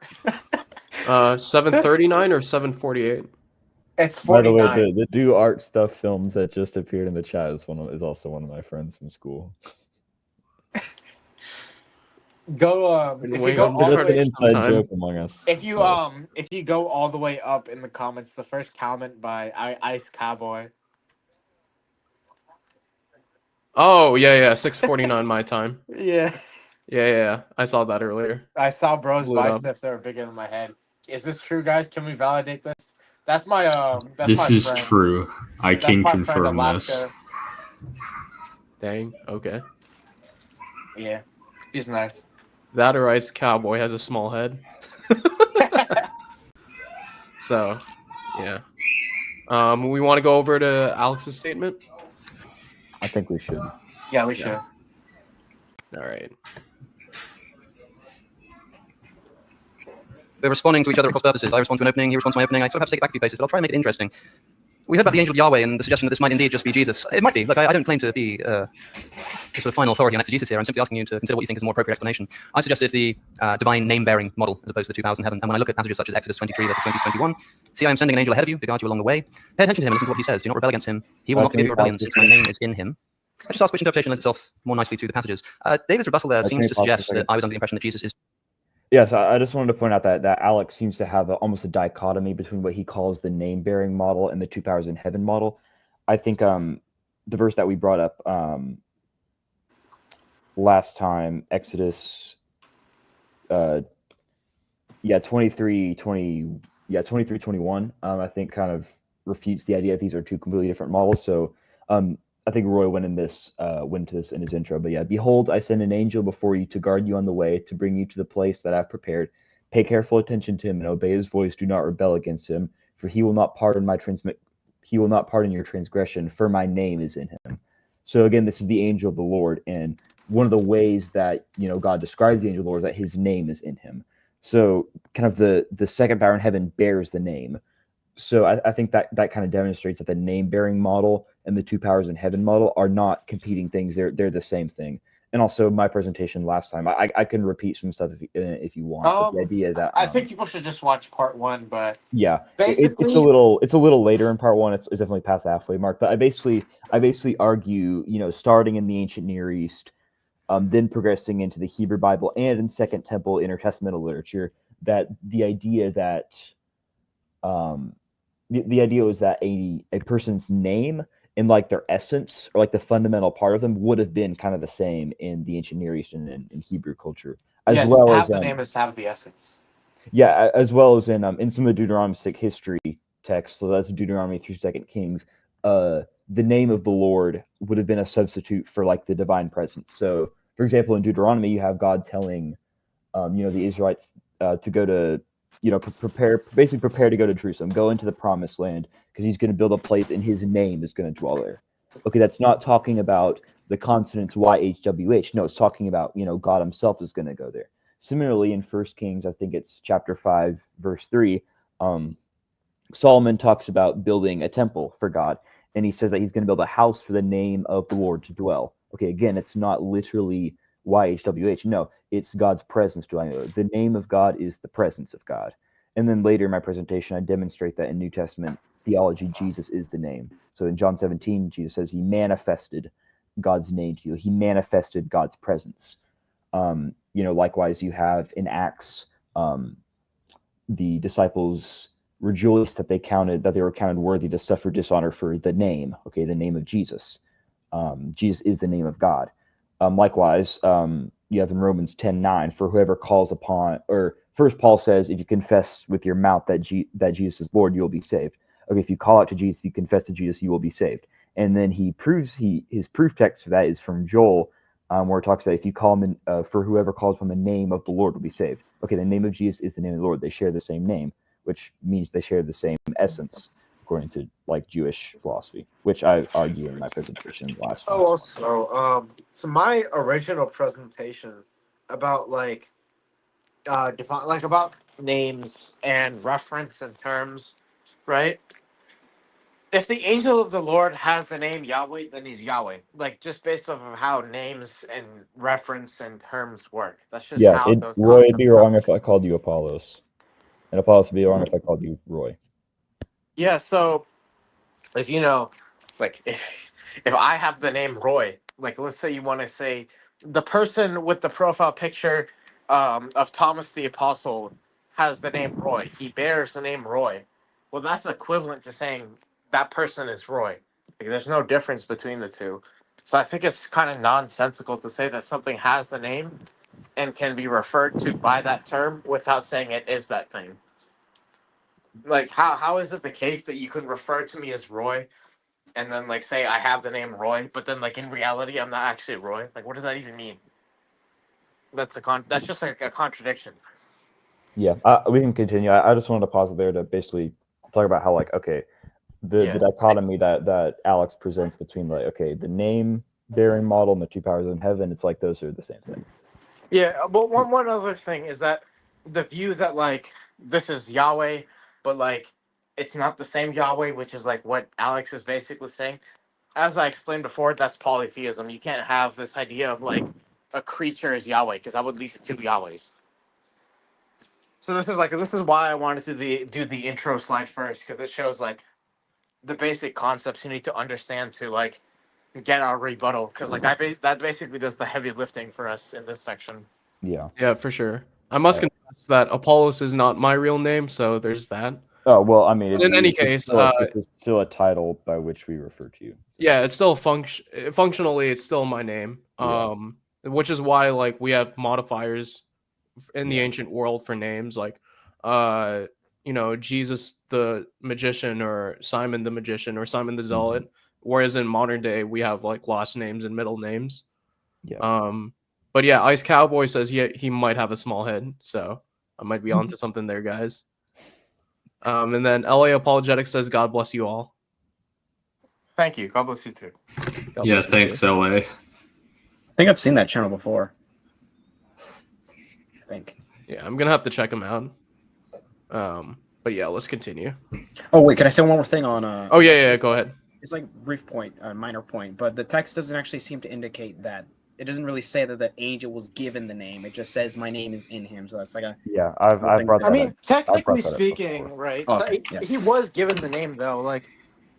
7:39 or 7:48. It's 49. By the way, the Do Art Stuff films that just appeared in the chat is also one of my friends from school. Go if you go all the That's way an inside joke among us. if you go all the way up in the comments, the first comment by Ice Cowboy. Oh yeah, 6:49 my time. Yeah. Yeah. I saw that earlier. I saw bro's Blew it up. biceps that were bigger than my head. Is this true, guys? Can we validate this? That's my that's This my is friend. true. I That's can my friend confirm this. Alaska. Dang. Okay. Yeah, he's nice. That or Ice Cowboy has a small head. So, yeah. We want to go over to Alex's statement. I think we should. Yeah, we should. All right. we're responding to each other across purposes. I respond to an opening, he responds to my opening. I sort of have to take it back a few places, but I'll try and make it interesting. we heard about the angel of Yahweh and the suggestion that this might indeed just be Jesus. It might be. Look, I don't claim to be the sort of final authority on exegesis here. I'm simply asking you to consider what you think is a more appropriate explanation. I suggested the divine name-bearing model as opposed to the two powers in heaven. And when I look at passages such as Exodus 23 verses 20 to 21, see, I am sending an angel ahead of you to guide you along the way. Pay attention to him and listen to what he says. Do not rebel against him. He will not forgive your rebellion, since my name is in him. I just ask which interpretation lends itself more nicely to the passages. David's rebuttal there seems to suggest that I was under the impression that Jesus is. Yes, I just wanted to point out that Alex seems to have almost a dichotomy between what he calls the name-bearing model and the two powers in heaven model. I think the verse that we brought up last time, Exodus 23:21, I think kind of refutes the idea that these are two completely different models. So I think Roy went into this in his intro, but yeah, behold, I send an angel before you to guard you on the way, to bring you to the place that I've prepared. Pay careful attention to him and obey his voice. Do not rebel against him, for he will not pardon your transgression, for my name is in him. So again, this is the angel of the Lord, and one of the ways that God describes the angel of the Lord is that his name is in him. So kind of the second power in heaven bears the name. So I think that kind of demonstrates that the name-bearing model and the two powers in heaven model are not competing things. They're the same thing. And also, my presentation last time, I can repeat some stuff if you want. But the idea that I think people should just watch part one. But yeah, basically, it's a little later in part one. It's definitely past the halfway mark. But I basically argue, starting in the ancient Near East, then progressing into the Hebrew Bible and in Second Temple intertestamental literature, that the idea that the idea was that a person's name and like their essence or like the fundamental part of them would have been kind of the same in the ancient Near East and in Hebrew culture, as well have as the name is have the essence. Yeah, as well as in some of the Deuteronomic history texts. So that's Deuteronomy through 2 Kings. The name of the Lord would have been a substitute for like the divine presence. So, for example, in Deuteronomy, you have God telling, the Israelites to go to, prepare to go to Jerusalem, go into the promised land, because he's going to build a place and his name is going to dwell there. Okay, that's not talking about the consonants YHWH. No, it's talking about, God himself is going to go there. Similarly, in 1 Kings, I think it's chapter 5, verse 3, Solomon talks about building a temple for God, and he says that he's going to build a house for the name of the Lord to dwell. Okay, again, it's not literally YHWH. No, it's God's presence dwelling there. The name of God is the presence of God. And then later in my presentation, I demonstrate that in New Testament theology, Jesus is the name. So in John 17, Jesus says he manifested God's name to you. He manifested God's presence. Likewise, you have in Acts, the disciples rejoiced that they were counted worthy to suffer dishonor for the name. Okay, the name of Jesus. Jesus is the name of God. Likewise, you have in Romans 10:9, for whoever calls upon, or first Paul says, if you confess with your mouth that Jesus is Lord, you will be saved. Okay, if you call out to Jesus, you confess to Jesus, you will be saved. And then his proof text for that is from Joel, where it talks about if you call him, for whoever calls upon the name of the Lord will be saved. Okay, the name of Jesus is the name of the Lord. They share the same name, which means they share the same essence, according to like Jewish philosophy, which I argue in my presentation last time. So my original presentation about about names and reference and terms, right? If the angel of the Lord has the name Yahweh, then he's Yahweh. Like, just based off of how names and reference and terms work. That's just how those Roy, it'd be concepts wrong work. if I called you Apollos, and Apollos would be wrong if I called you Roy. Yeah, so if if I have the name Roy, like let's say you want to say the person with the profile picture of Thomas the Apostle has the name Roy. He bears the name Roy. Well, that's equivalent to saying that person is Roy. Like, there's no difference between the two. So I think it's kind of nonsensical to say that something has the name and can be referred to by that term without saying it is that thing. Like, how is it the case that you can refer to me as Roy and then like say I have the name Roy, but then like in reality I'm not actually Roy? Like, what does that even mean? That's just like a contradiction. Yeah, we can continue. I just wanted to pause it there to basically talk about how the dichotomy that Alex presents between the name bearing model and the two powers in heaven. It's like those are the same thing. Yeah, but one other thing is that the view that like this is Yahweh, but like it's not the same Yahweh, which is like what Alex is basically saying. As I explained before, that's polytheism. You can't have this idea of like a creature is Yahweh, because that would lead to two Yahwehs. So this is why I wanted to do the intro slide first, because it shows like the basic concepts you need to understand to like get our rebuttal, because like that basically does the heavy lifting for us in this section. Yeah. Yeah, for sure. I must confess that Apollos is not my real name, so there's that. Oh well, I mean, But in any case, it's still a title by which we refer to you. yeah, it's still functionally, it's still my name. Yeah. Which is why like we have modifiers in the Yeah. ancient world for names, like Jesus the magician, or Simon the magician, or Simon the zealot. Whereas in modern day we have like last names and middle names. Yeah. But yeah, Ice Cowboy says he might have a small head, so I might be onto something there, guys. And then LA Apologetics says, God bless you all. Thank you. God bless you too. God Yeah, bless you thanks, too. LA. I think I've seen that channel before. I think. Yeah, I'm gonna have to check them out. But yeah, let's continue. Oh wait, can I say one more thing on? Oh yeah, go ahead. It's like brief point, minor point, but the text doesn't actually seem to indicate that. It doesn't really say that the angel was given the name. It just says my name is in him. So that's like a. Yeah, I've brought that I mean, up. technically that up speaking, before. right? Oh, so okay, yeah. he was given the name, though. Like,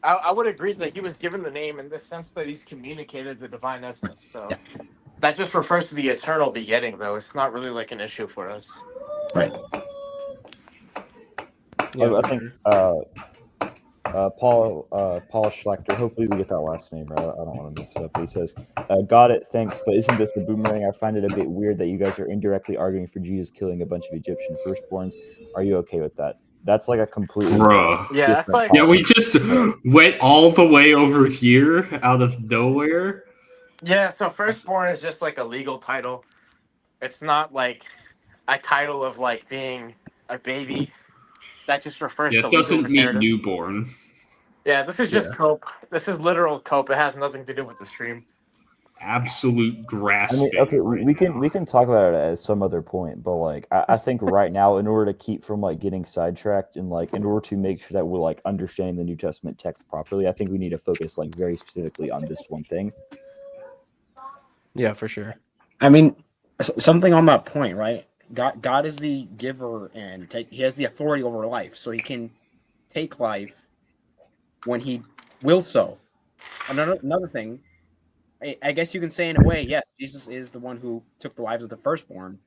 I would agree that he was given the name in the sense that he's communicated the divine essence. So that just refers to the eternal begetting, though. It's not really like an issue for us. Right. Yeah, I think Paul Schlechter. Hopefully we get that last name right. I don't want to mess it up. But he says, "Got it, thanks. But isn't this a boomerang? I find it a bit weird that you guys are indirectly arguing for Jesus killing a bunch of Egyptian firstborns. Are you okay with that?" That's like a completely Bruh. Yeah, that's different like Yeah, we just went all the way over here out of nowhere. Yeah, so firstborn is just like a legal title. It's not like a title of like being a baby. That just refers Yeah, to it legal doesn't mean inheritance. newborn. Yeah, this is just cope. This is literal cope. It has nothing to do with the stream. Absolute I grasping. mean, okay, right we now. can talk about it at some other point, but like I think right now, in order to keep from like getting sidetracked and like in order to make sure that we're like understanding the New Testament text properly, I think we need to focus like very specifically on this one thing. Yeah, for sure. I mean, something on that point, right? God is the giver, and he has the authority over life, so he can take life when he wills so. Another thing, I guess you can say in a way, yes, Jesus is the one who took the lives of the firstborn.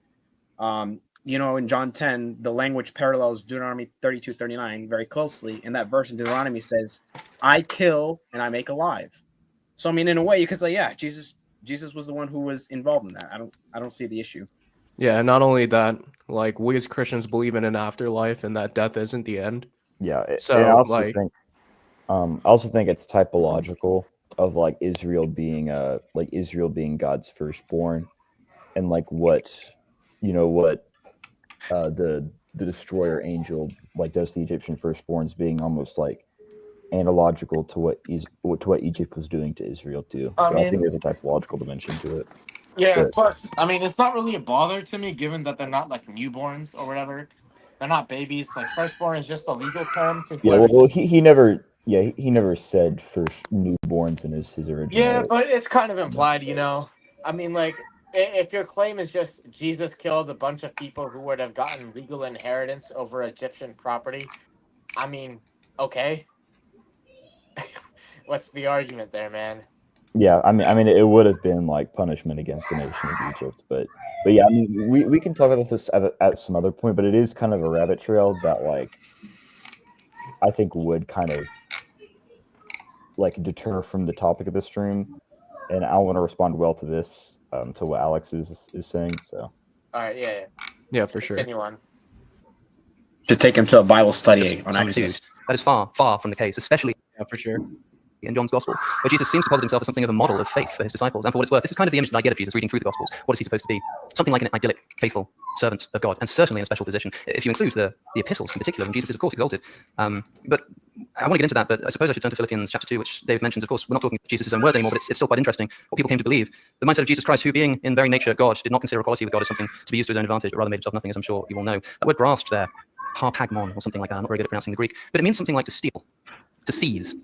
In John 10, the language parallels Deuteronomy 32:39 very closely. In that verse in Deuteronomy says, "I kill and I make alive." So I mean, in a way, you could say, yeah, Jesus was the one who was involved in that. I don't see the issue. Yeah, not only that, like we as Christians believe in an afterlife and that death isn't the end. Yeah. So, and I also think it's typological of like Israel being God's firstborn, and like what the destroyer angel like does the Egyptian firstborns being almost like analogical to what Egypt was doing to Israel too. I So I mean- think there's a typological dimension to it. Yeah, Sure. plus, I mean, it's not really a bother to me, given that they're not like newborns or whatever. They're not babies. Like firstborn is just a legal term to Yeah, whoever. well, he never said first newborns in his original. Yeah, but it's kind of implied, I mean, like, if your claim is just Jesus killed a bunch of people who would have gotten legal inheritance over Egyptian property, I mean, okay. What's the argument there, man? Yeah, I mean, it would have been like punishment against the nation of Egypt, but yeah, I mean, we can talk about this at some other point, but it is kind of a rabbit trail that like I think would kind of like deter from the topic of the stream, and I want to respond well to this, to what Alex is saying. So, All right, yeah. Yeah, for sure. Continue on. Should take him to a Bible study Yes, on some Exodus. do. That is far, far from the case, especially Yeah, for sure. in John's Gospel, where Jesus seems to posit himself as something of a model of faith for his disciples. And for what it's worth, this is kind of the image that I get of Jesus reading through the Gospels. What is he supposed to be? Something like an idyllic, faithful servant of God, and certainly in a special position. If you include the epistles in particular, and Jesus is, of course, exalted. But I want to get into that, but I suppose I should turn to Philippians chapter 2, which David mentions. Of course, we're not talking Jesus' own words anymore, but it's still quite interesting what people came to believe. The mindset of Jesus Christ, who being in very nature God, did not consider equality with God as something to be used to his own advantage, but rather made himself nothing, as I'm sure you all know. That word grasped there harpagmon or something like that. I'm not very good at pronouncing the Greek, but it means something like to steal, to seize.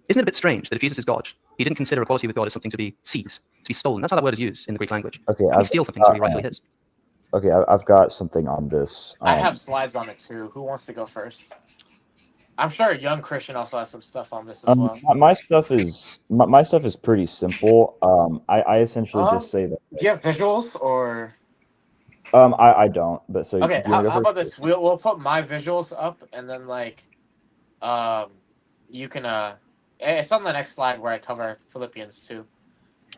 Isn't it a bit strange that if Jesus is God, he didn't consider equality with God as something to be seized, to be stolen? That's how that word is used in the Greek language. Okay, How can he steal something to be rightfully his? Okay, I've got something on this. I have slides on it too. Who wants to go first? I'm sure a young Christian also has some stuff on this as well. My stuff is pretty simple. I essentially just say that. Do you have visuals or? I don't. But so Okay, do you wanna go how about first? this? We'll put my visuals up, and then like, you can it's on the next slide where I cover Philippians 2.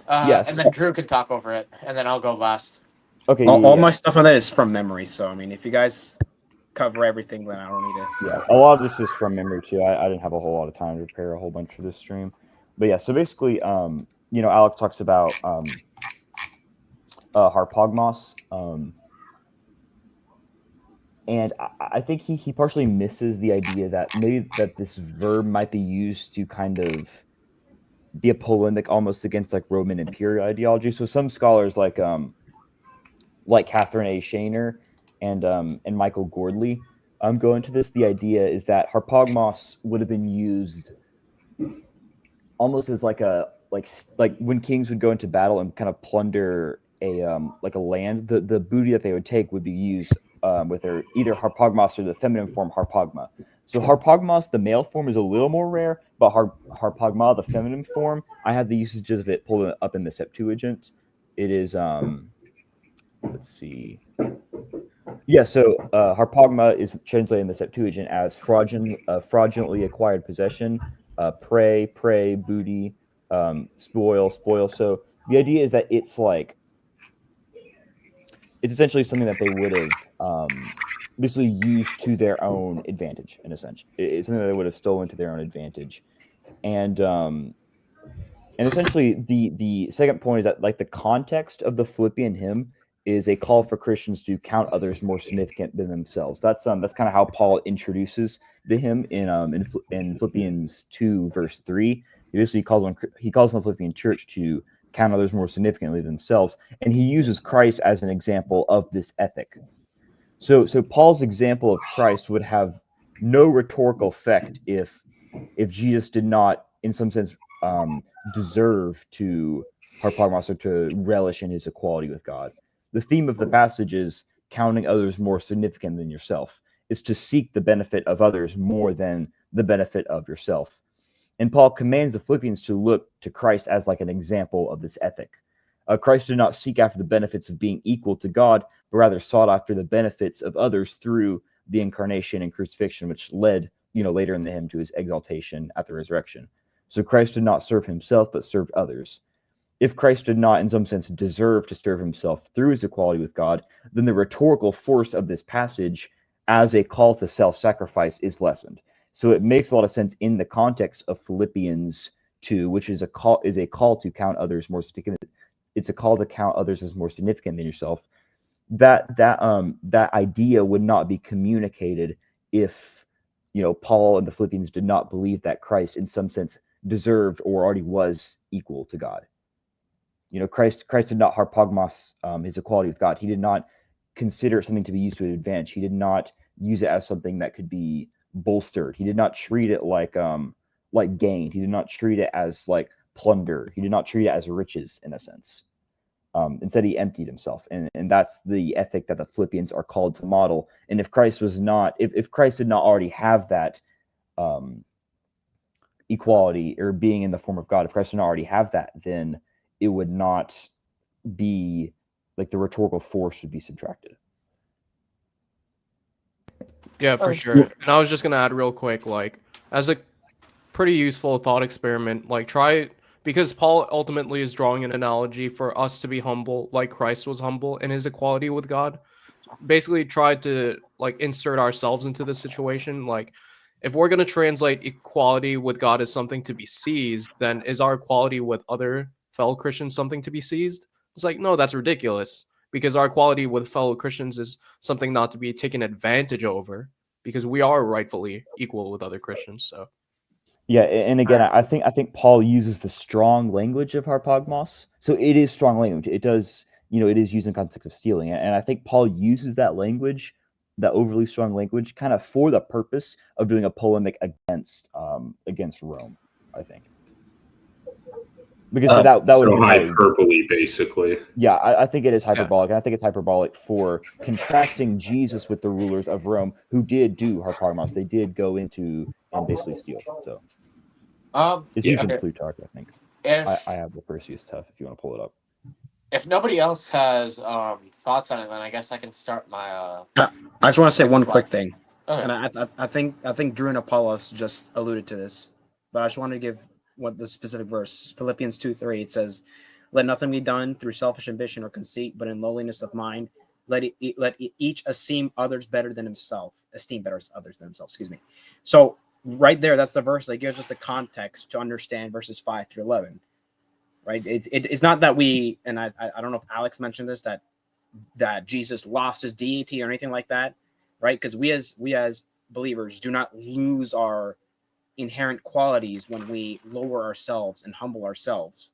Yes. And then Drew can talk over it, and then I'll go last. Okay. All my stuff on that is from memory. So I mean, if you guys cover everything, then I don't need to. Yeah, a lot of this is from memory too. I didn't have a whole lot of time to prepare a whole bunch for this stream, but yeah. So basically, Alex talks about harpagmos, and I think he partially misses the idea that maybe that this verb might be used to kind of be a polemic almost against like Roman imperial ideology. So some scholars like Catherine A. Shaner and Michael Gordley go into this. The idea is that harpagmos would have been used almost as like when kings would go into battle and kind of plunder a land. The booty that they would take would be used with their either harpagmos or the feminine form harpagma. So harpagmos, the male form, is a little more rare, but harpagma, the feminine form, I have the usages of it pulled up in the Septuagint. It is let's see. Yeah, so harpagma is translated in the Septuagint as fraudulently acquired possession, prey, booty, spoil. So the idea is that it's essentially something that they would have basically used to their own advantage, in a sense. It's something that they would have stolen to their own advantage. And essentially the second point is that like the context of the Philippian hymn is a call for Christians to count others more significant than themselves. That's kind of how Paul introduces the hymn in Philippians 2 verse 3. He basically calls on the Philippian church to count others more significantly than themselves, and he uses Christ as an example of this ethic. So Paul's example of Christ would have no rhetorical effect if Jesus did not, in some sense, deserve to harpagmos or to relish in his equality with God. The theme of the passage is counting others more significant than yourself. Is to seek the benefit of others more than the benefit of yourself. And Paul commands the Philippians to look to Christ as like an example of this ethic. Christ did not seek after the benefits of being equal to God, but rather sought after the benefits of others through the incarnation and crucifixion, which led, later in the hymn to his exaltation at the resurrection. So Christ did not serve himself, but served others. If Christ did not, in some sense, deserve to serve himself through his equality with God, then the rhetorical force of this passage as a call to self-sacrifice is lessened. So it makes a lot of sense in the context of Philippians 2, which is a call to count others more significant. It's a call to count others as more significant than yourself. That idea would not be communicated if Paul and the Philippians did not believe that Christ, in some sense, deserved or already was equal to God. Christ did not harpagmos his equality with God. He did not consider it something to be used to his advantage. He did not use it as something that could be bolstered. He did not treat it like gain. He did not treat it as like plunder. He did not treat it as riches, in a sense. Instead, he emptied himself, and that's the ethic that the Philippians are called to model. And if Christ was not, if Christ did not already have that equality or being in the form of God, if Christ did not already have that, then it would not be like the rhetorical force would be subtracted. Yeah, for sure. And I was just gonna add real quick, like as a pretty useful thought experiment, like try, because Paul ultimately is drawing an analogy for us to be humble, like Christ was humble in his equality with God. Basically, try to like insert ourselves into the situation. Like, if we're gonna translate equality with God as something to be seized, then is our equality with other fellow Christians something to be seized? It's like, no, that's ridiculous, because our equality with fellow Christians is something not to be taken advantage over, because we are rightfully equal with other Christians. So yeah, and again, I think Paul uses the strong language of harpagmos. So it is strong language. It does, it is used in the context of stealing, and I think Paul uses that language that overly strong language, kind of for the purpose of doing a polemic against Rome, I think. Because that would So be how it would, hyperbole, basically. yeah, I think it is hyperbolic. And I think it's hyperbolic for contrasting Jesus with the rulers of Rome who did do harparmos. They did go into and basically steal. So it's used in Okay. Plutarch, I think. If I have the Perseus Tough if you want to pull it up. if nobody else has thoughts on it, then I guess I can start my. I just want to say one quick slides. thing, Okay. and I think Drew and Apollos just alluded to this, but I just wanted to give what the specific verse, Philippians 2:3. It says, "Let nothing be done through selfish ambition or conceit, but in lowliness of mind, let each esteem others better than himself. Esteem better others than himself." Excuse me. So right there, that's the verse that gives us the context to understand verses 5 through 11. Right? It's not that we, and I don't know if Alex mentioned this, that Jesus lost his deity or anything like that, right? Because we as believers do not lose our inherent qualities when we lower ourselves and humble ourselves.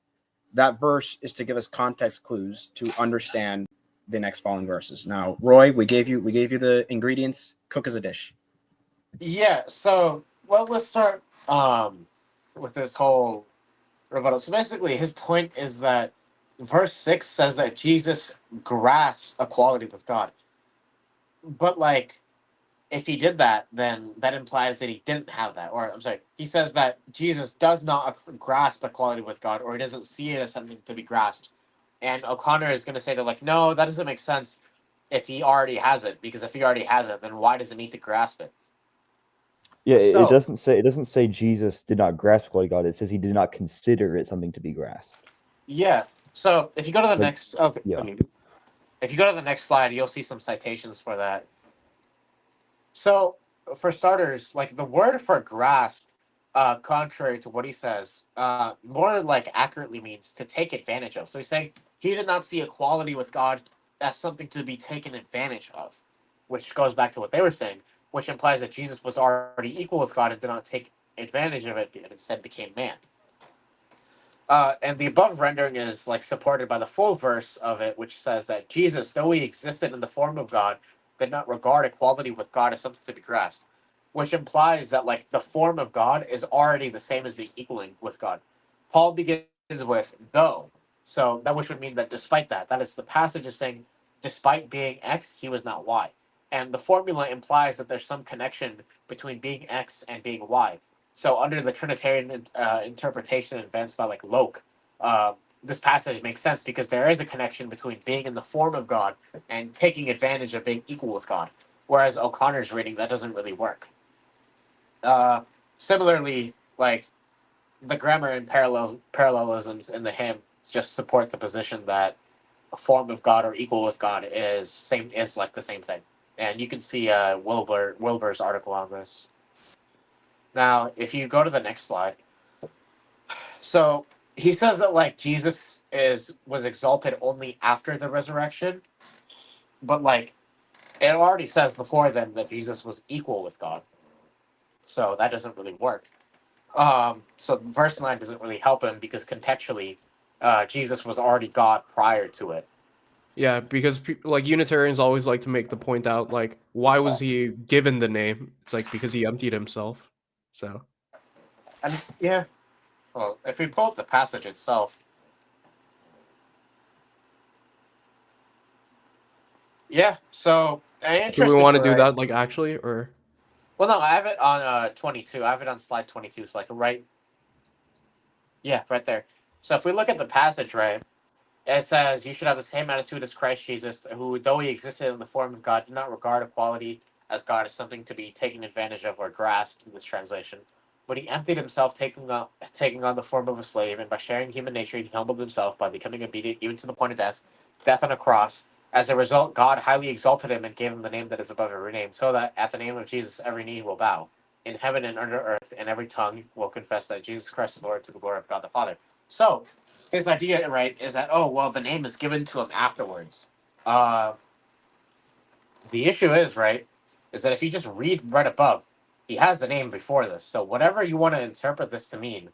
That verse is to give us context clues to understand the next following verses. Now, Roy, we gave you the ingredients. Cook as a dish. Yeah. So let's start with this whole rebuttal. So basically, his point is that verse 6 says that Jesus grasps equality with God, but like, if he did that, then that implies that he didn't have that. Or I'm sorry, he says that Jesus does not grasp equality with God, or he doesn't see it as something to be grasped. And O'Connor is going to say that, like, no, that doesn't make sense if he already has it, because if he already has it, then why does he need to grasp it? Yeah, So it doesn't say Jesus did not grasp equality with God. It says he did not consider it something to be grasped. yeah. So if you go to the Like, next, okay, yeah. if you go to the next slide, you'll see some citations for that. So, for starters, like the word for grasp, contrary to what he says, more like accurately means to take advantage of. So he's saying he did not see equality with God as something to be taken advantage of, which goes back to what they were saying, which implies that Jesus was already equal with God and did not take advantage of it and instead became man. And the above rendering is like supported by the full verse of it, which says that Jesus, though he existed in the form of God, did not regard equality with God as something to be grasped, which implies that like the form of God is already the same as being equaling with God. Paul begins with though, so that which would mean that despite that, that is the passage is saying despite being X, he was not Y, and the formula implies that there's some connection between being X and being Y. So under the Trinitarian interpretation advanced by like Locke, this passage makes sense because there is a connection between being in the form of God and taking advantage of being equal with God. Whereas O'Connor's reading, that doesn't really work. Similarly, like the grammar and parallelisms in the hymn just support the position that a form of God or equal with God is like the same thing. And you can see Wilbur's article on this. Now, if you go to the next slide, so he says that like Jesus was exalted only after the resurrection, but like it already says before then that Jesus was equal with God, so that doesn't really work. So verse 9 doesn't really help him because contextually, Jesus was already God prior to it. Yeah, because like Unitarians always like to make the point out, like, why was he given the name? It's like because he emptied himself. So And yeah, well, if we pull up the passage itself, yeah. So do we want to interestingly, do right? that, like, actually, or Well, no, I have it on 22. I have it on slide 22. So like right, yeah, right there. So if we look at the passage, right, it says you should have the same attitude as Christ Jesus, who, though he existed in the form of God, did not regard equality as God as something to be taken advantage of or grasped in this translation. But he emptied himself, taking on the form of a slave, and by sharing human nature, he humbled himself by becoming obedient even to the point of death on a cross. As a result, God highly exalted him and gave him the name that is above every name, so that at the name of Jesus every knee will bow, in heaven and under earth, and every tongue will confess that Jesus Christ is Lord, to the glory of God the Father. So, his idea, right, is that, oh, well, the name is given to him afterwards. Uh, the issue is, right, is that if you just read right above, he has the name before this. So whatever you want to interpret this to mean,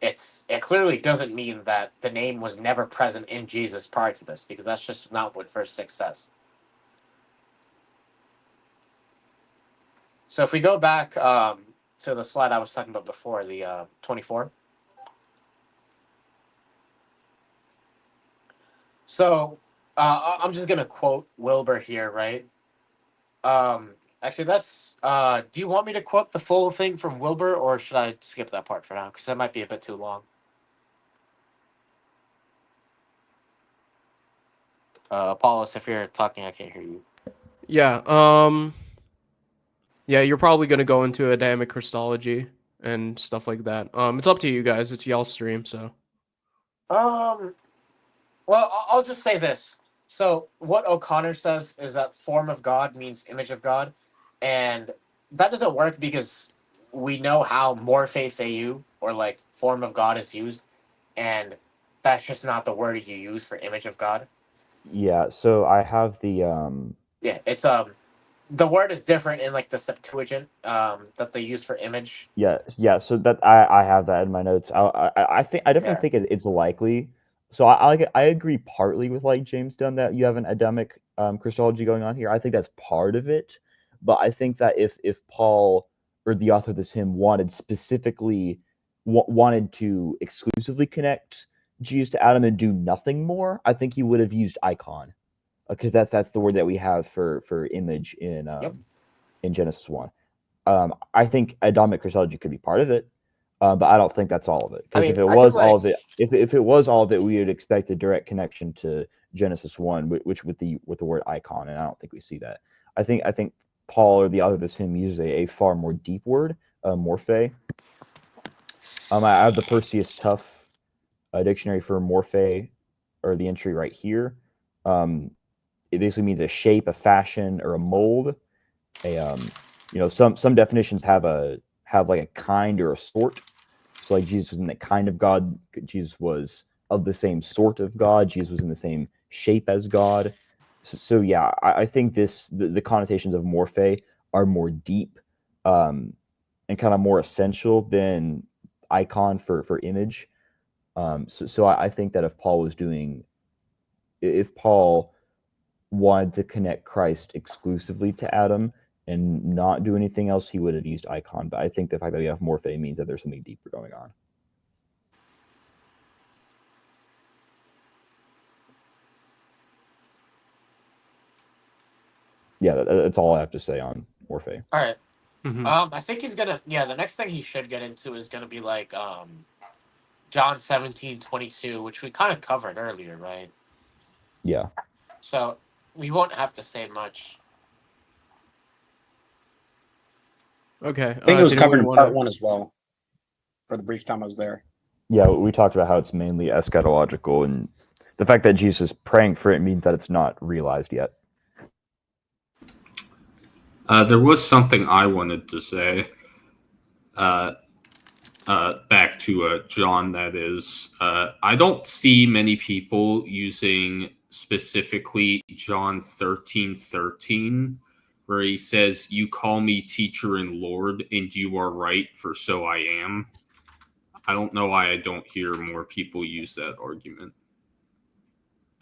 it clearly doesn't mean that the name was never present in Jesus prior to this, because that's just not what verse 6 says. So if we go back to the slide I was talking about before, the 24. So I'm just gonna quote Wilbur here, right? Actually, that's. Do you want me to quote the full thing from Wilbur, or should I skip that part for now? Because that might be a bit too long. Apollos, if you're talking, I can't hear you. Yeah. Yeah, you're probably gonna go into Adamic Christology and stuff like that. It's up to you guys. It's y'all stream, so. Well, I'll just say this. So what O'Connor says is that form of God means image of God, and that doesn't work because we know how morphe theou, or like form of God, is used, and that's just not the word you use for image of God. Yeah, so I have the Yeah, it's the word is different in like the Septuagint that they use for image. yeah. So that I have that in my notes. I think I definitely think it's likely. So I agree partly with like James Dunn that you have an Adamic Christology going on here. I think that's part of it, but I think that if Paul or the author of this hymn wanted specifically wanted to exclusively connect Jesus to Adam and do nothing more, I think he would have used icon, because that's the word that we have for image in Genesis 1. I think Adamic Christology could be part of it, but I don't think that's all of it. Because if it was all of it, if it was all of it, we would expect a direct connection to Genesis 1, which with the word icon, and I don't think we see that. I think Paul or the author of this hymn uses a far more deep word, morphe. I have the Perseus Tuff dictionary for morphe, or the entry right here. It basically means a shape, a fashion, or a mold. Some definitions have like a kind or a sort. So like Jesus was in the kind of God. Jesus was of the same sort of God. Jesus was in the same shape as God. So yeah, I think the connotations of morphe are more deep, and kind of more essential than icon for image. So I think that if Paul wanted to connect Christ exclusively to Adam and not do anything else, he would have used icon. But I think the fact that we have morphe means that there's something deeper going on. Yeah, that's all I have to say on morphe. All right. Mhm. I think he's gonna. Yeah, the next thing he should get into is gonna be like John 17:22, which we kind of covered earlier, right? Yeah. So we won't have to say much. Okay. I think it was did covered we in wanna... part 1 as well, for the brief time I was there. Yeah, we talked about how it's mainly eschatological, and the fact that Jesus is praying for it means that it's not realized yet. There was something I wanted to say. Back to John, that is. I don't see many people using specifically John 13:13, where he says, "You call me teacher and Lord, and you are right, for so I am." I don't know why I don't hear more people use that argument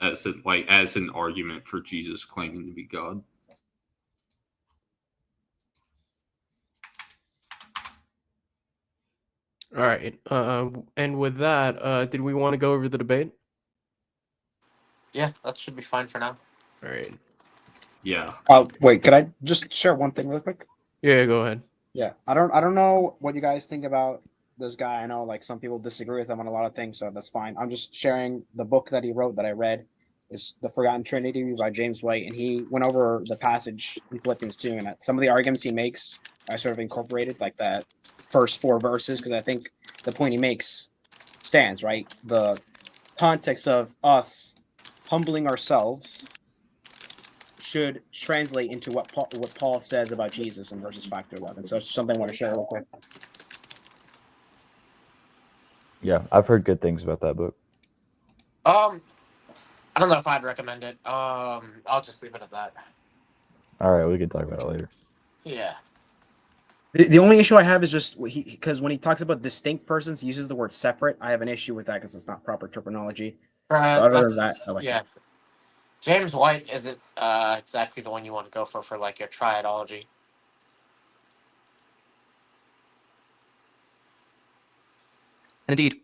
as an argument for Jesus claiming to be God. All right. And with that, did we want to go over the debate? Yeah, that should be fine for now. All right. Yeah. Wait, could I just share one thing real quick? Yeah, go ahead. Yeah, I don't know what you guys think about this guy. I know like some people disagree with him on a lot of things, so that's fine. I'm just sharing the book that he wrote that I read. Is The Forgotten Trinity by James White, and he went over the passage in Philippians 2, and some of the arguments he makes I sort of incorporated, like that first 4 verses, because I think the point he makes stands, right? The context of us humbling ourselves should translate into what Paul says about Jesus in verses 5 to 11. So it's something I want to share real quick. Yeah, I've heard good things about that book. I don't know if I'd recommend it. I'll just leave it at that. All right, we can talk about it later. Yeah. The only issue I have is just because when he talks about distinct persons, he uses the word separate. I have an issue with that because it's not proper terminology. Other than that, I like it. James White isn't exactly the one you want to go for like your triadology. And indeed,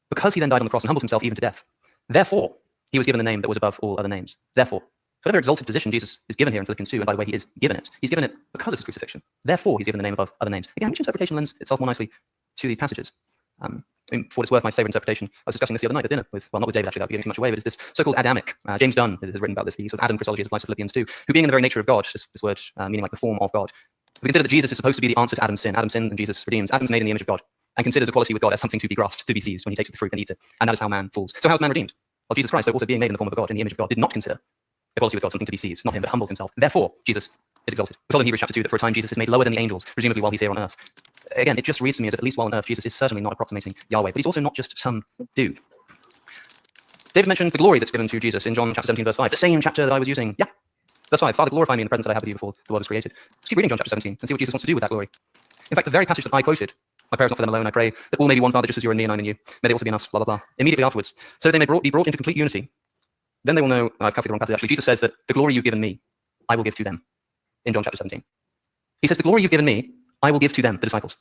because he then died on the cross and humbled himself even to death, therefore, he was given the name that was above all other names. Therefore, whatever exalted position Jesus is given here in Philippians 2, and by the way, he is given it. He's given it because of his crucifixion. Therefore, he's given the name above other names. Again, which interpretation lends itself more nicely to these passages? For what it's worth, my favorite interpretation, I was discussing this the other night at dinner with, well, not with David actually, without giving too much away, but it's this so-called Adamic. James Dunn has written about this, the sort of Adam Christology as applies to Philippians 2, who being in the very nature of God, this word meaning like the form of God, we consider that Jesus is supposed to be the answer to Adam's sin. Adam's sin and Jesus redeems. Adam's made in the image of God and considers equality with God as something to be grasped, to be seized when he takes the fruit and eats it. And that is how man falls. So how is man redeemed? Well, Jesus Christ, so also being made in the form of God, in the image of God, did not consider equality with God something to be seized, not him, but humbled himself. Therefore, Jesus is exalted. We're told in Hebrews chapter 2 that for a time Jesus is made lower than the angels, presumably while he's here on earth. Again, it just reads to me as if at least while on earth, Jesus is certainly not approximating Yahweh, but he's also not just some dude. David mentioned the glory that's given to Jesus in John chapter 17, verse 5, the same chapter that I was using. Yeah, verse 5, Father, glorify me in the presence that I have with you before the world was created. Let's keep reading John chapter 17 and see what Jesus wants to do with that glory. In fact, the very passage that I quoted, my prayer is not for them alone, I pray that all may be one, Father, just as you are in me and I in you. May they also be in us, blah, blah, blah. Immediately afterwards, so they may be brought into complete unity. Then they will know, I've calculated the wrong passage actually, Jesus says that the glory you've given me, I will give to them. In John chapter 17. He says, the glory you've given me, I will give to them, the disciples.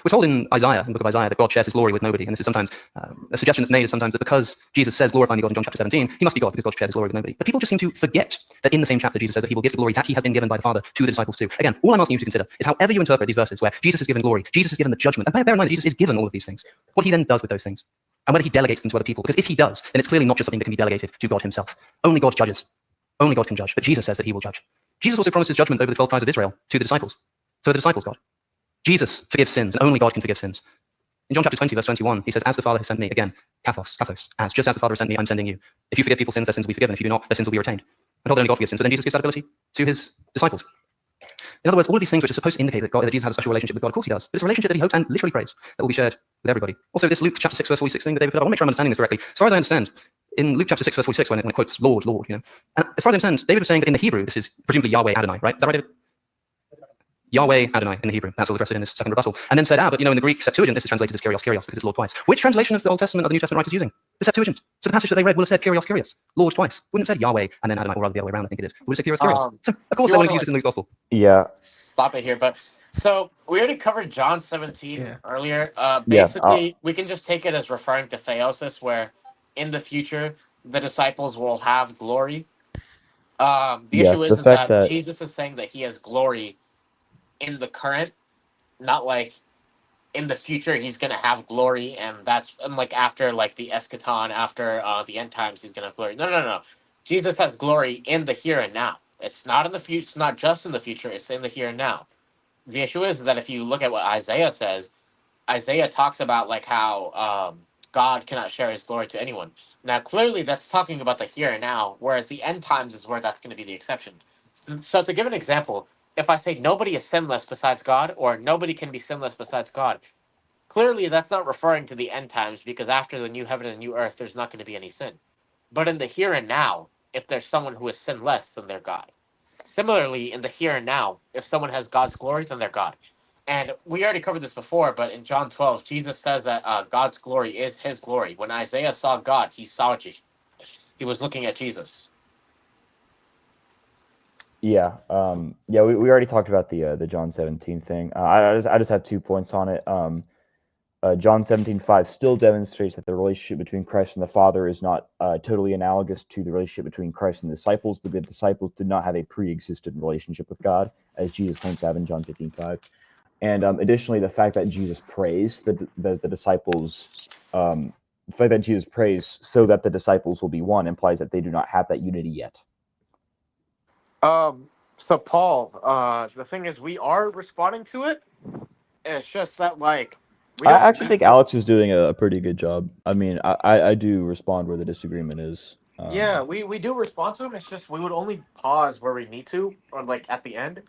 We're told in Isaiah, in the book of Isaiah, that God shares his glory with nobody. And this is sometimes, a suggestion that's made is sometimes that because Jesus says glorify me God in John chapter 17, he must be God because God shares his glory with nobody. But people just seem to forget that in the same chapter, Jesus says that he will give the glory that he has been given by the Father to the disciples too. Again, all I'm asking you to consider is however you interpret these verses where Jesus is given glory, Jesus is given the judgment, and bear in mind that Jesus is given all of these things, what he then does with those things, and whether he delegates them to other people. Because if he does, then it's clearly not just something that can be delegated to God himself. Only God judges. Only God can judge. But Jesus says that he will judge. Jesus also promises judgment over the 12 tribes of Israel to the disciples. So are the disciples God. Jesus forgives sins, and only God can forgive sins. In John chapter 20, verse 21, he says, as the Father has sent me, again, kathos, as, just as the Father has sent me, I'm sending you. If you forgive people's sins, their sins will be forgiven. If you do not, their sins will be retained. I'm told that only God forgives sins, so then Jesus gives that ability to his disciples. In other words, all of these things which are supposed to indicate that Jesus has a special relationship with God, of course he does. But it's a relationship that he hopes and literally prays that will be shared with everybody. Also, this Luke chapter 6, verse 46 thing that David put up, I want to make sure I'm understanding this correctly. As far as I understand, in Luke chapter 6, verse 46, when it quotes Lord, Lord, and as far as I understand, David was saying that in the Hebrew, this is presumably Yahweh Adonai, right? Is that right, David? Yahweh Adonai in the Hebrew. That's all addressed in his second rebuttal. And then said, but in the Greek Septuagint, this is translated as Kyrios, Kyrios, because it's Lord twice. Which translation of the Old Testament are the New Testament writers using? The Septuagint. So the passage that they read will have said Kyrios, Kyrios, Lord twice. Wouldn't have said Yahweh and then Adonai, or rather the other way around, I think it is. Would have said Kyrios, Kyrios. So of course they want to use this in Luke's Gospel. Yeah. Stop it here, but so we already covered John 17 earlier. We can just take it as referring to theosis, where in the future the disciples will have glory. The issue is that Jesus is saying that he has glory in the current, not like in the future he's gonna have glory, and like after like the eschaton, after the end times he's gonna have glory. No. Jesus has glory in the here and now. It's not in the future. It's not just in the future. It's in the here and now. The issue is that if you look at what Isaiah says, Isaiah talks about like how God cannot share his glory to anyone. Now, clearly, that's talking about the here and now, whereas the end times is where that's going to be the exception. So, to give an example, if I say nobody is sinless besides God, or nobody can be sinless besides God, clearly that's not referring to the end times, because after the new heaven and new earth, there's not going to be any sin. But in the here and now, if there's someone who is sinless, then they're God. Similarly, in the here and now, if someone has God's glory, then they're God. And we already covered this before, but in John 12, Jesus says that God's glory is his glory. When Isaiah saw God, he saw Jesus. He was looking at Jesus. Yeah. We already talked about the John 17 thing. I just have 2 points on it. John 17:5 still demonstrates that the relationship between Christ and the Father is not totally analogous to the relationship between Christ and the disciples. The disciples did not have a pre-existent relationship with God, as Jesus claims to have in John 15:5. And additionally, the fact that Jesus prays the disciples, the fact that Jesus prays so that the disciples will be one implies that they do not have that unity yet. So Paul, the thing is, we are responding to it. It's just that, like, I actually think Alex is doing a pretty good job. I mean, I do respond where the disagreement is. Yeah, we do respond to them. It's just we would only pause where we need to, or like at the end,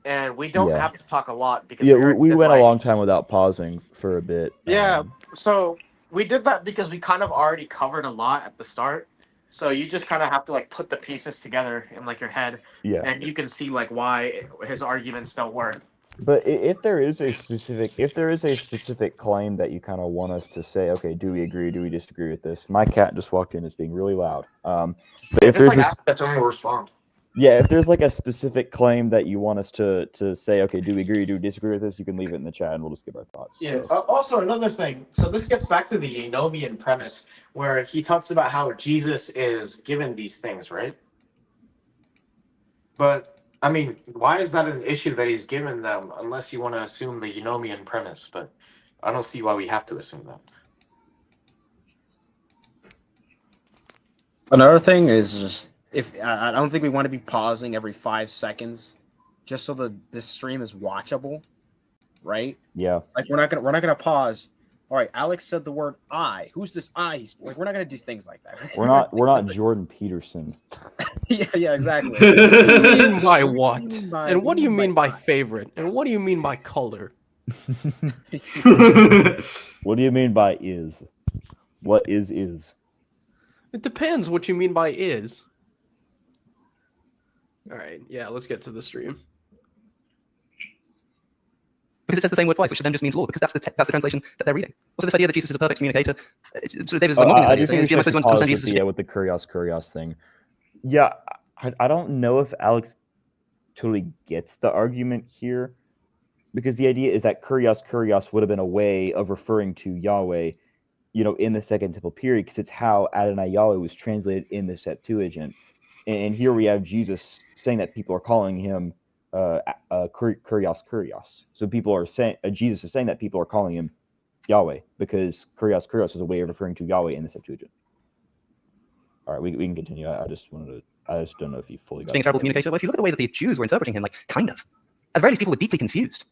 and we don't have to talk a lot because we went a long time without pausing for a bit. Yeah, so we did that because we kind of already covered a lot at the start. So you just kind of have to like put the pieces together in like your head, and you can see like why his arguments don't work. But if there is a specific claim that you kind of want us to say, okay, do we agree? Do we disagree with this? My cat just walked in; it's being really loud. But if there's that's when we'll respond. Yeah, if there's like a specific claim that you want us to say, okay, do we agree, do we disagree with this? You can leave it in the chat, and we'll just give our thoughts. Yeah. Also, another thing. So this gets back to the Enovian premise, where he talks about how Jesus is given these things, right? But I mean, why is that an issue that he's given them? Unless you want to assume the Enovian premise, but I don't see why we have to assume that. Another thing is just if I don't think we want to be pausing every 5 seconds, just so that this stream is watchable, right? Yeah. Like we're not gonna pause. All right, Alex said the word "I." Who's this "I"? Like we're not gonna do things like that. We're not Jordan Peterson. yeah, exactly. What do you mean by what? by- And what do you mean by by- favorite? And what do you mean by color? What do you mean by is? What is? It depends what you mean by is. All right, yeah, let's get to the stream. Because it says the same word twice, which then just means Lord, because that's the translation that they're reading. Also, this idea that Jesus is a perfect communicator, sort of David's like mocking this I idea, just think saying, "Am I supposed to understand Jesus?" with the kurios thing. Yeah, I don't know if Alex totally gets the argument here, because the idea is that kurios would have been a way of referring to Yahweh, in the Second Temple period, because it's how Adonai Yahweh was translated in the Septuagint, and here we have Jesus saying that people are calling him kurios. So people are saying Jesus is saying that people are calling him Yahweh because kurios is a way of referring to Yahweh in the Septuagint. All right, we can continue. I just don't know if you fully got being a terrible communicator. Well, if you look at the way that the Jews were interpreting him, like kind of, at the very least, people were deeply confused.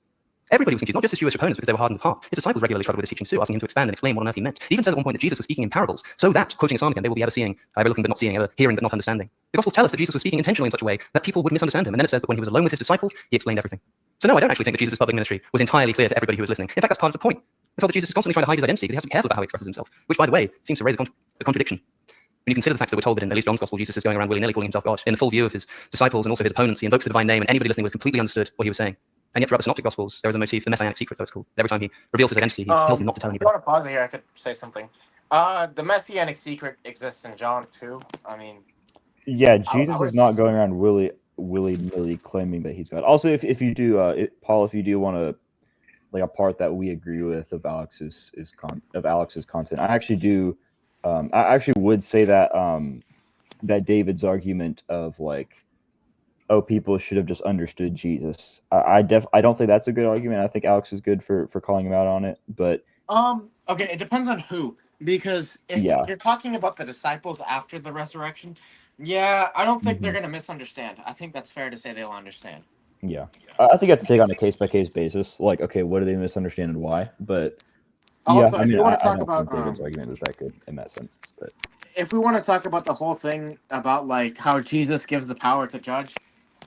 Everybody was confused, not just his Jewish opponents because they were hardened of heart. His disciples regularly struggled with his teachings too, asking him to expand and explain what on earth he meant. He even says at one point that Jesus was speaking in parables, so that, quoting a psalm again, they will be ever seeing, ever looking but not seeing, ever hearing but not understanding. The Gospels tell us that Jesus was speaking intentionally in such a way that people would misunderstand him. And then it says that when he was alone with his disciples, he explained everything. So no, I don't actually think that Jesus' public ministry was entirely clear to everybody who was listening. In fact, that's part of the point. I felt that Jesus is constantly trying to hide his identity because he has to be careful about how he expresses himself, which, by the way, seems to raise a contradiction. When you consider the fact that we're told that in at least John's Gospel, Jesus is going around willy-nilly calling himself God, in the full view of his disciples and also his opponents, he invokes the divine name, and anybody listening would have completely understood what he was saying. And yet throughout the Synoptic Gospels, there is a motif, the Messianic secret, so it's called. Every time he reveals his identity, he tells them not to tell If you anybody. want to pause it here, I could say something. The Messianic secret exists in John too. I mean, Yeah, Jesus is not going around willy-nilly claiming that he's God. Also, if you do, Paul, if you do want to, like, a part that we agree with of Alex's content, I actually do. I actually would say that that David's argument of like, oh, people should have just understood Jesus. I don't think that's a good argument. I think Alex is good for calling him out on it, but okay, it depends on who, because if you're talking about the disciples after the resurrection, yeah, I don't think they're going to misunderstand. I think that's fair to say they'll understand. Yeah, I think you have to take on a case-by-case basis. Like, okay, what do they misunderstand and why? But Also, yeah, if you want to I talk don't about think David's argument is that good in that sense. But if we want to talk about the whole thing about like how Jesus gives the power to judge,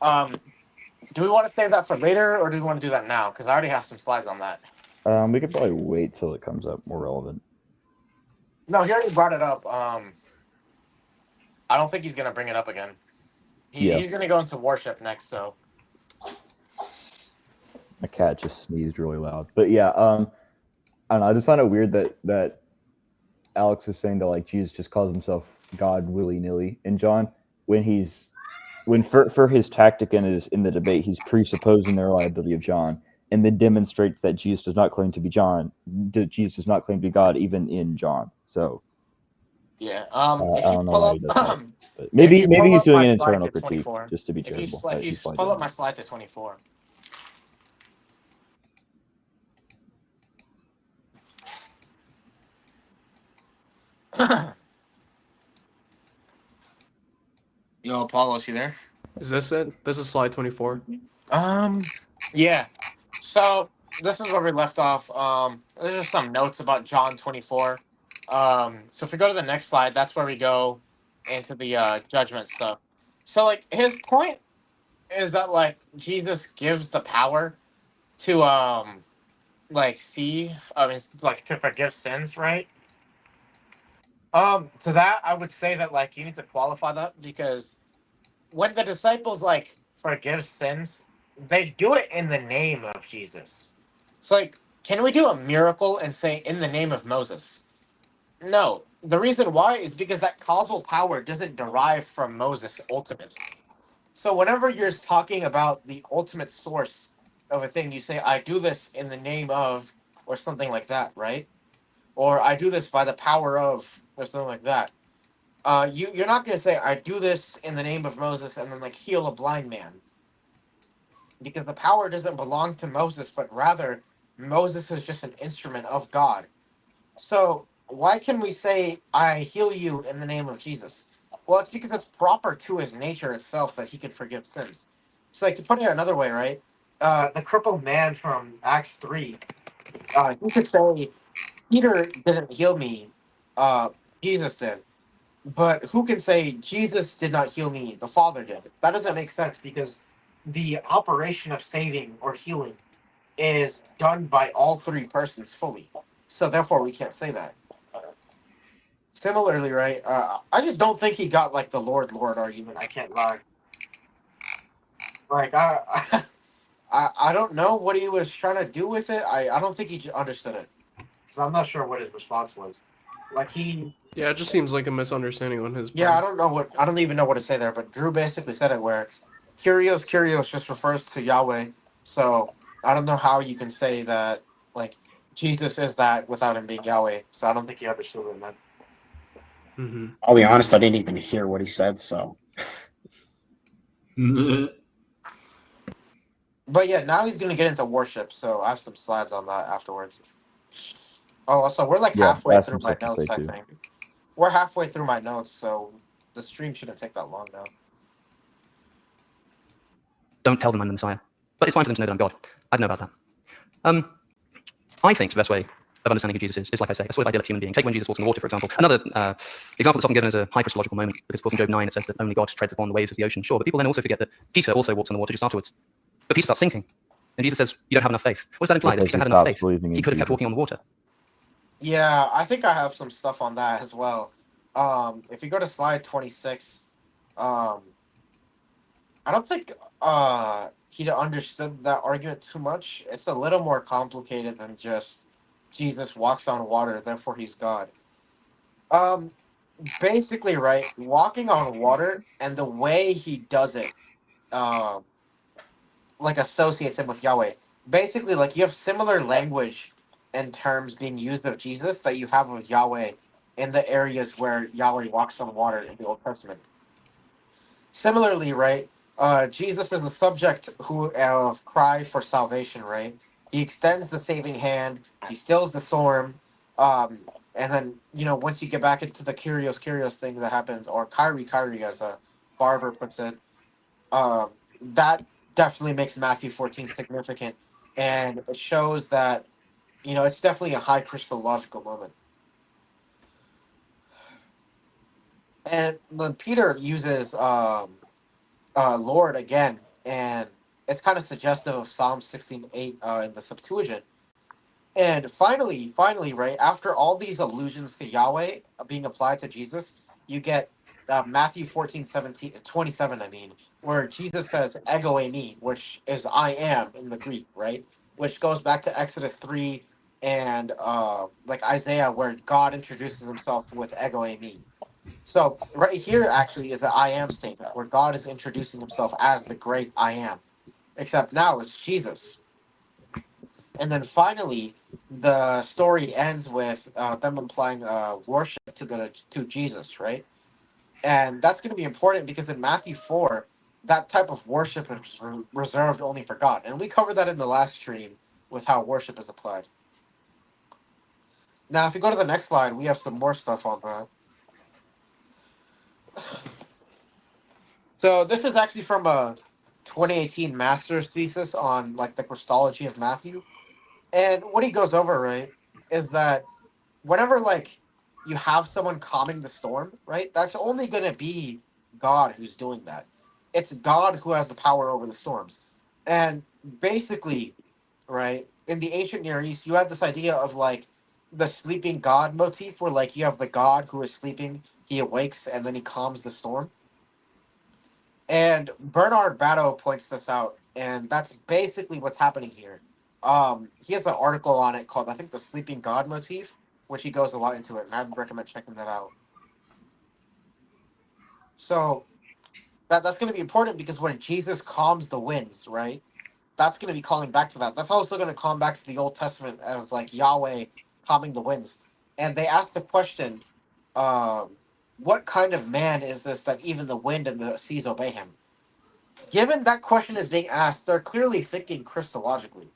do we want to save that for later, or do we want to do that now? Because I already have some slides on that. we could probably wait till it comes up more relevant. No, he already brought it up. I don't think he's gonna bring it up again. He's gonna go into worship next, so. My cat just sneezed really loud. But yeah, I don't know. I just find it weird that Alex is saying that like Jesus just calls himself God willy-nilly in John when for his tactic in the debate, he's presupposing the reliability of John and then demonstrates that Jesus does not claim to be Jesus does not claim to be God even in John. So yeah, I if you don't know pull why up, he does that. But maybe he's doing an internal critique 24, just to be if charitable. you pull up my slide to 24. Yo, Apollo, you there? Is this it? This is slide 24. Yeah. So this is where we left off. There's just some notes about John 24. So if we go to the next slide, that's where we go into the judgment stuff. So like his point is that like Jesus gives the power to like like to forgive sins, right? To that I would say that like you need to qualify that, because when the disciples like forgive sins, they do it in the name of Jesus. It's like, can we do a miracle and say in the name of Moses? No. The reason why is because that causal power doesn't derive from Moses ultimately. So whenever you're talking about the ultimate source of a thing, you say, I do this in the name of, or something like that, right? Or I do this by the power of, or something like that. You're not going to say, I do this in the name of Moses and then like heal a blind man. Because the power doesn't belong to Moses, but rather Moses is just an instrument of God. So why can we say, I heal you in the name of Jesus? Well, it's because it's proper to his nature itself that he could forgive sins. So, like, to put it another way, right? The crippled man from Acts 3, you could say, Peter didn't heal me, Jesus did. But who can say, Jesus did not heal me, the Father did? That doesn't make sense because the operation of saving or healing is done by all three persons fully. So, therefore, we can't say that. Similarly, right? I just don't think he got like the Lord argument. I can't lie. Like I don't know what he was trying to do with it. I don't think he understood it because I'm not sure what his response was. Like he, Yeah, it just seems like a misunderstanding on his yeah, part. I don't even know what to say there. But Drew basically said it where Kyrios just refers to Yahweh. So I don't know how you can say that like Jesus is that without him being Yahweh. So I don't think he understood what it meant. Mm-hmm. I'll be honest, I didn't even hear what he said. So But yeah, now he's gonna get into worship, so I have some slides on that afterwards. Oh, also we're like Yeah, I halfway have through some my stuff to say notes, I too. think. We're halfway through my notes, so the stream shouldn't take that long now. Don't tell them I'm the Messiah. But it's fine for them to know that I'm God. I don't know about that. I think the best way of understanding who Jesus is like I say, a sort of idyllic human being. Take when Jesus walks on the water, for example. Another example that's often given as a high Christological moment, because of course in Job 9 it says that only God treads upon the waves of the ocean. Sure, but people then also forget that Peter also walks on the water just afterwards. But Peter starts sinking. And Jesus says, you don't have enough faith. What does that imply? That if Because Peter he had enough stops faith, believing he in could have kept Jesus. walking on the water. Yeah, I think I have some stuff on that as well. If you go to slide 26, I don't think he understood that argument too much. It's a little more complicated than just Jesus walks on water, therefore he's God. Um, Basically, right, walking on water and the way he does it, um, like associates him with Yahweh. Basically, like you have similar language and terms being used of Jesus that you have of Yahweh in the areas where Yahweh walks on water in the Old Testament. Similarly, right, Jesus is the subject who of cry for salvation, right? He extends the saving hand, he stills the storm, and then once you get back into the Kyrios thing that happens, or Kyrie as a barber puts it, um, that definitely makes Matthew 14 significant, and it shows that it's definitely a high Christological moment. And then Peter uses Lord again, and it's kind of suggestive of Psalm 16:8 in the Septuagint. And finally, right after all these allusions to Yahweh being applied to Jesus, you get Matthew 14:27, I mean, where Jesus says ego eimi, which is I am in the Greek, right? Which goes back to Exodus 3 and like Isaiah, where God introduces himself with ego eimi. So right here actually is an I am statement where God is introducing himself as the great I am, except now it's Jesus. And then finally, the story ends with them implying worship to Jesus, right? And that's going to be important because in Matthew 4, that type of worship is reserved only for God. And we covered that in the last stream with how worship is applied. Now, if you go to the next slide, we have some more stuff on that. So this is actually from a 2018 master's thesis on like the Christology of Matthew. And what he goes over, right, is that whenever like you have someone calming the storm, right, that's only going to be God who's doing that. It's God who has the power over the storms. And basically, right, in the ancient Near East, you had this idea of like the sleeping God motif where like you have the God who is sleeping, he awakes and then he calms the storm. And Bernard Batto points this out, and that's basically what's happening here. He has an article on it called, I think, the Sleeping God motif, which he goes a lot into it, and I'd recommend checking that out. So that's going to be important because when Jesus calms the winds, right? That's going to be calling back to that. That's also going to call back to the Old Testament as like Yahweh calming the winds. And they asked the question, what kind of man is this that even the wind and the seas obey him? Given that question is being asked, they're clearly thinking Christologically.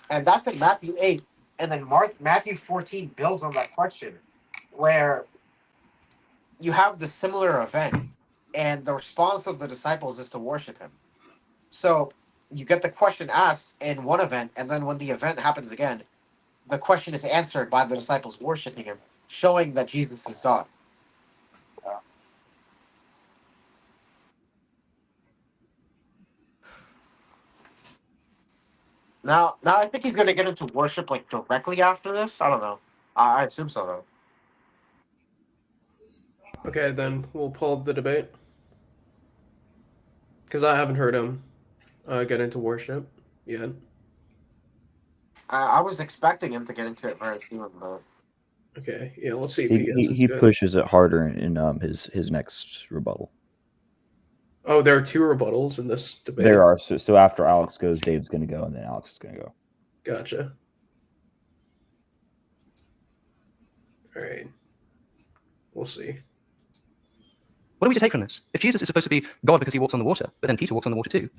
And that's in Matthew 8. And then Matthew 14 builds on that question, where you have the similar event, and the response of the disciples is to worship him. So you get the question asked in one event, and then when the event happens again, the question is answered by the disciples worshiping him, showing that Jesus is God. Now I think he's going to get into worship like directly after this. I don't know. I assume so though. Okay, then we'll pull up the debate. Because I haven't heard him get into worship yet. I was expecting him to get into it very soon, but Okay, yeah, let's see if he gets He into it. pushes it harder in his next rebuttal. Oh, there are 2 rebuttals in this debate. There are. So after Alex goes, Dave's going to go, and then Alex is going to go. Gotcha. All right. We'll see. What are we to take from this? If Jesus is supposed to be God because he walks on the water, but then Peter walks on the water too,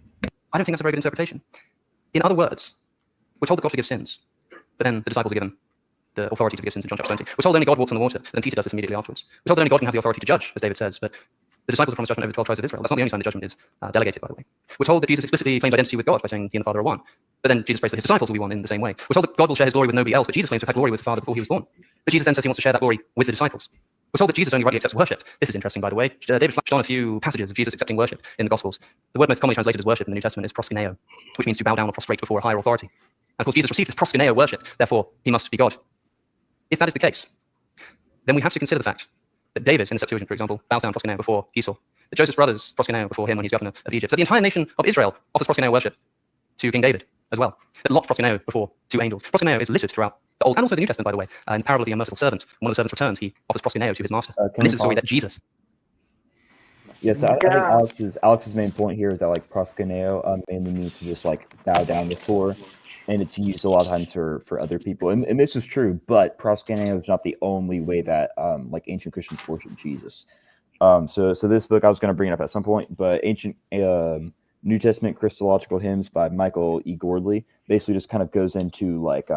I don't think that's a very good interpretation. In other words, we're told that God forgives sins, but then the disciples are given the authority to forgive sins in John chapter 20. We're told only God walks on the water, but then Peter does this immediately afterwards. We're told that only God can have the authority to judge, as David says, but the disciples are promised judgment over the 12 tribes of Israel. That's not the only time the judgment is delegated, by the way. We're told that Jesus explicitly claimed identity with God by saying he and the Father are one, but then Jesus prays that his disciples will be one in the same way. We're told that God will share his glory with nobody else, but Jesus claims to have had glory with the Father before he was born. But Jesus then says he wants to share that glory with the disciples. We're told that Jesus only rightly accepts worship. This is interesting, by the way. David flashed on a few passages of Jesus accepting worship in the Gospels. The word most commonly translated as worship in the New Testament is proskuneo, which means to bow down or prostrate before a higher authority. And of course, Jesus received this proskuneo worship, therefore he must be God. If that is the case, then we have to consider the fact that David, in the Septuagint, for example, bows down proskuneo before Esau. That Joseph's brothers proskuneo before him when he's governor of Egypt. That the entire nation of Israel offers proskuneo worship to King David as well. That Lot proskuneo before 2 angels. Proskuneo is littered throughout the Old and also the New Testament, by the way. In the parable of the unmerciful servant, when one of the servants returns, he offers proskuneo to his master. And this is the story that Jesus. Yes, I think Alex's main point here is that like proskuneo mainly means to just like bow down before, and it's used a lot of times for other people, and this is true. But proskuneo is not the only way that like ancient Christians worship Jesus. So this book I was going to bring it up at some point, but ancient New Testament Christological hymns by Michael E. Gordley basically just kind of goes into like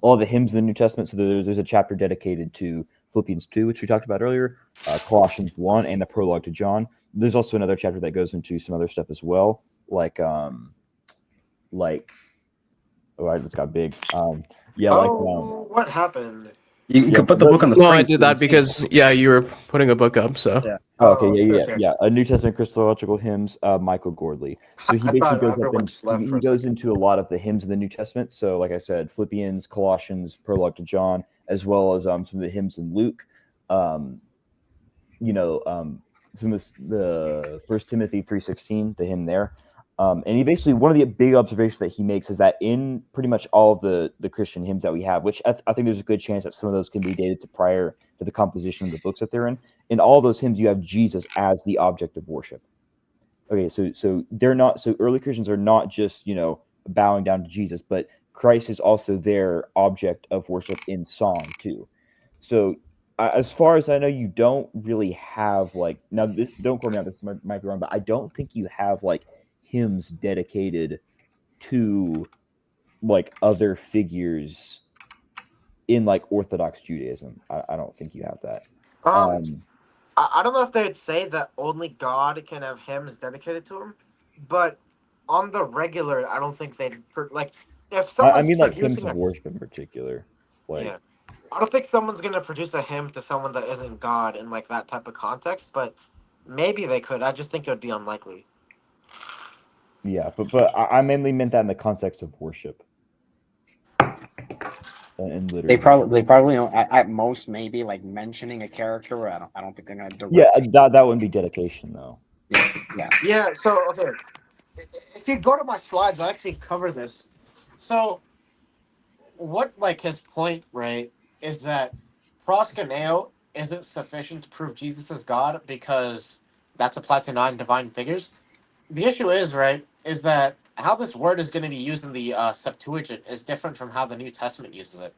all the hymns in the New Testament. So there's a chapter dedicated to Philippians 2, which we talked about earlier, Colossians 1, and the prologue to John. There's also another chapter that goes into some other stuff as well, like oh, I just got big. what happened? You could put the book on the No, screen. I did that because, yeah, you were putting a book up, so. Yeah. Oh, okay, okay. yeah. A New Testament Christological hymns, Michael Gordley. So he basically goes up and he goes into a lot of the hymns in the New Testament. So, like I said, Philippians, Colossians, prologue to John, as well as some of the hymns in Luke. Some of the 1 Timothy 3:16, the hymn there. And he basically, one of the big observations that he makes is that in pretty much all of the Christian hymns that we have, which I think there's a good chance that some of those can be dated to prior to the composition of the books that they're in all those hymns, you have Jesus as the object of worship. Okay, so they're not, so early Christians are not just, bowing down to Jesus, but Christ is also their object of worship in song too. So as far as I know, you don't really have like, now this, don't quote me on this, might be wrong, but I don't think you have like hymns dedicated to like other figures in like Orthodox Judaism. I don't think you have that. I don't know if they'd say that only God can have hymns dedicated to him, but on the regular, I don't think they'd like if someone's I mean like hymns producing of worship in particular. Like, yeah, I don't think someone's gonna produce a hymn to someone that isn't God in like that type of context, but maybe they could. I just think it would be unlikely. yeah, but I mainly meant that in the context of worship. And literally, They probably at most maybe like mentioning a character. I don't think they're gonna directly. Yeah, that wouldn't be dedication though. Yeah. So okay, if you go to my slides, I actually cover this. So, what like his point, right, is that proskuneo isn't sufficient to prove Jesus is God because that's applied to non-divine figures. The issue is, right, is that how this word is going to be used in the Septuagint is different from how the New Testament uses it.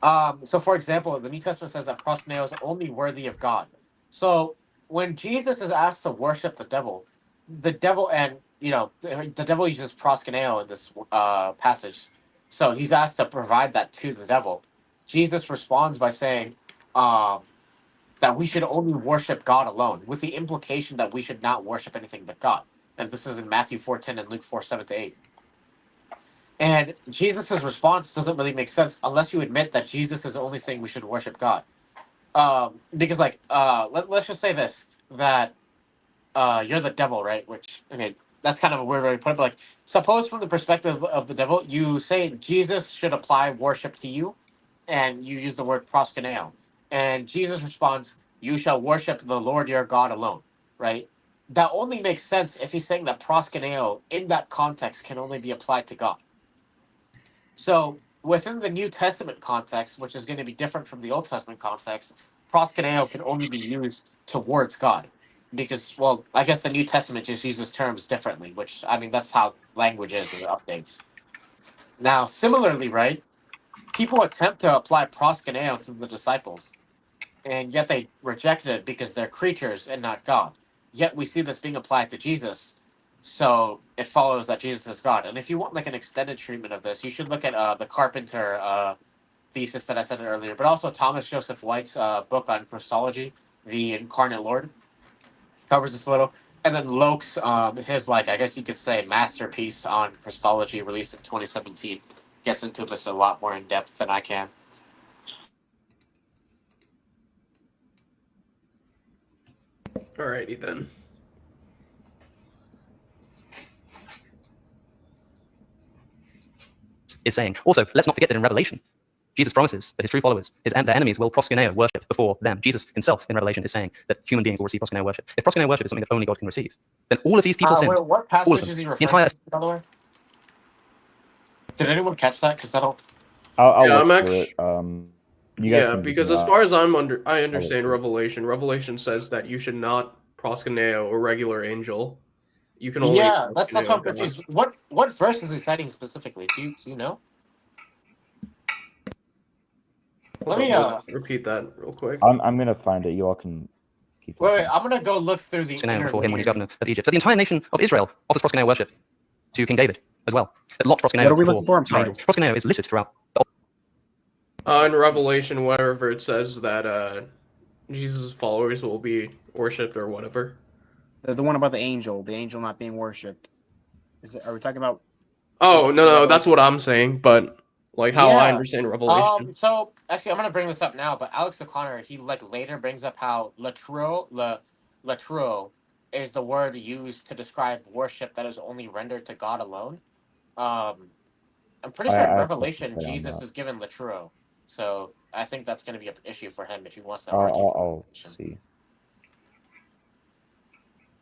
So, for example, the New Testament says that proskuneo is only worthy of God. So, when Jesus is asked to worship the devil, and the devil uses proskuneo in this passage. So he's asked to provide that to the devil. Jesus responds by saying that we should only worship God alone, with the implication that we should not worship anything but God. And this is in Matthew 4:10 and Luke 4:7-8. And Jesus's response doesn't really make sense unless you admit that Jesus is only saying we should worship God. Because, like, let's just say this, that you're the devil, right? Which, I mean, that's kind of a weird way to put it, but, like, suppose from the perspective of the devil, you say Jesus should apply worship to you, and you use the word proskuneo. And Jesus responds, you shall worship the Lord your God alone, right? That only makes sense if he's saying that proskuneo in that context can only be applied to God. So within the New Testament context, which is going to be different from the Old Testament context, proskuneo can only be used towards God. Because, well, I guess the New Testament just uses terms differently, which, I mean, that's how language is and it updates. Now, similarly, right, people attempt to apply proskuneo to the disciples, and yet they rejected it because they're creatures and not God. Yet we see this being applied to Jesus, so it follows that Jesus is God. And if you want like an extended treatment of this, you should look at the Carpenter thesis that I said earlier, but also Thomas Joseph White's book on Christology, The Incarnate Lord, covers this a little. And then Locke's, his, like, I guess you could say, masterpiece on Christology, released in 2017, gets into this a lot more in depth than I can. Alrighty then. Is saying. Also, let's not forget that in Revelation, Jesus promises that his true followers, their enemies, will proskuneo worship before them. Jesus himself in Revelation is saying that human beings will receive proskuneo worship. If proskuneo worship is something that only God can receive, then all of these people sinned. What All of passage them. is he The referring entire to, by the way? Did anyone catch that? Because that'll... I'll Yeah, look I'm for it. You guys Yeah, can because just, as far as I understand for it. Revelation says that you should not proskuneo a regular angel. You can only Yeah, that's what proskuneo I'm God. confused. What verse is he citing specifically? Do you know? Let me repeat that real quick. I'm gonna find it. You all can keep wait, talking. I'm gonna go look through the proskuneo before him when he's interlinear. governor of Egypt. But the entire nation of Israel offers proskuneo worship to King David as well. But Lot proskuneo What are we before looking for? I'm sorry. angels. Proskuneo is littered throughout the In Revelation, wherever it says that Jesus' followers will be worshipped or whatever. The one about the angel not being worshipped. Are we talking about? Oh, no, that's what I'm saying, but like how I Yeah. understand Revelation. So actually, I'm gonna bring this up now. But Alex O'Connor, he like later brings up how latruo is the word used to describe worship that is only rendered to God alone. I'm pretty sure in I have something to Revelation say on Jesus that. is given latruo, so I think that's gonna be an issue for him if he wants to I'll, argue I'll, for I'll Revelation. see.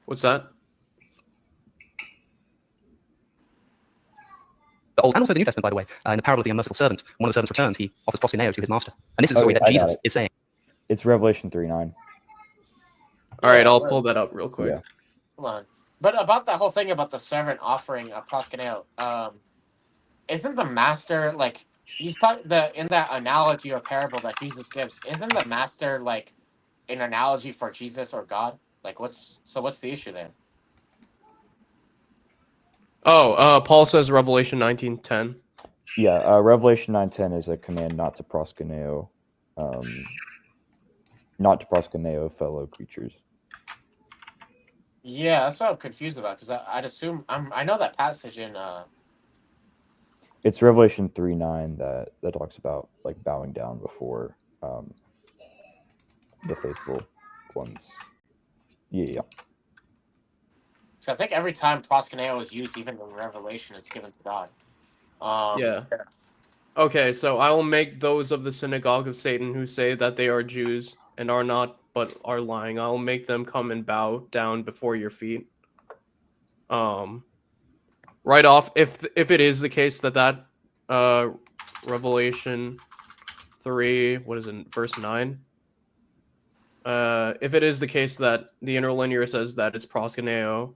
What's that? Old and also the New Testament, by the way. In the parable of the unmerciful servant, one of the servants returns, he offers proskuneo to his master. And this is the story Okay, that I got Jesus it. is saying. It's Revelation 3:9. All right, Yeah, I'll word. pull that up real quick. Yeah. Hold on. But about that whole thing about the servant offering a proskuneo, isn't the master like he's talking in that analogy or parable that Jesus gives? Isn't the master like an analogy for Jesus or God? Like, what's the issue there? Oh, Paul says Revelation 19:10. Yeah, Revelation 9:10 is a command not to proskuneo, fellow creatures. Yeah, that's what I'm confused about because I'd assume I know that passage in It's Revelation 3:9 that talks about like bowing down before the faithful ones. Yeah. So I think every time proskuneo is used, even in Revelation, it's given to God. Yeah. Okay, so I will make those of the synagogue of Satan who say that they are Jews and are not, but are lying. I will make them come and bow down before your feet. Right off, if it is the case that Revelation 3, what is it, verse 9? if it is the case that the interlinear says that it's proskuneo,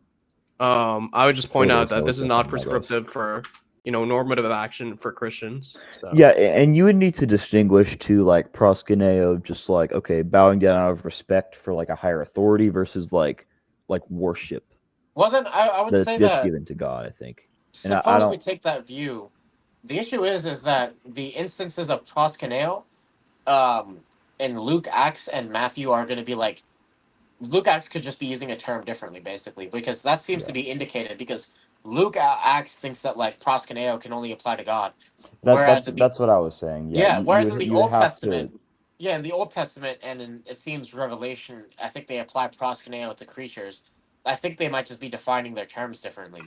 I would just point out that this is not prescriptive for normative action for Christians. So. Yeah, and you would need to distinguish to like proskuneo, just like okay, bowing down out of respect for like a higher authority versus like worship. Well, then I would say that's that given to God, I think. And suppose we take that view. The issue is that the instances of proskuneo, in Luke, Acts, and Matthew are going to be like Luke, Acts could just be using a term differently, basically, because that seems to be indicated. Because Luke, Acts thinks that like proskuneo can only apply to God, that's what I was saying. Yeah. Whereas in the Old Testament, in the Old Testament, and in it seems Revelation, I think they apply proskuneo to creatures. I think they might just be defining their terms differently.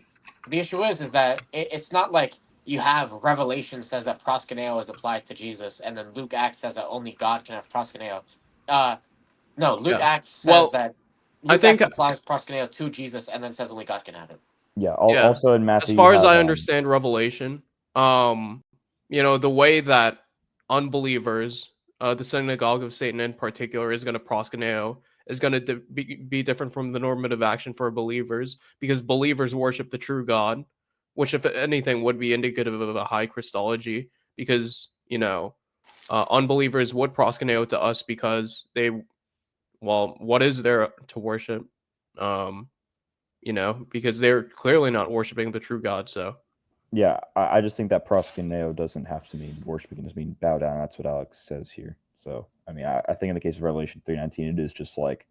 The issue is that it's not like you have Revelation says that proskuneo is applied to Jesus, and then Luke, Acts says that only God can have proskuneo. No, Luke Acts says that Luke Acts applies proskuneo to Jesus, and then says only God can have it. Yeah. Also in Matthew, as far as I understand Revelation, the way that unbelievers, the synagogue of Satan in particular, is going to proskuneo is going to be different from the normative action for believers, because believers worship the true God, which, if anything, would be indicative of a high Christology, because unbelievers would proskuneo to us because they. Well, what is there to worship? Because they're clearly not worshiping the true God. So, yeah, I just think that proskuneo doesn't have to mean worship; it can just mean bow down. That's what Alex says here. So, I mean, I think in the case of Revelation 3:19, it is just like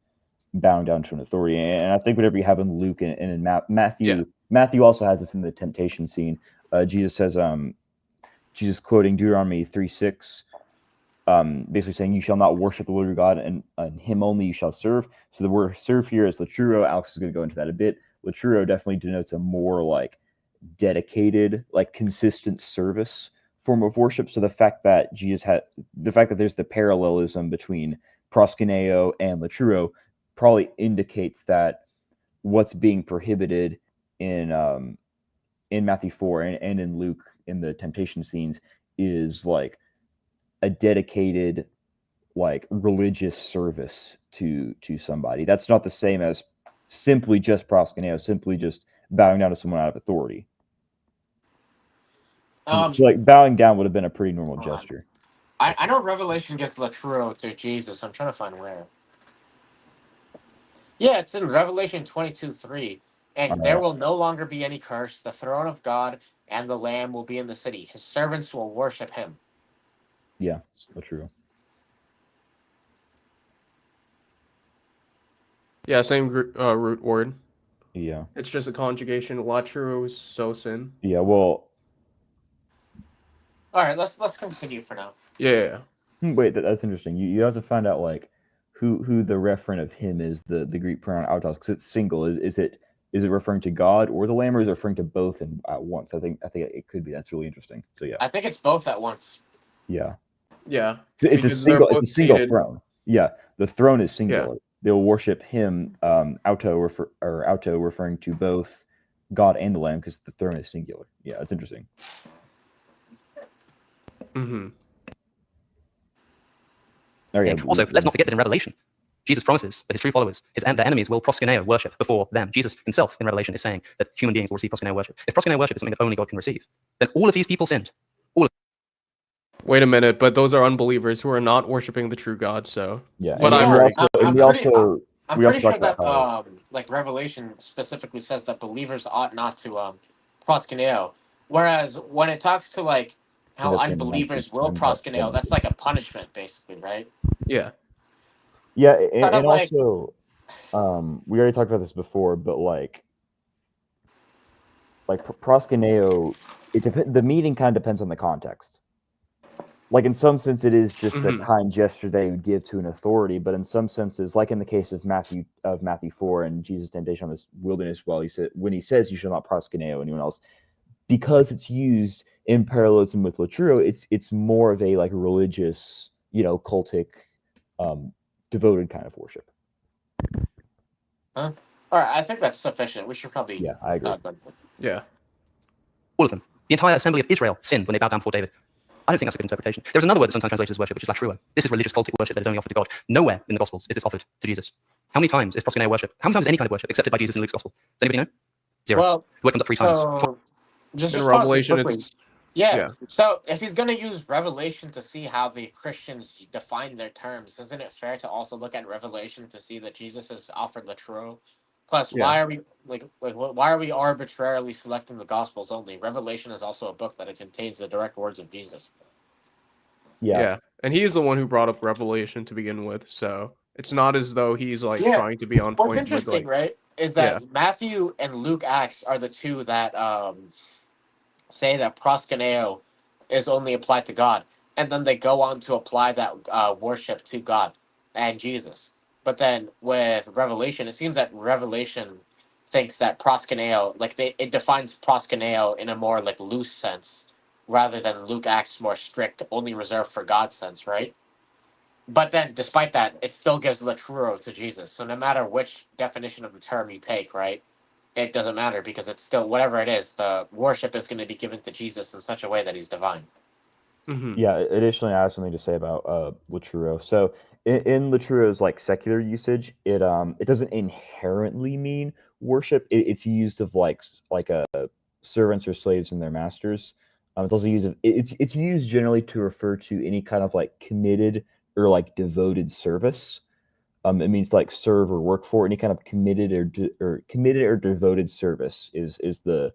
bowing down to an authority. And I think whatever you have in Luke and in Matthew, Matthew also has this in the temptation scene. Jesus says, Jesus quoting Deuteronomy 3:6. Basically saying you shall not worship the Lord your God, and him only you shall serve. So the word serve here is laturo. Alex is going to go into that a bit. Laturo definitely denotes a more like dedicated, like consistent service form of worship. So the fact that there's the parallelism between proskuneo and laturo probably indicates that what's being prohibited in Matthew 4 and in Luke in the temptation scenes is like a dedicated like religious service to somebody. That's not the same as simply just proskuneo, simply just bowing down to someone out of authority. So like bowing down would have been a pretty normal gesture. I know Revelation gets laturo to Jesus. I'm trying to find where. Yeah, it's in Revelation 22:3. And there will no longer be any curse. The throne of God and the Lamb will be in the city. His servants will worship him. Yeah, that's true. Yeah, same root word. Yeah. It's just a conjugation. Laturo sosin. Yeah, well. All right, let's continue for now. Yeah. Wait, that's interesting. You have to find out like who the referent of him is, the Greek pronoun autos, because it's single. Is it referring to God or the Lamb, or is it referring to both at once? I think it could be. That's really interesting. So yeah. I think it's both at once. Yeah. Yeah. It's a single throne. Yeah, the throne is singular. Yeah. They'll worship him, auto referring to both God and the Lamb, because the throne is singular. Yeah, it's interesting. Mm-hmm. Also, let's not forget that in Revelation, Jesus promises that his true followers, their enemies, will proskuneo worship before them. Jesus himself in Revelation is saying that human beings will receive proskuneo worship. If proskuneo worship is something that only God can receive, then all of these people sinned. Wait a minute, but those are unbelievers who are not worshiping the true God. So yeah, but I'm pretty sure that like Revelation specifically says that believers ought not to proskuneo, whereas when it talks to like how unbelievers will proskuneo, that's like a punishment, basically, right? Yeah. Yeah, and also, we already talked about this before, but like proskuneo, the meaning kind of depends on the context. Like in some sense, it is just a kind gesture they would give to an authority, but in some senses, like in the case of Matthew 4 and Jesus' temptation on this wilderness well, when he says you shall not proskuneo anyone else, because it's used in parallelism with laturo, it's more of a like religious, cultic, devoted kind of worship. All right, I think that's sufficient. We should probably. Yeah, I agree. Yeah. All of them. The entire assembly of Israel sinned when they bowed down before David. I don't think that's a good interpretation. There's another word that's sometimes translated as worship, which is latruo. This is religious cultic worship that is only offered to God. Nowhere in the Gospels is this offered to Jesus. How many times is proskuneo worship? How many times is any kind of worship accepted by Jesus in Luke's Gospel? Does anybody know? 0. Well, The word comes up 3 times. so just In pause this Revelation, quickly. it's Yeah. yeah. So if he's going to use Revelation to see how the Christians define their terms, isn't it fair to also look at Revelation to see that Jesus has offered latruo? Plus, Yeah. why are we why are we arbitrarily selecting the Gospels only? Revelation is also a book that it contains the direct words of Jesus. Yeah. And he's the one who brought up Revelation to begin with, so it's not as though he's like Yeah. trying to be on What's point with interesting, like right, is that Matthew and Luke Acts are the two that say that proskuneo is only applied to God, and then they go on to apply that worship to God and Jesus. But then with Revelation, it seems that Revelation thinks that proskuneo, like it defines proskuneo in a more like loose sense, rather than Luke Acts more strict, only reserved for God sense, right? But then, despite that, it still gives latruo to Jesus. So no matter which definition of the term you take, right, it doesn't matter because it's still whatever it is. The worship is going to be given to Jesus in such a way that he's divine. Mhm. Yeah. Additionally, I have something to say about latruo. So in latruo's like secular usage, it doesn't inherently mean worship. It's used of like servants or slaves and their masters. It's also used of it's used generally to refer to any kind of like committed or like devoted service. It means like serve or work for any kind of committed or committed or devoted service is the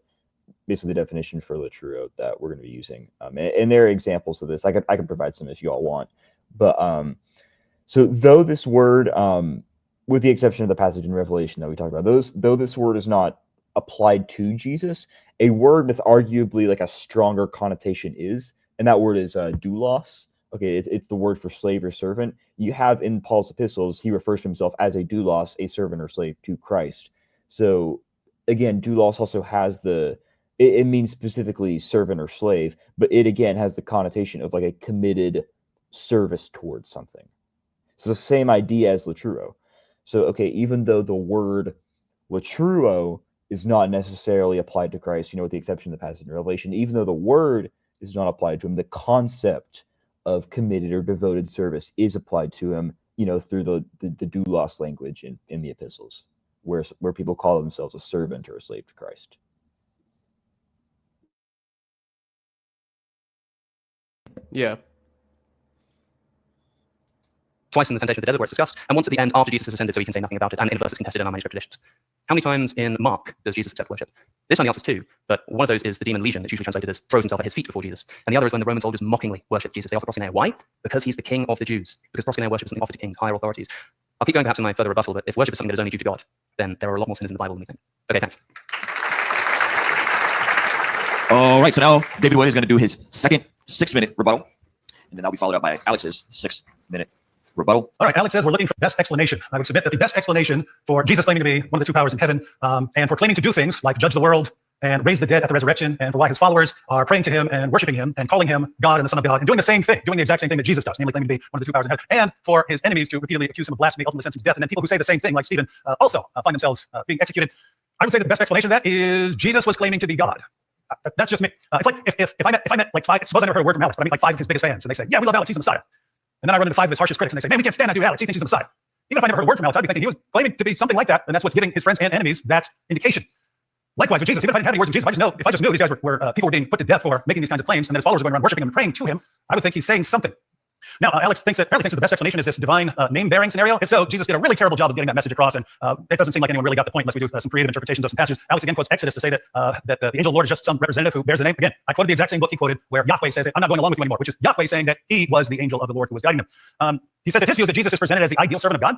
basically the definition for latruo that we're going to be using. And there are examples of this. I can provide some if you all want. But so though this word, with the exception of the passage in Revelation that we talked about, though this word is not applied to Jesus, a word with arguably like a stronger connotation is, and that word is doulos. Okay, it's the word for slave or servant. You have in Paul's epistles, he refers to himself as a doulos, a servant or slave to Christ. So again, doulos also has it means specifically servant or slave, but it again has the connotation of like a committed service towards something. So the same idea as latruo. So okay, even though the word latruo is not necessarily applied to Christ, with the exception of the passage in Revelation, even though the word is not applied to him, the concept of committed or devoted service is applied to him, through the doulos language in the epistles, where people call themselves a servant or a slave to Christ. Yeah. Twice in the temptation of the desert where it's discussed, and once at the end after Jesus has ascended so he can say nothing about it, and in a verse that's contested in our manuscript traditions. How many times in Mark does Jesus accept worship? This time the answer is 2, but one of those is the demon legion. It's usually translated as throws himself at his feet before Jesus. And the other is when the Roman soldiers mockingly worship Jesus. They offer proskuneo. Why? Because he's the king of the Jews. Because proskuneo worship is something offered to kings, higher authorities. I'll keep going perhaps in my further rebuttal, but if worship is something that is only due to God, then there are a lot more sins in the Bible than we think. Okay, thanks. All right, so now David Wood is going to do his second 6-minute rebuttal, and then that'll be followed up by Alex's 6-minute rebuttal. All right, Alex says we're looking for best explanation. I would submit that the best explanation for Jesus claiming to be one of the 2 powers in heaven, and for claiming to do things like judge the world and raise the dead at the resurrection, and for why his followers are praying to him and worshiping him and calling him God and the Son of God, and doing the same thing, doing the exact same thing that Jesus does, namely claiming to be one of the 2 powers in heaven, and for his enemies to repeatedly accuse him of blasphemy, ultimately sentence to death, and then people who say the same thing, like Stephen, also find themselves being executed. I would say the best explanation of that is Jesus was claiming to be God. That's just me. It's like if I met like 5, suppose I never heard a word from Alex, but I meet like 5 of his biggest fans, and they say, yeah, we love Alex, he's the Messiah. And then I run into 5 of his harshest critics, and they say, man, we can't stand that dude Alex, he thinks he's the Messiah. Even if I never heard a word from Alex, I'd be thinking he was claiming to be something like that, and that's what's giving his friends and enemies that indication. Likewise with Jesus, even if I didn't have any words of Jesus, if I just knew these guys were people were being put to death for making these kinds of claims, and that his followers were going around worshiping him and praying to him, I would think he's saying something. Now, Alex apparently thinks that the best explanation is this divine name-bearing scenario. If so, Jesus did a really terrible job of getting that message across, and it doesn't seem like anyone really got the point unless we do some creative interpretations of some passages. Alex again quotes Exodus to say that the angel of the Lord is just some representative who bears the name. Again, I quoted the exact same book he quoted where Yahweh says that I'm not going along with you anymore, which is Yahweh saying that he was the angel of the Lord who was guiding him. He says that his view is that Jesus is presented as the ideal servant of God.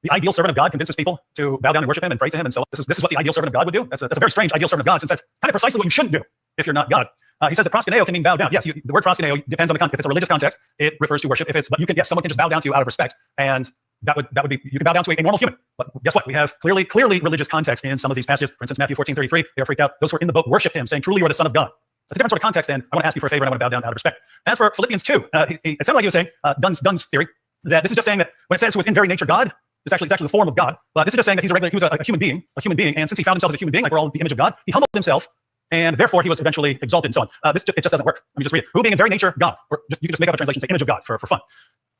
The ideal servant of God convinces people to bow down and worship him and pray to him, and so this is what the ideal servant of God would do. That's a very strange ideal servant of God, since that's kind of precisely what you shouldn't do if you're not God. He says that proskuneo can mean bow down. Yes, the word proskuneo depends on the context. If it's a religious context, it refers to worship. But someone can just bow down to you out of respect, and that would be, you can bow down to a normal human. But guess what? We have clearly religious context in some of these passages. For instance, Matthew 14:33, they are freaked out. Those who are in the boat worshiped him, saying, "Truly, you are the Son of God." That's a different sort of context. Then I want to ask you for a favor, and I want to bow down out of respect. As for Philippians 2, it sounded like he was saying Dunn's theory that this is just saying that when it says who is in very nature God, it's actually the form of God. But this is just saying that he was a human being, and since he found himself as a human being, like we're all the image of God, he humbled himself and therefore he was eventually exalted and so on. It just doesn't work. Let me just read it. Who being in very nature God, or you can just make up a translation, say image of God for fun.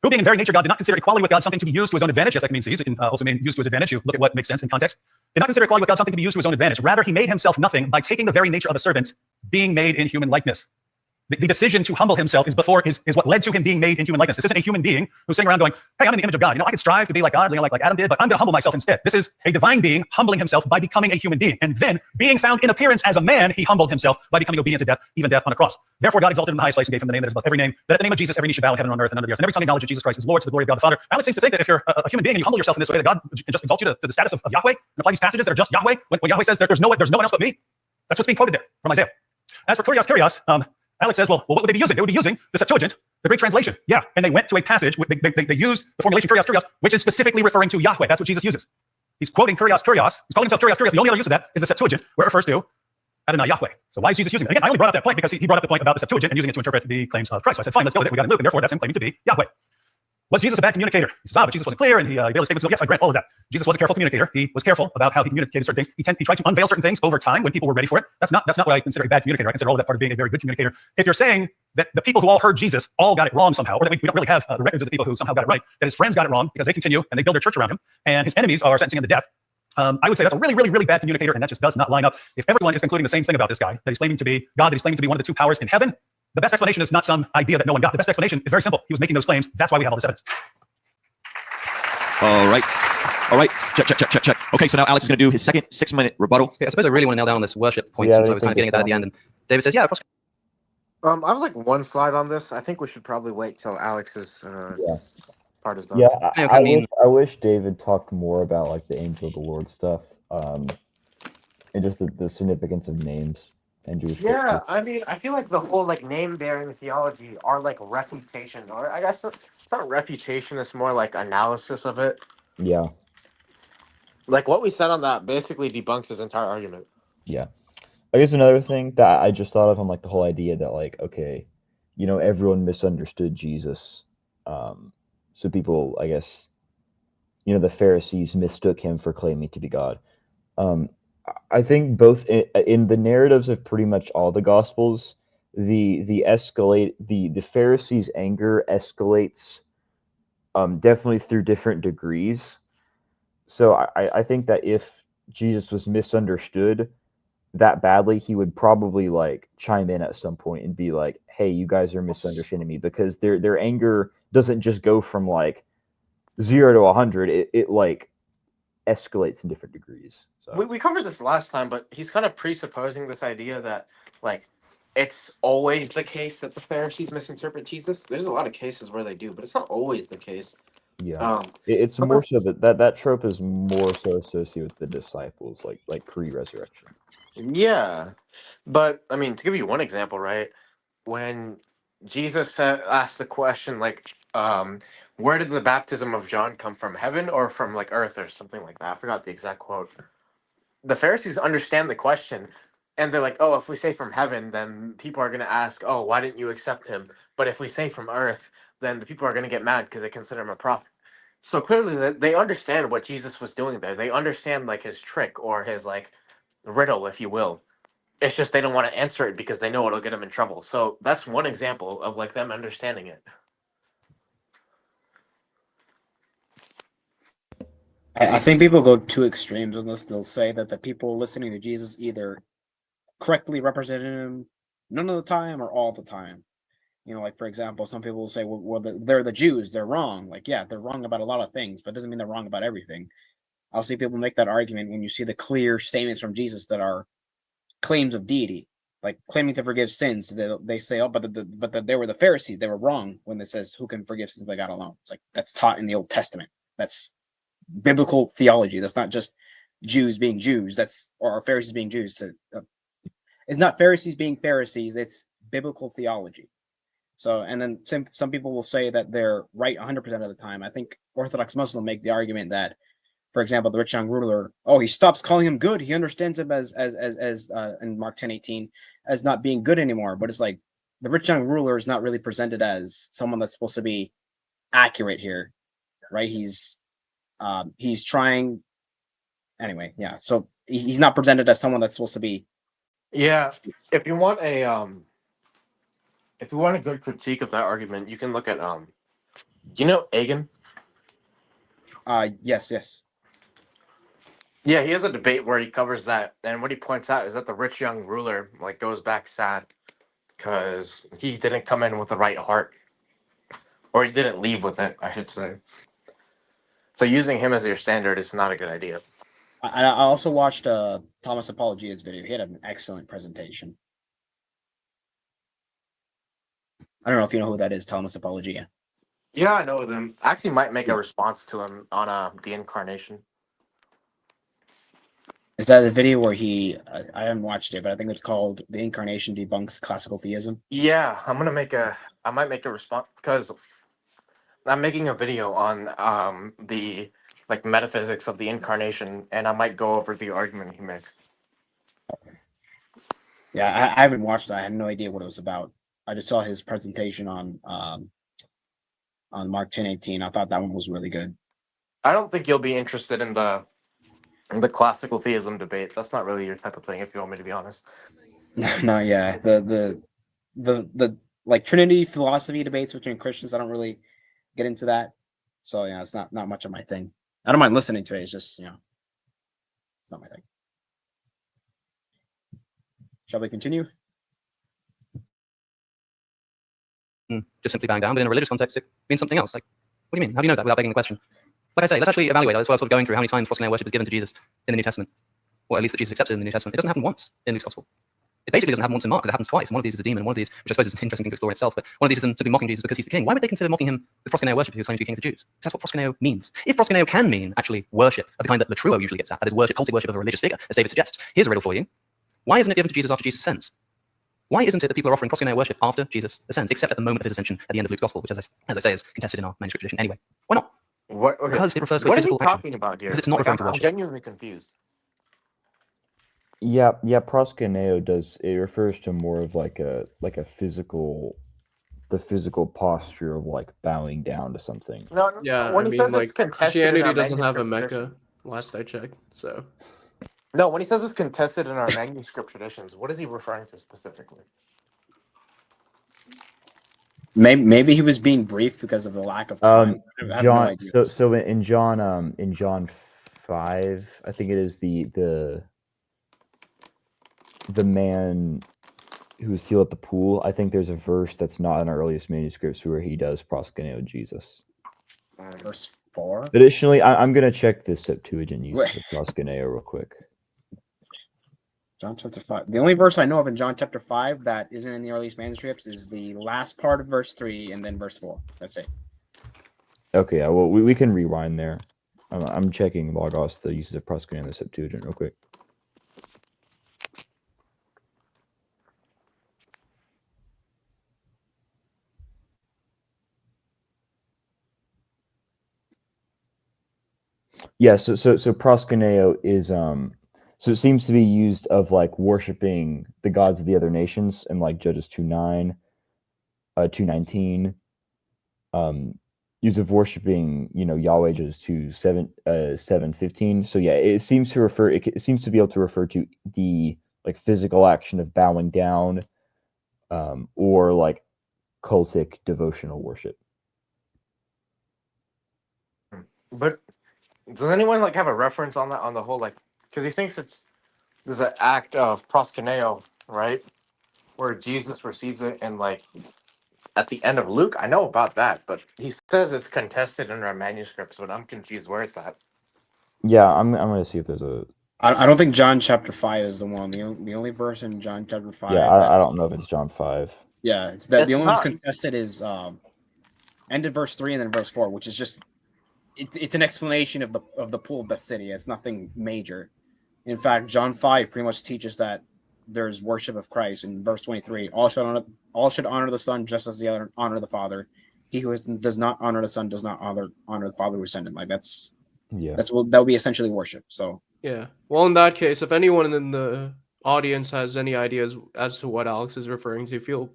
Who being in very nature God did not consider equality with God something to be used to his own advantage. Yes, that can mean seize. It can also mean used to his advantage. You look at what makes sense in context. Did not consider equality with God something to be used to his own advantage. Rather, he made himself nothing by taking the very nature of a servant, being made in human likeness. The decision to humble himself is what led to him being made in human likeness. This isn't a human being who's sitting around going, hey, I'm in the image of God. I could strive to be like God, like Adam did, but I'm going to humble myself instead. This is a divine being humbling himself by becoming a human being. And then, being found in appearance as a man, he humbled himself by becoming obedient to death, even death on a cross. Therefore, God exalted him in the highest place and gave him the name that is above every name, that at the name of Jesus, every knee should bow in heaven and on earth and under the earth, and every tongue acknowledge that Jesus Christ is Lord, to the glory of God the Father. Alex seems to think that if you're a human being and you humble yourself in this way, that God can just exalt you to the status of Yahweh and apply these passages that are just Yahweh. When Yahweh says there's no one else but me, that's what's being quoted there from Isaiah. As for Kyrios, Alex says, well, what would they be using? They would be using the Septuagint, the Greek translation. Yeah, and they went to a passage, they used the formulation Kyrios, which is specifically referring to Yahweh. That's what Jesus uses. He's quoting Kyrios. He's calling himself Kyrios. The only other use of that is the Septuagint, where it refers to Adonai Yahweh. So why is Jesus using it? Again, I only brought up that point because he brought up the point about the Septuagint and using it to interpret the claims of Christ. So I said, fine, let's go with it. We got in Luke, and therefore that's him claiming to be Yahweh. Was Jesus a bad communicator? He says, but Jesus wasn't clear, and he barely statements. So yes, I grant all of that. Jesus was a careful communicator. He was careful about how he communicated certain things. He tried to unveil certain things over time when people were ready for it. That's not what I consider a bad communicator. I consider all of that part of being a very good communicator. If you're saying that the people who all heard Jesus all got it wrong somehow, or that we don't really have the records of the people who somehow got it right, that his friends got it wrong because they continue and they build their church around him, and his enemies are sentencing him to death, I would say that's a really, really, really bad communicator, and that just does not line up. If everyone is concluding the same thing about this guy, that he's claiming to be God, that he's claiming to be one of the two powers in heaven, the best explanation is not some idea that no one got. The best explanation is very simple. He was making those claims. That's why we have all this evidence. All right. Check. Okay, so now Alex is going to do his second 6-minute rebuttal. Yeah, I suppose I really want to nail down on this worship point, Yeah, since I I was kind of think getting at that at the end. And David says, yeah, I have like one slide on this. I think we should probably wait till Alex's part is done. Yeah, Okay, I mean- I wish David talked more about like the angel of the Lord stuff, and just the significance of names and Jewish Yeah, history. I mean, I feel like the whole like name-bearing theology are like refutation, or I guess it's not refutation. It's more like analysis of it. Yeah, Like what we said on that basically debunks his entire argument. yeah. I guess another thing that I just thought of on like the whole idea that like, okay, everyone misunderstood Jesus. So people, I guess, the Pharisees mistook him for claiming to be God. I think both in the narratives of pretty much all the Gospels, the Pharisees' anger escalates definitely through different degrees. So I think that if Jesus was misunderstood that badly, he would probably like chime in at some point and be like, hey, you guys are misunderstanding me, because their anger doesn't just go from like 0 to 100. It like escalates in different degrees. So We covered this last time, but he's kind of presupposing this idea that like it's always the case that the Pharisees misinterpret Jesus. There's a lot of cases where they do, but it's not always the case. yeah, it's more so that trope is more so associated with the disciples, like pre-resurrection. Yeah, but I mean, to give you one example, right? When Jesus asked the question, like, where did the baptism of John come from, heaven or from like earth or something like that? I forgot the exact quote. The Pharisees understand the question, and they're like, oh, if we say from heaven, then people are going to ask, oh, why didn't you accept him? But if we say from earth, then the people are going to get mad because they consider him a prophet. So clearly they understand what Jesus was doing there. They understand like his trick or his like riddle, if you will. It's just they don't want to answer it because they know it'll get them in trouble. So that's one example of like them understanding it. I think people go to extremes on this. They'll say that the people listening to Jesus either correctly represented him none of the time or all the time. Like, for example, some people will say, well, they're the Jews. They're wrong. Like, yeah, they're wrong about a lot of things, but it doesn't mean they're wrong about everything. I'll see people make that argument when you see the clear statements from Jesus that are claims of deity, like claiming to forgive sins. They say, oh, but they were the Pharisees. They were wrong when it says, who can forgive sins by God alone? It's like, that's taught in the Old Testament. That's biblical theology. That's not just Jews being Jews. Or Pharisees being Jews. It's not Pharisees being Pharisees. It's biblical theology. So, and then some people will say that they're right 100% of the time. I think Orthodox Muslims make the argument that, for example, the rich young ruler, he stops calling him good. He understands him as in Mark 10:18 as not being good anymore. But it's like the rich young ruler is not really presented as someone that's supposed to be accurate here, right? He's trying anyway. Yeah. So he's not presented as someone that's supposed to be Yeah, if you want a good critique of that argument, you can look at you know Agan? Yes. Yeah, he has a debate where he covers that, and what he points out is that the rich young ruler like goes back sad because he didn't come in with the right heart, or he didn't leave with it, I should say. So using him as your standard is not a good idea. I also watched Thomas Apologetics video. He had an excellent presentation. I don't know if you know who that is, Thomas Apologia. Yeah, I know them. I actually might make a response to him on the incarnation. Is that the video where he? I haven't watched it, but I think it's called "The Incarnation Debunks Classical Theism." Yeah, I might make a response because I'm making a video on the like metaphysics of the incarnation, and I might go over the argument he makes. Yeah, I haven't watched that. I had no idea what it was about. I just saw his presentation on Mark 10:18. I thought that one was really good. I don't think you'll be interested in the classical theism debate. That's not really your type of thing, if you want me to be honest. No, yeah, the like Trinity philosophy debates between Christians. I don't really get into that. So yeah, it's not much of my thing. I don't mind listening to it. It's just it's not my thing. Shall we continue? Just simply bowing down, but in a religious context, it means something else. Like, what do you mean? How do you know that without begging the question? Like I say, let's actually evaluate that. That's why I was sort of going through how many times proskuneo worship is given to Jesus in the New Testament, or at least that Jesus accepted in the New Testament. It doesn't happen once in Luke's Gospel. It basically doesn't happen once in Mark because it happens twice. And one of these is a demon, one of these, which I suppose is an interesting thing to explore in itself, but one of these is simply mocking Jesus because he's the king. Why would they consider mocking him with proskuneo worship if he was claiming to be king of the Jews? Because that's what proskuneo means. If proskuneo can mean actually worship of the kind that the truo usually gets at, that is worship, cultic worship of a religious figure, as David suggests, here's a riddle for you. Why isn't it given to Jesus after Jesus ascends? Why isn't it that people are offering proskuneo worship after Jesus ascends, except at the moment of his ascension at the end of Luke's Gospel, which, as I say, is contested in our manuscript tradition anyway? Why not? What? Okay. Because it refers to a What is he physical action. talking about here? Because it's not referring to I'm worship. genuinely confused. Yeah, proskuneo does. It refers to more of like a physical, the physical posture of like bowing down to something. No, Yeah, when I he mean, says like it's contested Christianity in our doesn't have a manuscript Mecca. tradition. Last I checked, so No, when he says it's contested in our manuscript traditions, what is he referring to specifically? Maybe he was being brief because of the lack of time. I have no John. idea. So in John 5, I think it is the man who was healed at the pool. I think there's a verse that's not in our earliest manuscripts where he does proskuneo Jesus. Verse 4. Additionally, I'm gonna check the Septuagint use Wait. of proskuneo real quick. John chapter 5. The only verse I know of in John chapter 5 that isn't in the earliest manuscripts is the last part of verse 3 and then verse 4. That's it. Okay, yeah, well, we can rewind there. I'm checking Logos, the uses of proskuneo in the Septuagint real quick. Yeah, so proskuneo is so it seems to be used of like worshiping the gods of the other nations in like Judges 2:9, 2:19. Use of worshiping, Yahweh, Judges 7:15. So yeah, it seems to refer. It seems to be able to refer to the like physical action of bowing down, or like cultic devotional worship. But does anyone like have a reference on that, on the whole, like, because he thinks there's an act of proskuneo, right, where Jesus receives it, and like at the end of Luke, I know about that, but he says it's contested in our manuscripts, but I'm confused where it's at. Yeah, I'm gonna see if there's a. I don't think John chapter 5 is the one. The only verse in John chapter 5. Yeah, I don't know if it's John 5. Yeah, it's that It's the only one's not. contested is end of verse 3 and then verse 4, which is just it's an explanation of the pool of Bethsaida. It's nothing major. In fact, John 5 pretty much teaches that there's worship of Christ. In verse 23, all should honor the Son just as the other honor the Father. He who does not honor the Son does not honor the Father who sent him. Like that would be essentially worship. So yeah. Well, in that case, if anyone in the audience has any ideas as to what Alex is referring to, feel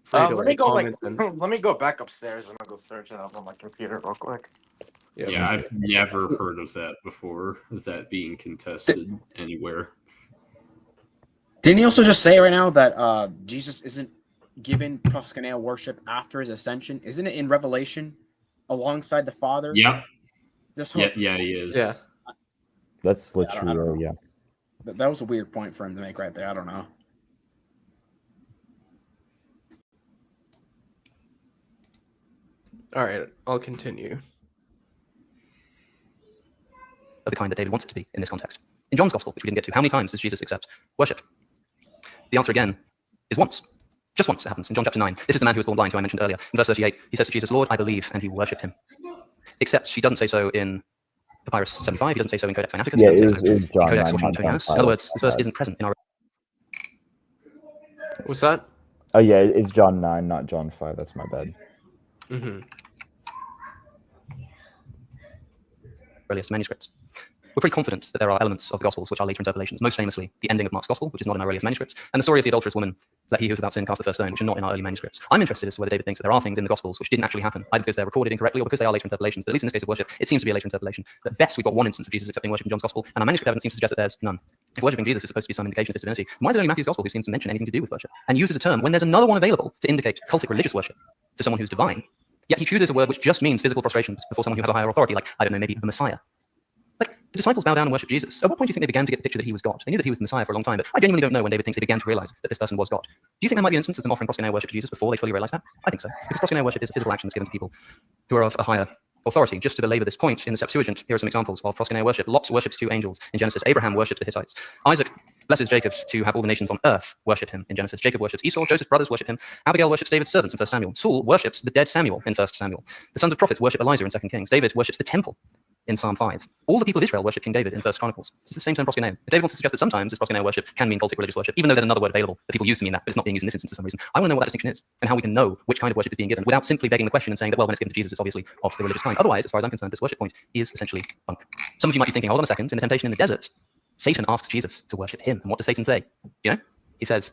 free to Let me go comment. let me go back upstairs and I'll go search it up on my computer real quick. Yeah, I've never heard of that before, of that being contested anywhere. Didn't he also just say right now that Jesus isn't given proskuneo worship after his ascension? Isn't it in Revelation alongside the Father? Yep. This Yeah, was, yeah, he is. Yeah. That's I don't literal, know. yeah. That was a weird point for him to make right there. I don't know. All right, I'll continue. Of the kind that David wants it to be in this context. In John's Gospel, which we didn't get to, how many times does Jesus accept worship? The answer again is once. Just once it happens in John chapter 9. This is the man who was born blind, who I mentioned earlier. In verse 38, he says to Jesus, Lord, I believe, and he worshipped him. Except he doesn't say so in Papyrus 75, he doesn't say so in Codex Sinaiticus, Yeah, he it doesn't say so is in John Codex 9, not John Washingtonianus. 5. In other words, this verse isn't present in our What's that? Oh yeah, it's John 9, not John 5. That's my bad. Mm-hmm. earliest manuscripts. We're pretty confident that there are elements of the Gospels which are later interpolations, most famously the ending of Mark's Gospel, which is not in our earliest manuscripts, and the story of the adulterous woman, let he who is without sin cast the first stone, which are not in our early manuscripts. I'm interested as to whether David thinks that there are things in the Gospels which didn't actually happen, either because they're recorded incorrectly or because they are later interpolations. But at least in this case of worship, it seems to be a later interpolation. At best, we've got one instance of Jesus accepting worship in John's Gospel, and our manuscript evidence seems to suggest that there's none. If worshipping Jesus is supposed to be some indication of his divinity, why is it only Matthew's Gospel who seems to mention anything to do with worship, and uses a term when there's another one available to indicate cultic religious worship to someone who's divine, yet he chooses a word which just means physical prostration before someone who has a higher authority, like, I don't know, maybe the Messiah. Like, the disciples bow down and worship Jesus. At what point do you think they began to get the picture that he was God? They knew that he was the Messiah for a long time, but I genuinely don't know when David thinks they began to realize that this person was God. Do you think there might be an instance of them offering proskuneo worship to Jesus before they fully realized that? I think so, because proskuneo worship is a physical action that's given to people who are of a higher authority. Just to belabor this point, in the Septuagint, here are some examples of proskuneo worship. Lot worships two angels in Genesis. Abraham worships the Hittites. Isaac blesses Jacob to have all the nations on earth worship him in Genesis. Jacob worships Esau. Joseph's brothers worship him. Abigail worships David's servants in 1 Samuel. Saul worships the dead Samuel in 1 Samuel. The sons of prophets worship Elijah in 2 Kings. David worships the temple in Psalm 5. All the people of Israel worship King David in 1 Chronicles. It's the same term, proskuneo. But David wants to suggest that sometimes this proskuneo worship can mean cultic religious worship, even though there's another word available that people use to mean that, but it's not being used in this instance for some reason. I want to know what that distinction is, and how we can know which kind of worship is being given, without simply begging the question and saying that, well, when it's given to Jesus, it's obviously of the religious kind. Otherwise, as far as I'm concerned, this worship point is essentially bunk. Some of you might be thinking, hold on a second, in the temptation in the desert, Satan asks Jesus to worship him. And what does Satan say? You know? He says,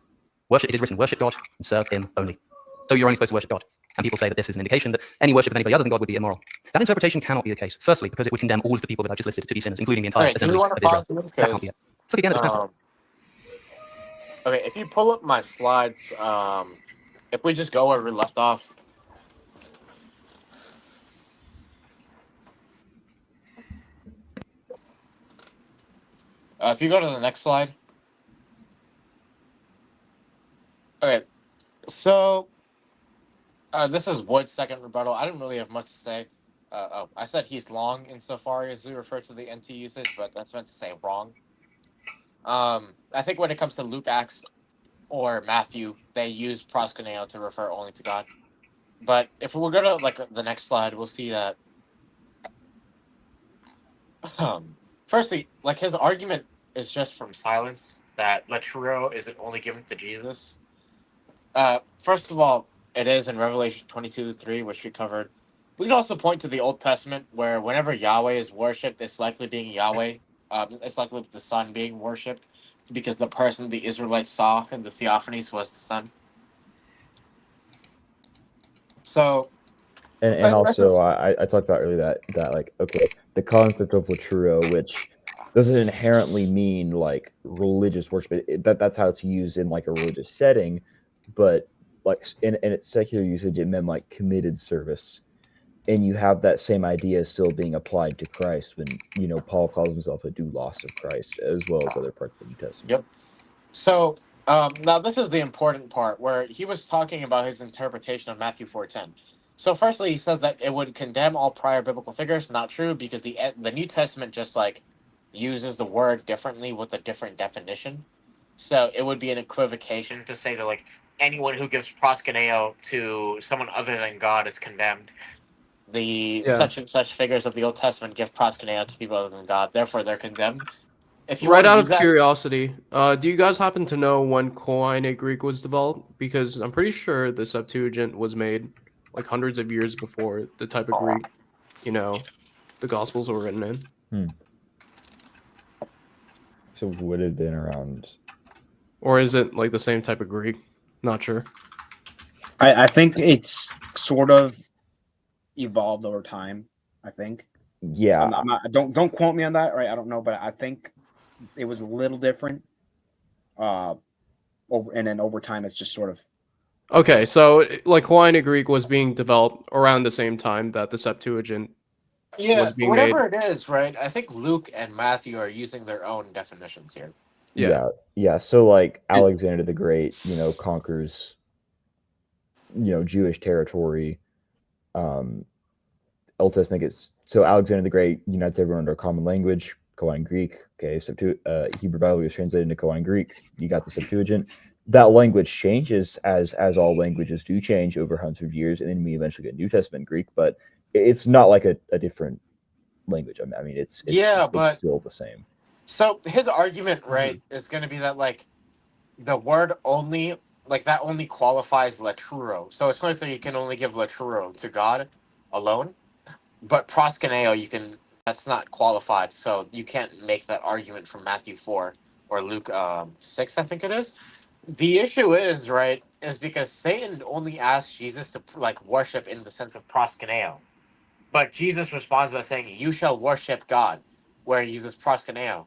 worship, it is written, worship God and serve him only. So you're only supposed to worship God. And people say that this is an indication that any worship of anybody other than God would be immoral. That interpretation cannot be the case. Firstly, because it would condemn all of the people that I just listed to be sinners, including the entire Okay, do assembly you of want to Israel. pause this? That can't be it. Let's look again at this passage. Okay, if you pull up my slides, if we just go where we left off. If you go to the next slide. Okay, so this is Wood's second rebuttal. I didn't really have much to say. I said he's long insofar as we refer to the NT usage, but that's meant to say wrong. I think when it comes to Luke, Acts, or Matthew, they use proskuneo to refer only to God. But if we're going to like the next slide, we'll see that. Firstly, like his argument is just from silence that laturo isn't only given to Jesus. First of all, it is in Revelation 22:3, which we covered. We can also point to the Old Testament, where whenever Yahweh is worshipped, it's likely being Yahweh. It's likely the Son being worshipped, because the person the Israelites saw in the theophanies was the Son. So, And also, I talked about earlier that like, okay, the concept of laturo, which doesn't inherently mean like religious worship. That's how it's used in like a religious setting, but like in its secular usage, it meant like committed service. And you have that same idea still being applied to Christ when, you know, Paul calls himself a doulos of Christ, as well as other parts of the New Testament. Yep. So now this is the important part where he was talking about his interpretation of Matthew 4:10. So firstly, he says that it would condemn all prior biblical figures. Not true, because the New Testament just like uses the word differently with a different definition. So it would be an equivocation to say that like anyone who gives proskuneo to someone other than God is condemned. The such and such figures of the Old Testament give proskuneo to people other than God, therefore they're condemned. If you Right want to out use of that, curiosity, do you guys happen to know when Koine Greek was developed? Because I'm pretty sure the Septuagint was made like hundreds of years before the type of Greek, you know, the Gospels were written in. So would it have been around? Or is it like the same type of Greek? Not sure. I think it's sort of evolved over time. I think. Yeah. I'm not, don't quote me on that, right? I don't know, but I think it was a little different. over time it's just sort of. Okay, so like Koine Greek was being developed around the same time that the Septuagint Yeah, was being made. whatever it is, right? I think Luke and Matthew are using their own definitions here. Yeah. Yeah. So like Alexander the Great, conquers, Jewish territory. Old Testament gets so Alexander the Great unites everyone under a common language, Koine Greek. Okay, Hebrew Bible was translated into Koine Greek. You got the Septuagint. That language changes as all languages do change over hundreds of years, and then we eventually get New Testament Greek. But it's not like a different language. I mean, it's but still the same. So his argument, right, is going to be that like the word only, like that only qualifies latruro. So it's not that you can only give latruro to God alone, but proskuneo that's not qualified. So you can't make that argument from Matthew 4 or Luke 6, I think it is. The issue is, right, is because Satan only asked Jesus to like worship in the sense of proskuneo. But Jesus responds by saying, "You shall worship God," where he uses proskuneo.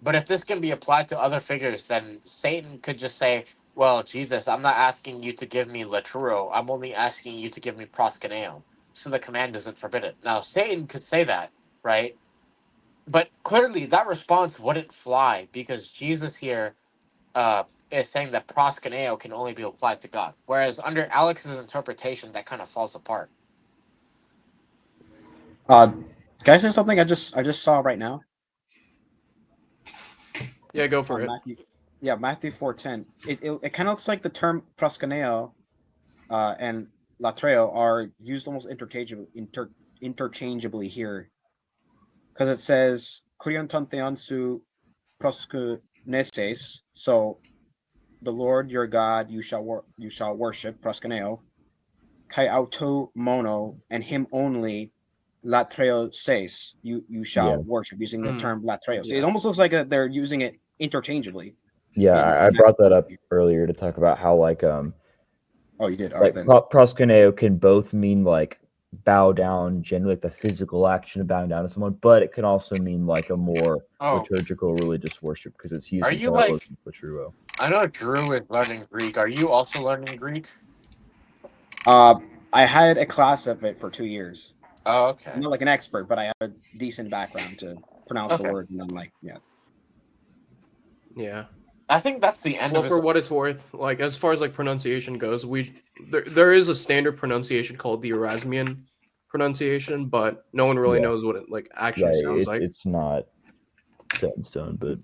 But if this can be applied to other figures, then Satan could just say, "Well, Jesus, I'm not asking you to give me latruro. I'm only asking you to give me proskuneo." So the command doesn't forbid it. Now, Satan could say that, right? But clearly that response wouldn't fly because Jesus here is saying that proskuneo can only be applied to God. Whereas under Alex's interpretation, that kind of falls apart. Can I say something I just saw right now? Yeah, go for it. Matthew 4:10. It kind of looks like the term proskuneo and latreo are used almost interchangeably here, because it says "Kriantantheansu proskuneses." So, the Lord your God you shall worship, proskuneo, kai auto mono, and him only, latreo ses, you shall worship, using the term latreo. So it almost looks like they're using it interchangeably. Yeah, I brought that up earlier to talk about how like Oh, you did. All like right, then. proskuneo can both mean like bow down, generally like the physical action of bowing down to someone, but it can also mean like a more liturgical religious worship because it's used. Are you like? Latruro. I know Drew is learning Greek. Are you also learning Greek? I had a class of it for 2 years. Oh, okay. I'm not like an expert, but I have a decent background to pronounce the word, and then Yeah. I think that's the end of for what it's worth, like as far as like pronunciation goes, there is a standard pronunciation called the Erasmian pronunciation, but no one really knows what it like actually sounds like. It's not set in stone, but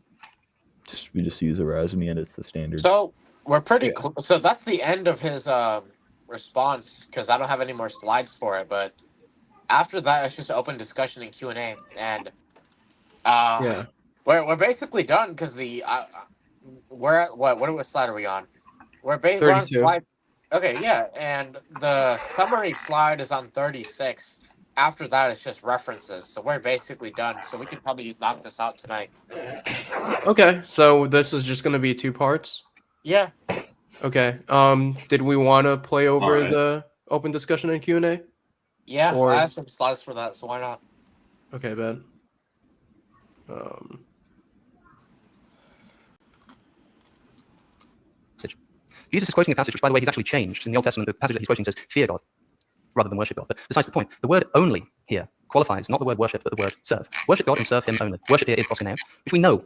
we just use Erasmian. It's the standard. So we're pretty close. So that's the end of his response because I don't have any more slides for it. But after that, it's just open discussion and Q&A, and we're basically done because we're at what slide are we on? We're on slide. Okay, yeah, and the summary slide is on 36. After that, it's just references. So we're basically done. So we could probably knock this out tonight. Okay, so this is just going to be 2 parts? Yeah. Okay. Did we want to play over the open discussion and Q&A? Yeah, I have some slides for that, so why not? Okay, Ben. Jesus is quoting a passage, which, by the way, he's actually changed. In the Old Testament, the passage that he's quoting says, "Fear God," rather than worship God. But besides the point, the word "only" here qualifies not the word worship, but the word serve. Worship God and serve him only. Worship here is proskuneo, which we know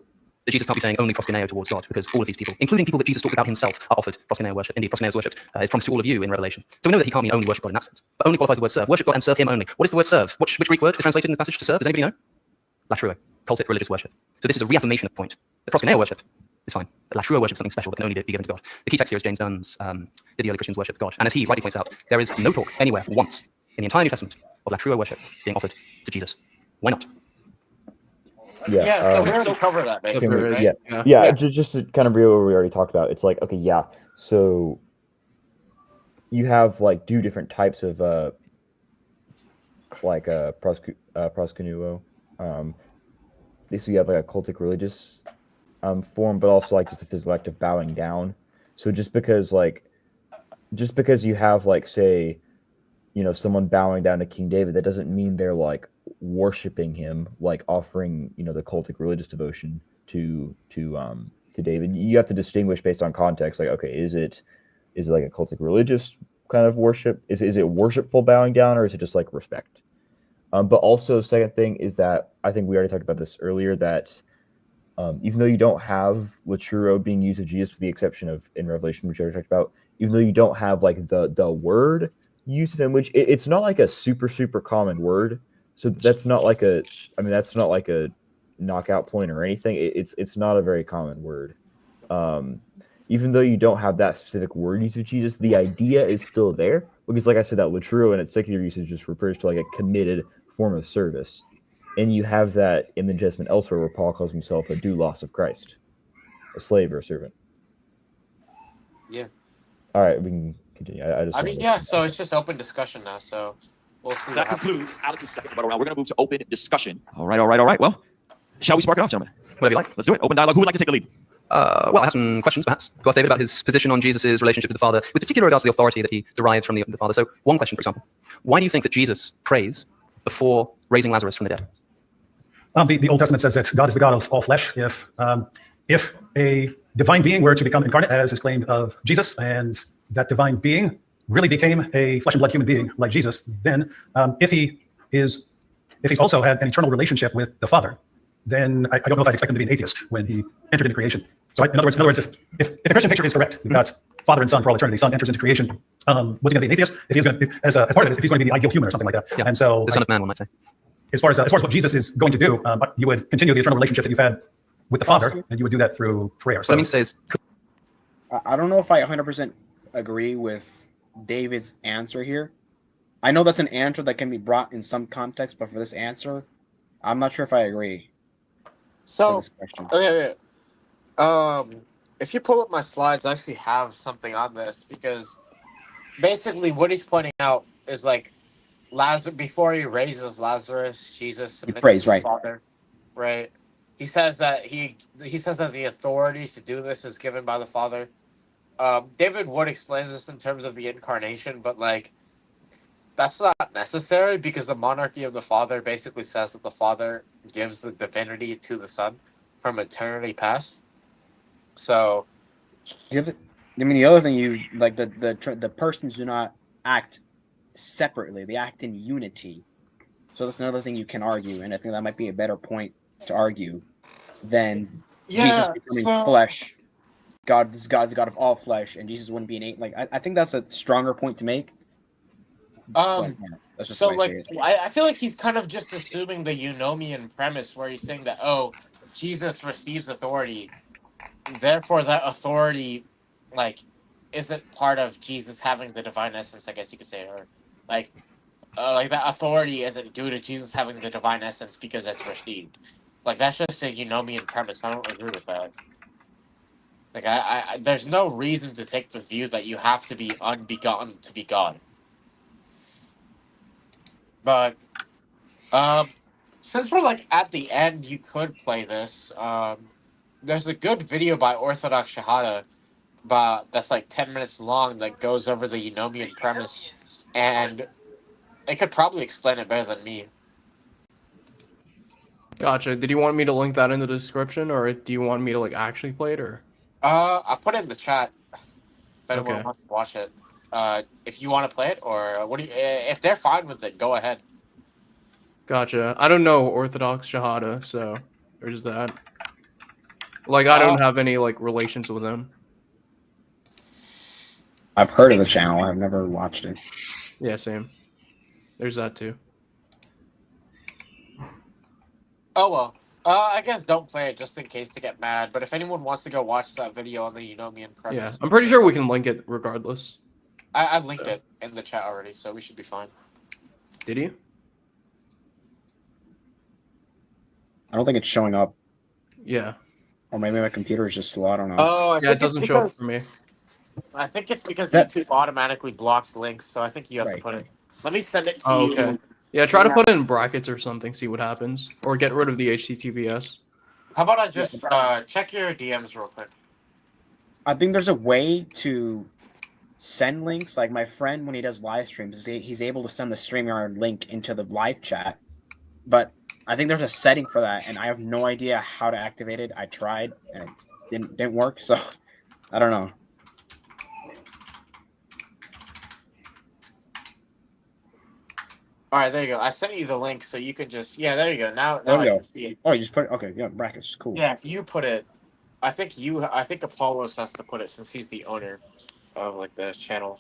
that Jesus can't be saying only proskuneo towards God, because all of these people, including people that Jesus talks about himself, are offered proskuneo worship. Indeed, proskuneo is worshipped. It's promised to all of you in Revelation. So we know that he can't mean only worship God in that sense, but only qualifies the word serve. Worship God and serve him only. What is the word serve? Which Greek word is translated in the passage to serve? Does anybody know? Latruro, cultic religious worship. So this is a reaffirmation of the point. The proskuneo worship is fine. But latruro worship is something special that can only be given to God. The key text here is James Dunn's "Did the early Christians worship God?" And as he rightly points out, there is no talk anywhere once in the entire New Testament of latruro worship being offered to Jesus. Why not? Yeah, so we already covered that, basically, right? Just to kind of reveal what we already talked about. It's like, okay, so you have like 2 different types of proskuneo. So you have like a cultic religious form, but also like just a physical act of bowing down. So just because you have like, say, someone bowing down to King David, that doesn't mean they're like worshiping him, like offering, the cultic religious devotion to to David. You have to distinguish based on context. Like, okay, is it like a cultic religious kind of worship? Is it worshipful bowing down, or is it just like respect? But also, second thing is that I think we already talked about this earlier, that even though you don't have laturo being used of Jesus, with the exception of in Revelation, which we already talked about, even though you don't have like the word used of him, which it's not like a super common word, so that's not like a knockout point or anything. It's not a very common word. Even though you don't have that specific word used of Jesus, the idea is still there, because like I said, that laturo in its secular usage just refers to like a committed form of service. And you have that in the New Testament elsewhere, where Paul calls himself a doulos of Christ, a slave or a servant. Yeah. All right, we can continue. I mean, yeah. So it's just open discussion now. So we'll see. That concludes Alex's second rebuttal round. We're going to move to open discussion. All right. Well, shall we spark it off, gentlemen? Whatever you like. Let's do it. Open dialogue. Who would like to take the lead? Well, I have some questions, perhaps, to ask David about his position on Jesus' relationship with the Father, with particular regards to the authority that he derives from the Father. So, one question, for example: why do you think that Jesus prays before raising Lazarus from the dead? The Old Testament says that God is the God of all flesh. If a divine being were to become incarnate, as is claimed of Jesus, and that divine being really became a flesh and blood human being like Jesus, then if he's also had an eternal relationship with the Father, then I don't know if I'd expect him to be an atheist when he entered into creation. So in other words, if the Christian picture is correct, you've got Father and Son for all eternity. Son enters into creation. Was he going to be an atheist? If he's going to, as part of this, if he's going to be the ideal human or something like that. Yeah. And so The Son of Man, one might say. As far as what Jesus is going to do, you would continue the eternal relationship that you've had with the Father, and you would do that through prayer. So What I mean to say is, I don't know if I 100% agree with David's answer here. I know that's an answer that can be brought in some context, but for this answer, I'm not sure if I agree. So, okay. If you pull up my slides, I actually have something on this, because basically what he's pointing out is like Lazarus, before he raises Lazarus, Jesus submits prays, to the right. Father, right? He says that he says that the authority to do this is given by the Father. David Wood explains this in terms of the incarnation, but like that's not necessary, because the monarchy of the Father basically says that the Father gives the divinity to the Son from eternity past. So, the other thing, you like the persons do not act separately; they act in unity. So that's another thing you can argue, and I think that might be a better point to argue than Jesus becoming flesh. God's the God of all flesh, and Jesus wouldn't be an eight. Like I think that's a stronger point to make. That's just I feel like he's kind of just assuming the eunomian premise, where he's saying that, oh, Jesus receives authority, therefore that authority like isn't part of Jesus having the divine essence, I guess you could say, or like that authority isn't due to Jesus having the divine essence because it's received. Like, that's just a eunomian premise. I don't agree with that. Like, I there's no reason to take this view that you have to be unbegotten to be God. But since we're like at the end, you could play this. There's a good video by Orthodox Shahada, that's like 10 minutes long, that goes over the eunomian premise, and it could probably explain it better than me. Gotcha. Did you want me to link that in the description, or do you want me to like actually play it, or? I put it in the chat. If anyone Okay. wants to watch it, if you want to play it, or what do you? If they're fine with it, go ahead. Gotcha. I don't know Orthodox Shahada, so there's that. Like, I don't have any like relations with him. I've heard of the channel. I've never watched it. Yeah, same. There's that too. Oh well. I guess don't play it just in case to get mad. But if anyone wants to go watch that video on the eunomian premise, Yeah, I'm pretty sure we can link it regardless. I linked it in the chat already, so we should be fine. Did you? I don't think it's showing up. Yeah. Or maybe my computer is just slow. I don't know. Oh, Yeah, it doesn't show up for me. I think it's because YouTube automatically blocks links, so I think you have to put it. Let me send it to you. Okay. Yeah, try to put it in brackets or something, see what happens. Or get rid of the HTTPS. How about I just check your DMs real quick? I think there's a way to send links. Like my friend, when he does live streams, he's able to send the StreamYard link into the live chat. But I think there's a setting for that, and I have no idea how to activate it. I tried, and it didn't work, so I don't know. All right, there you go. I sent you the link, so you can just there you go. Now There we I go. can see it. Oh, you just put it. Okay, yeah, brackets, cool. Yeah, if you put it, I think Apollos has to put it since he's the owner of like the channel.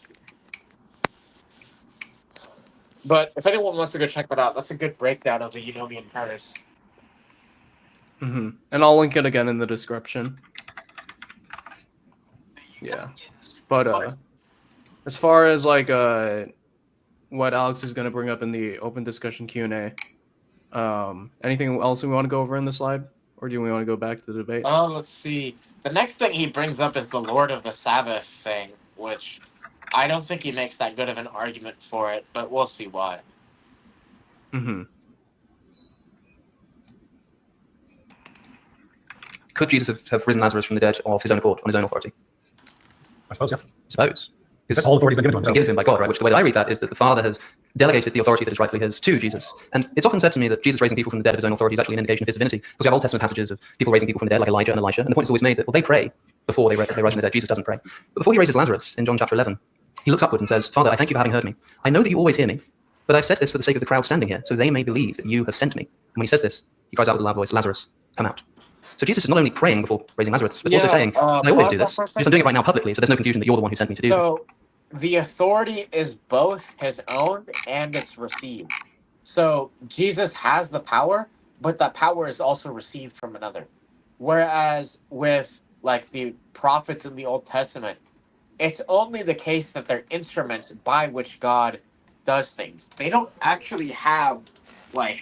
But if anyone wants to go check that out, that's a good breakdown of the Eunomian Paris. And I'll link it again in the description. Yeah, but as far as like what Alex is going to bring up in the open discussion Q&A, anything else we want to go over in the slide, or do we want to go back to the debate? Let's see. The next thing he brings up is the Lord of the Sabbath thing, which I don't think he makes that good of an argument for it, but we'll see why. Could Jesus have risen Lazarus from the dead of his own accord, on his own authority? I suppose, yeah. Suppose. Because all authority has been given to him. Given to him by God, right? Which the way that I read that is that the Father has delegated the authority that is rightfully his to Jesus. And it's often said to me that Jesus raising people from the dead of his own authority is actually an indication of his divinity. Because we have Old Testament passages of people raising people from the dead, like Elijah and Elisha. And the point is always made that, well, they pray before they rise from the dead. Jesus doesn't pray. But before he raises Lazarus in John chapter 11, he looks upward and says, Father, I thank you for having heard me. I know that you always hear me, but I've said this for the sake of the crowd standing here, so they may believe that you have sent me. And when he says this, he cries out with a loud voice, Lazarus, come out. So Jesus is not only praying before raising Lazarus, but also saying, I always do this. Just I'm doing it right now publicly, so there's no confusion that you're the one who sent me to do this. So the authority is both his own and it's received. So Jesus has the power, but that power is also received from another. Whereas with like the prophets in the Old Testament, it's only the case that they're instruments by which God does things. They don't actually have like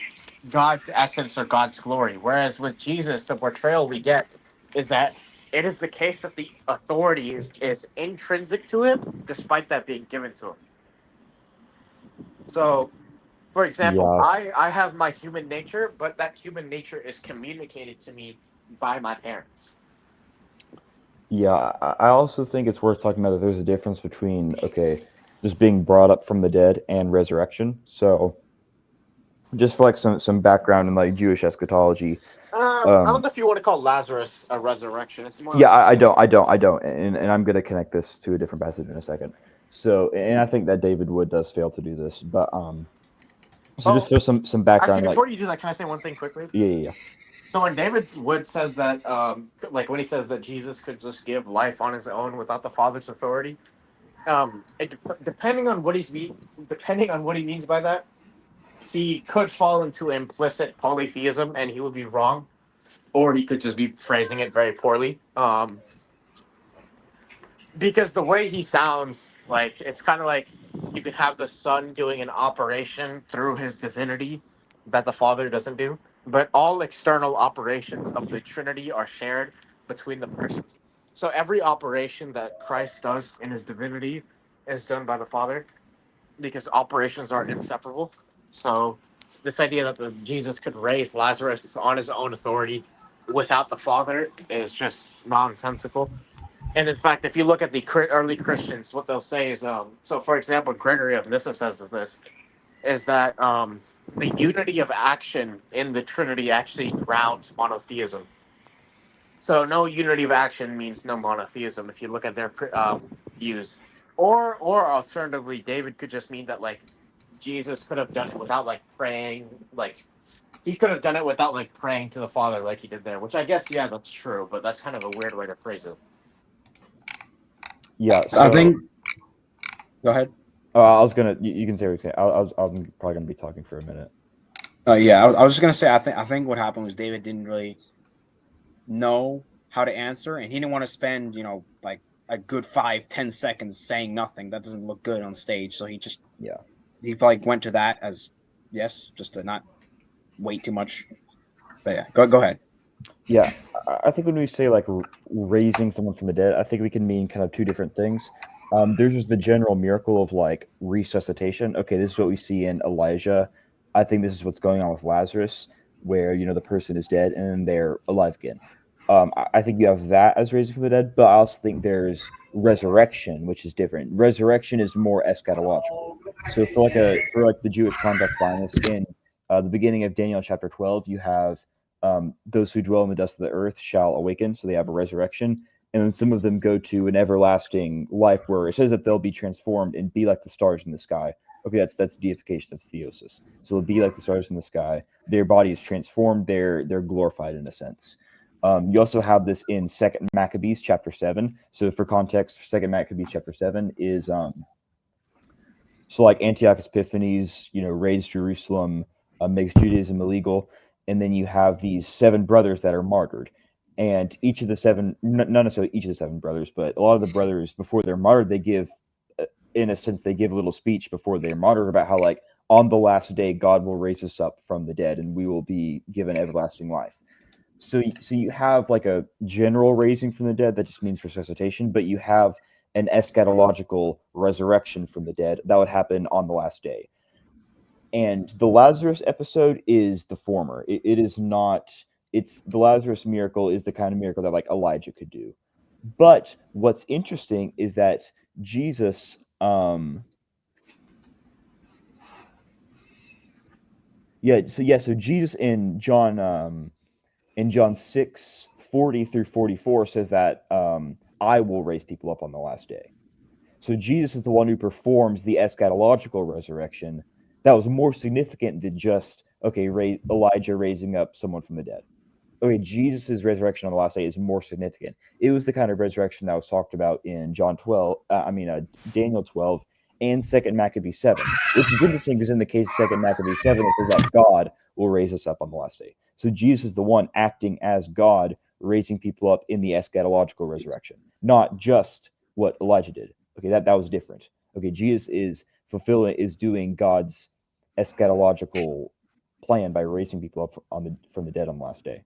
God's essence or God's glory. Whereas with Jesus, the portrayal we get is that it is the case that the authority is intrinsic to him, despite that being given to him. So, for example, I have my human nature, but that human nature is communicated to me by my parents. Yeah, I also think it's worth talking about that there's a difference between, just being brought up from the dead and resurrection. So, just for like some background in like Jewish eschatology. I don't know if you want to call Lazarus a resurrection. It's more I don't, and I'm going to connect this to a different passage in a second. So, and I think that David Wood does fail to do this, but just for some background. Actually, before you do that, can I say one thing quickly? Yeah. So when David Wood says that, like when he says that Jesus could just give life on his own without the Father's authority, depending on what he means by that, he could fall into implicit polytheism and he would be wrong, or he could just be phrasing it very poorly. Because the way he sounds, like it's kind of like you could have the Son doing an operation through his divinity that the Father doesn't do, but all external operations of the Trinity are shared between the persons. So every operation that Christ does in his divinity is done by the Father, because operations are inseparable. So this idea that Jesus could raise Lazarus on his own authority without the Father is just nonsensical. And in fact, if you look at the early Christians, what they'll say is, so for example, Gregory of Nyssa says this, is that the unity of action in the Trinity actually grounds monotheism. So no unity of action means no monotheism if you look at their views. Or alternatively, David could just mean that like Jesus could have done it without like praying, like he could have done it without like praying to the Father like he did there, which I guess, yeah, that's true, but that's kind of a weird way to phrase it. Yeah, I think. Go ahead. I was gonna. You can say what you're saying. I'm probably gonna be talking for a minute. I was just gonna say. I think what happened was David didn't really know how to answer, and he didn't want to spend like a good 5-10 seconds saying nothing. That doesn't look good on stage. So he just he probably went to that as yes, just to not wait too much. But yeah, go ahead. Yeah, I think when we say like raising someone from the dead, I think we can mean kind of two different things. There's just the general miracle of like resuscitation. Okay, this is what we see in Elijah. I think this is what's going on with Lazarus, where the person is dead and then they're alive again. I think you have that as raising from the dead, but I also think there's resurrection, which is different. Resurrection is more eschatological. So for the Jewish context behind this, in The beginning of Daniel chapter 12, you have those who dwell in the dust of the earth shall awaken, so they have a resurrection. And then some of them go to an everlasting life where it says that they'll be transformed and be like the stars in the sky. Okay, that's deification, that's theosis. So they'll be like the stars in the sky. Their body is transformed. They're glorified in a sense. You also have this in 2 Maccabees chapter 7. So for context, 2 Maccabees chapter 7 is so like Antiochus Epiphanes, raised Jerusalem, makes Judaism illegal, and then you have these 7 brothers that are martyred. And each of the 7, not necessarily each of the 7 brothers, but a lot of the brothers before they're martyred, they give, in a sense, they give a little speech before they're martyred about how, like, on the last day, God will raise us up from the dead and we will be given everlasting life. So you have like a general raising from the dead that just means resuscitation, but you have an eschatological resurrection from the dead that would happen on the last day. And the Lazarus episode is the former. It is not. It's the Lazarus miracle is the kind of miracle that like Elijah could do. But what's interesting is that Jesus, so Jesus in John 6:40-44 says that I will raise people up on the last day. So Jesus is the one who performs the eschatological resurrection that was more significant than just Elijah raising up someone from the dead. Okay, Jesus' resurrection on the last day is more significant. It was the kind of resurrection that was talked about in Daniel 12 and 2 Maccabees 7, which is interesting because in the case of 2 Maccabees 7, it says that God will raise us up on the last day. So Jesus is the one acting as God, raising people up in the eschatological resurrection, not just what Elijah did. Okay, that was different. Okay, Jesus is doing God's eschatological plan by raising people up from the dead on the last day.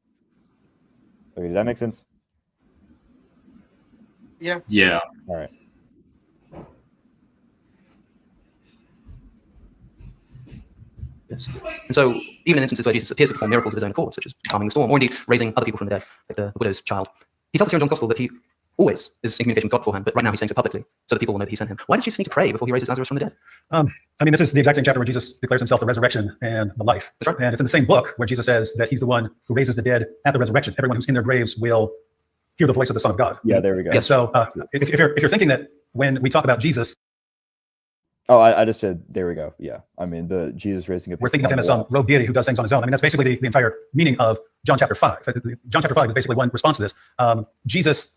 Okay, does that make sense? Yeah. Yeah. All right. Yes. And so, even in instances where Jesus appears to perform miracles of his own accord, such as calming the storm, or indeed raising other people from the dead, like the widow's child, he tells us here in John's Gospel that he always is in communication with God beforehand, but right now he's saying so publicly, so that people will know that he sent him. Why does Jesus need to pray before he raises Lazarus from the dead? This is the exact same chapter where Jesus declares himself the resurrection and the life. That's right. And it's in the same book where Jesus says that he's the one who raises the dead at the resurrection. Everyone who's in their graves will hear the voice of the Son of God. Yeah, there we go. Yeah, so if you're thinking that when we talk about Jesus, I just said there we go. Yeah, the Jesus raising up. we're thinking of him as some rogue deity who does things on his own. That's basically the entire meaning of John chapter 5. John chapter 5 is basically one response to this. Jesus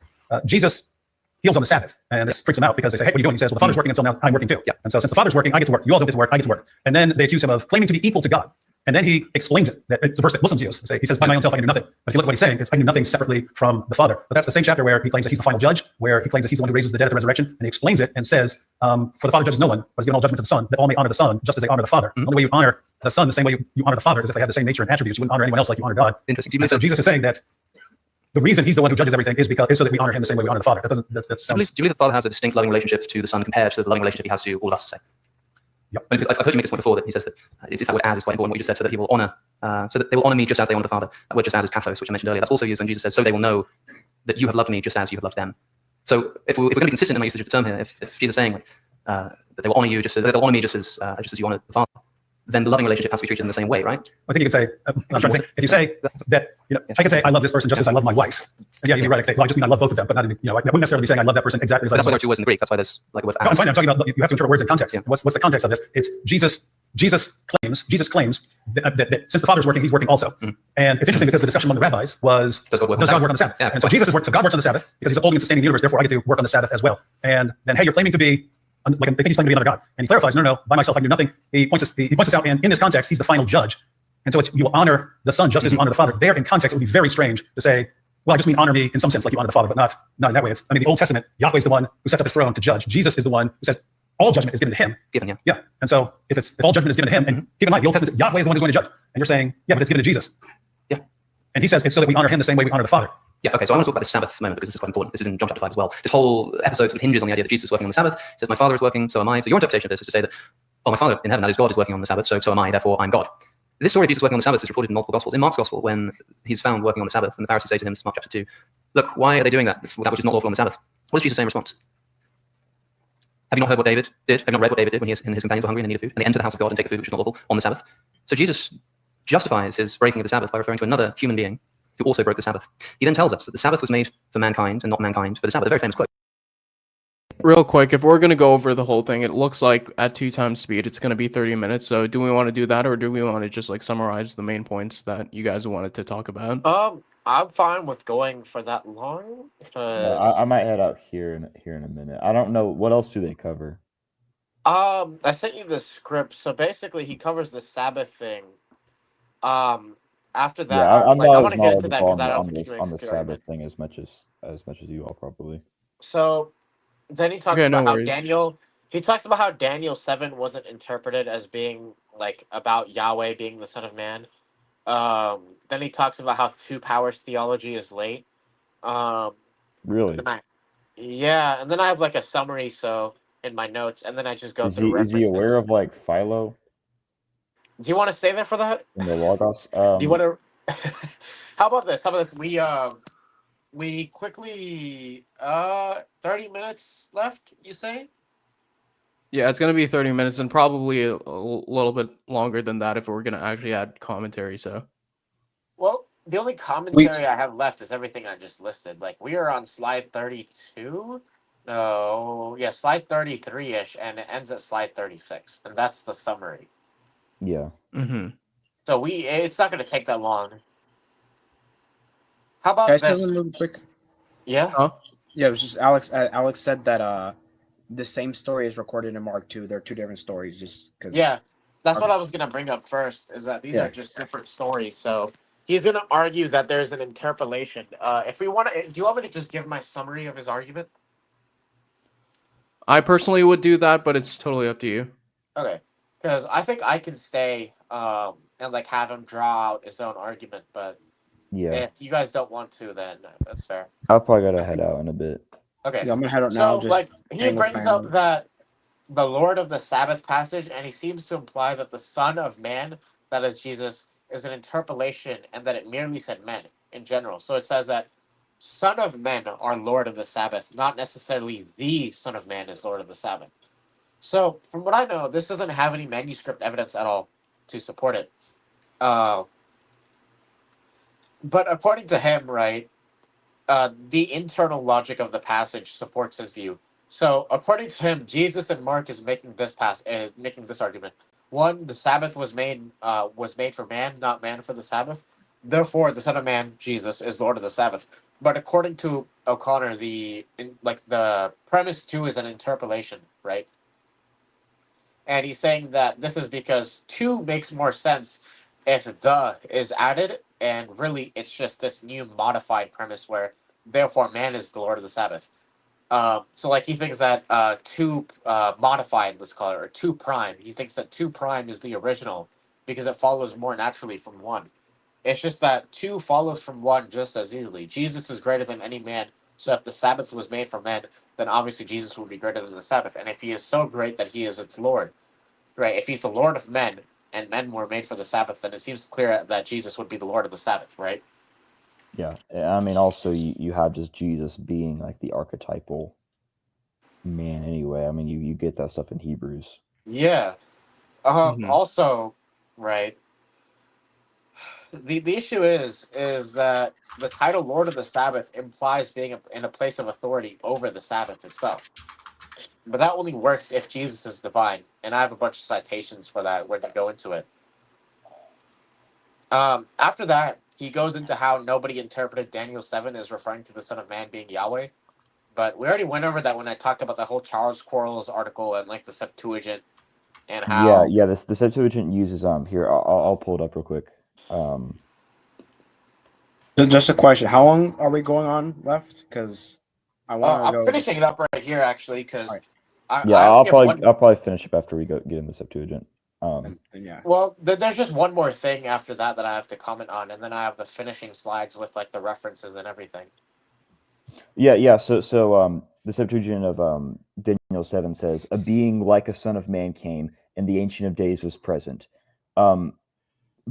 heals on the Sabbath, and this freaks him out because they say, "Hey, what are you doing?" He says, "Well, the Father's working until now. I'm working too." Yeah. And so since the Father's working, I get to work. You all don't get to work. I get to work. And then they accuse him of claiming to be equal to God. And then he explains it. That it's a verse that Muslims use. He says, "By my own self, I can do nothing." But if you look at what he's saying, it's I can do nothing separately from the Father. But that's the same chapter where he claims that he's the final judge, where he claims that he's the one who raises the dead at the resurrection, and he explains it and says, "For the Father judges no one, but has given all judgment to the Son, that all may honor the Son, just as they honor the Father." The only way you honor the Son, the same way you honor the Father, is if they have the same nature and attributes. You wouldn't honor anyone else like you honor God. Interesting. Do you And so Jesus is saying that the reason he's the one who judges everything is so that we honor him the same way we honor the Father. Do you believe the Father has a distinct loving relationship to the Son compared to the loving relationship he has to all of us, say? Yep. Because I've heard you make this point before, that he says that it's that word "as" is quite important. What you just said, so that he will honor, so that they will honor me just as they honor the Father. That word "just as" is kathos, which I mentioned earlier. That's also used when Jesus says, "So they will know that you have loved me just as you have loved them." So if we're going to be consistent in my usage of the term here, if Jesus is saying that they will honor you just as you honor the Father, then the loving relationship has to be treated in the same way, right? I think you could say, I'm trying to think, if you say that, I can say I love this person just as I love my wife. And yeah, you're right. I can say, well, I just mean I love both of them, but not even, I wouldn't necessarily be saying I love that person exactly as I love. That's why there are 2 words in Greek. That's why there's like a word. No, I'm fine. I'm talking about, you have to interpret words in context. Yeah. What's the context of this? It's Jesus claims that since the Father's working, he's working also. Mm-hmm. And it's interesting because the discussion among the rabbis was, does God work on the Sabbath? Yeah. And so Jesus is working, so God works on the Sabbath because he's upholding and sustaining the universe, therefore I get to work on the Sabbath as well. And then, hey, you're claiming to be, they think he's claiming to be another God. And he clarifies, no, by myself I can do nothing. He points us out, and in this context, he's the final judge. And so you will honor the Son just as you honor the Father. There in context, it would be very strange to say, well, I just mean honor me in some sense like you honor the Father, but not in that way. The Old Testament, Yahweh is the one who sets up his throne to judge. Jesus is the one who says all judgment is given to him. Yeah. And so if all judgment is given to him, and keep in mind, the Old Testament says Yahweh is the one who's going to judge. And you're saying, yeah, but it's given to Jesus. Yeah. And he says it's so that we honor him the same way we honor the Father. Yeah, okay, so I want to talk about the Sabbath moment because this is quite important. This is in John chapter 5 as well. This whole episode sort of hinges on the idea that Jesus is working on the Sabbath. He says, my Father is working, so am I. So your interpretation of this is to say that, oh, my Father in heaven, that is God, is working on the Sabbath, so am I, therefore I'm God. This story of Jesus working on the Sabbath is reported in multiple Gospels. In Mark's Gospel, when he's found working on the Sabbath, and the Pharisees say to him, this is Mark chapter 2, look, why are they doing that? That which is not lawful on the Sabbath. What does Jesus say in response? Have you not heard what David did? Have you not read what David did when he and his companions were hungry and in need of food? And they enter the house of God and take the food which is not lawful on the Sabbath. So Jesus justifies his breaking of the Sabbath by referring to another human being who also broke the Sabbath. He then tells us that the Sabbath was made for mankind and not mankind for the Sabbath. A very famous quote. Real quick, if we're going to go over the whole thing, it looks like at 2 times speed, it's going to be 30 minutes. So do we want to do that, or do we want to just like summarize the main points that you guys wanted to talk about? I'm fine with going for that long. I might head out here in a minute. I don't know what else do they cover. I sent you the script. So basically, he covers the Sabbath thing. After that, Yeah, I'm like, I not want as to get into that knowledgeable because I don't on think this he makes on a the clear Sabbath argument. thing as much as you all probably. So then he talks Okay, no about how worries. Daniel 7 wasn't interpreted as being like about Yahweh being the Son of Man. Then he talks about how two powers theology is late. Really? Yeah, and then I have like a summary in my notes, and then I just go Is through he aware references. of like Philo Do you want to say that for that? in the Logos? Do you want to? How about this? We quickly 30 minutes left, you say? Yeah, it's going to be 30 minutes and probably a little bit longer than that if we're going to actually add commentary. So Well, the only commentary I have left is everything I just listed. Like, we are on slide 32. No, yeah, slide 33-ish, and it ends at slide 36, and that's the summary. Yeah. So it's not going to take that long. How about Guys, this? real quick. Yeah. Huh? Yeah, it was just Alex. Alex said that the same story is recorded in Mark 2. They're two different stories, just because. Yeah, that's Okay. what I was going to bring up first, is that these Yeah. are just different stories. So he's going to argue that there's an interpolation. If we want to, do you want me to just give my summary of his argument? I personally would do that, but it's totally up to you. Okay, because I think I can stay and like have him draw out his own argument, but Yeah. if you guys don't want to, then that's fair. I'll probably gotta head out in a bit. Okay. Yeah, I'm gonna head out now. So Just like he hang with brings up family. that the Lord of the Sabbath passage, and he seems to imply that the Son of Man, that is Jesus, is an interpolation, and that it merely said men in general. So it says that Son of Men are Lord of the Sabbath, not necessarily the Son of Man is Lord of the Sabbath. So from what I know, this doesn't have any manuscript evidence at all to support it. But according to him, right, the internal logic of the passage supports his view. So, according to him, Jesus and Mark is making this argument. One, the Sabbath was made for man, not man for the Sabbath. Therefore, the Son of Man, Jesus, is Lord of the Sabbath. But according to O'Connor, the premise too is an interpolation, right? And he's saying that this is because two makes more sense if the is added, and really it's just this new modified premise where therefore man is the Lord of the Sabbath. So like he thinks that two modified, let's call it, or two prime. He thinks that two prime is the original because it follows more naturally from one. It's just that two follows from one just as easily. Jesus is greater than any man. So if the Sabbath was made for men, then obviously Jesus would be greater than the Sabbath. And if he is so great that he is its Lord, right? If he's the Lord of men and men were made for the Sabbath, then it seems clear that Jesus would be the Lord of the Sabbath, right? Yeah. I mean, also you have just Jesus being like the archetypal man anyway. I mean, you get that stuff in Hebrews. Yeah. Also, right. The issue is that the title Lord of the Sabbath implies being in a place of authority over the Sabbath itself. But that only works if Jesus is divine, and I have a bunch of citations for that where to go into it. After that, he goes into how nobody interpreted Daniel 7 as referring to the Son of Man being Yahweh. But we already went over that when I talked about the whole Charles Quarles article and like the Septuagint and how. Yeah. The Septuagint uses here. I'll pull it up real quick. Just a question: how long are we going on left? Because I want to I'm go. finishing it up right here actually because Alright. I'll probably finish up after we get in the Septuagint. Then yeah. Well, there's just one more thing after that I have to comment on, and then I have the finishing slides with like the references and everything. Yeah. So the Septuagint of Daniel 7 says, "A being like a son of man came, and the Ancient of Days was present."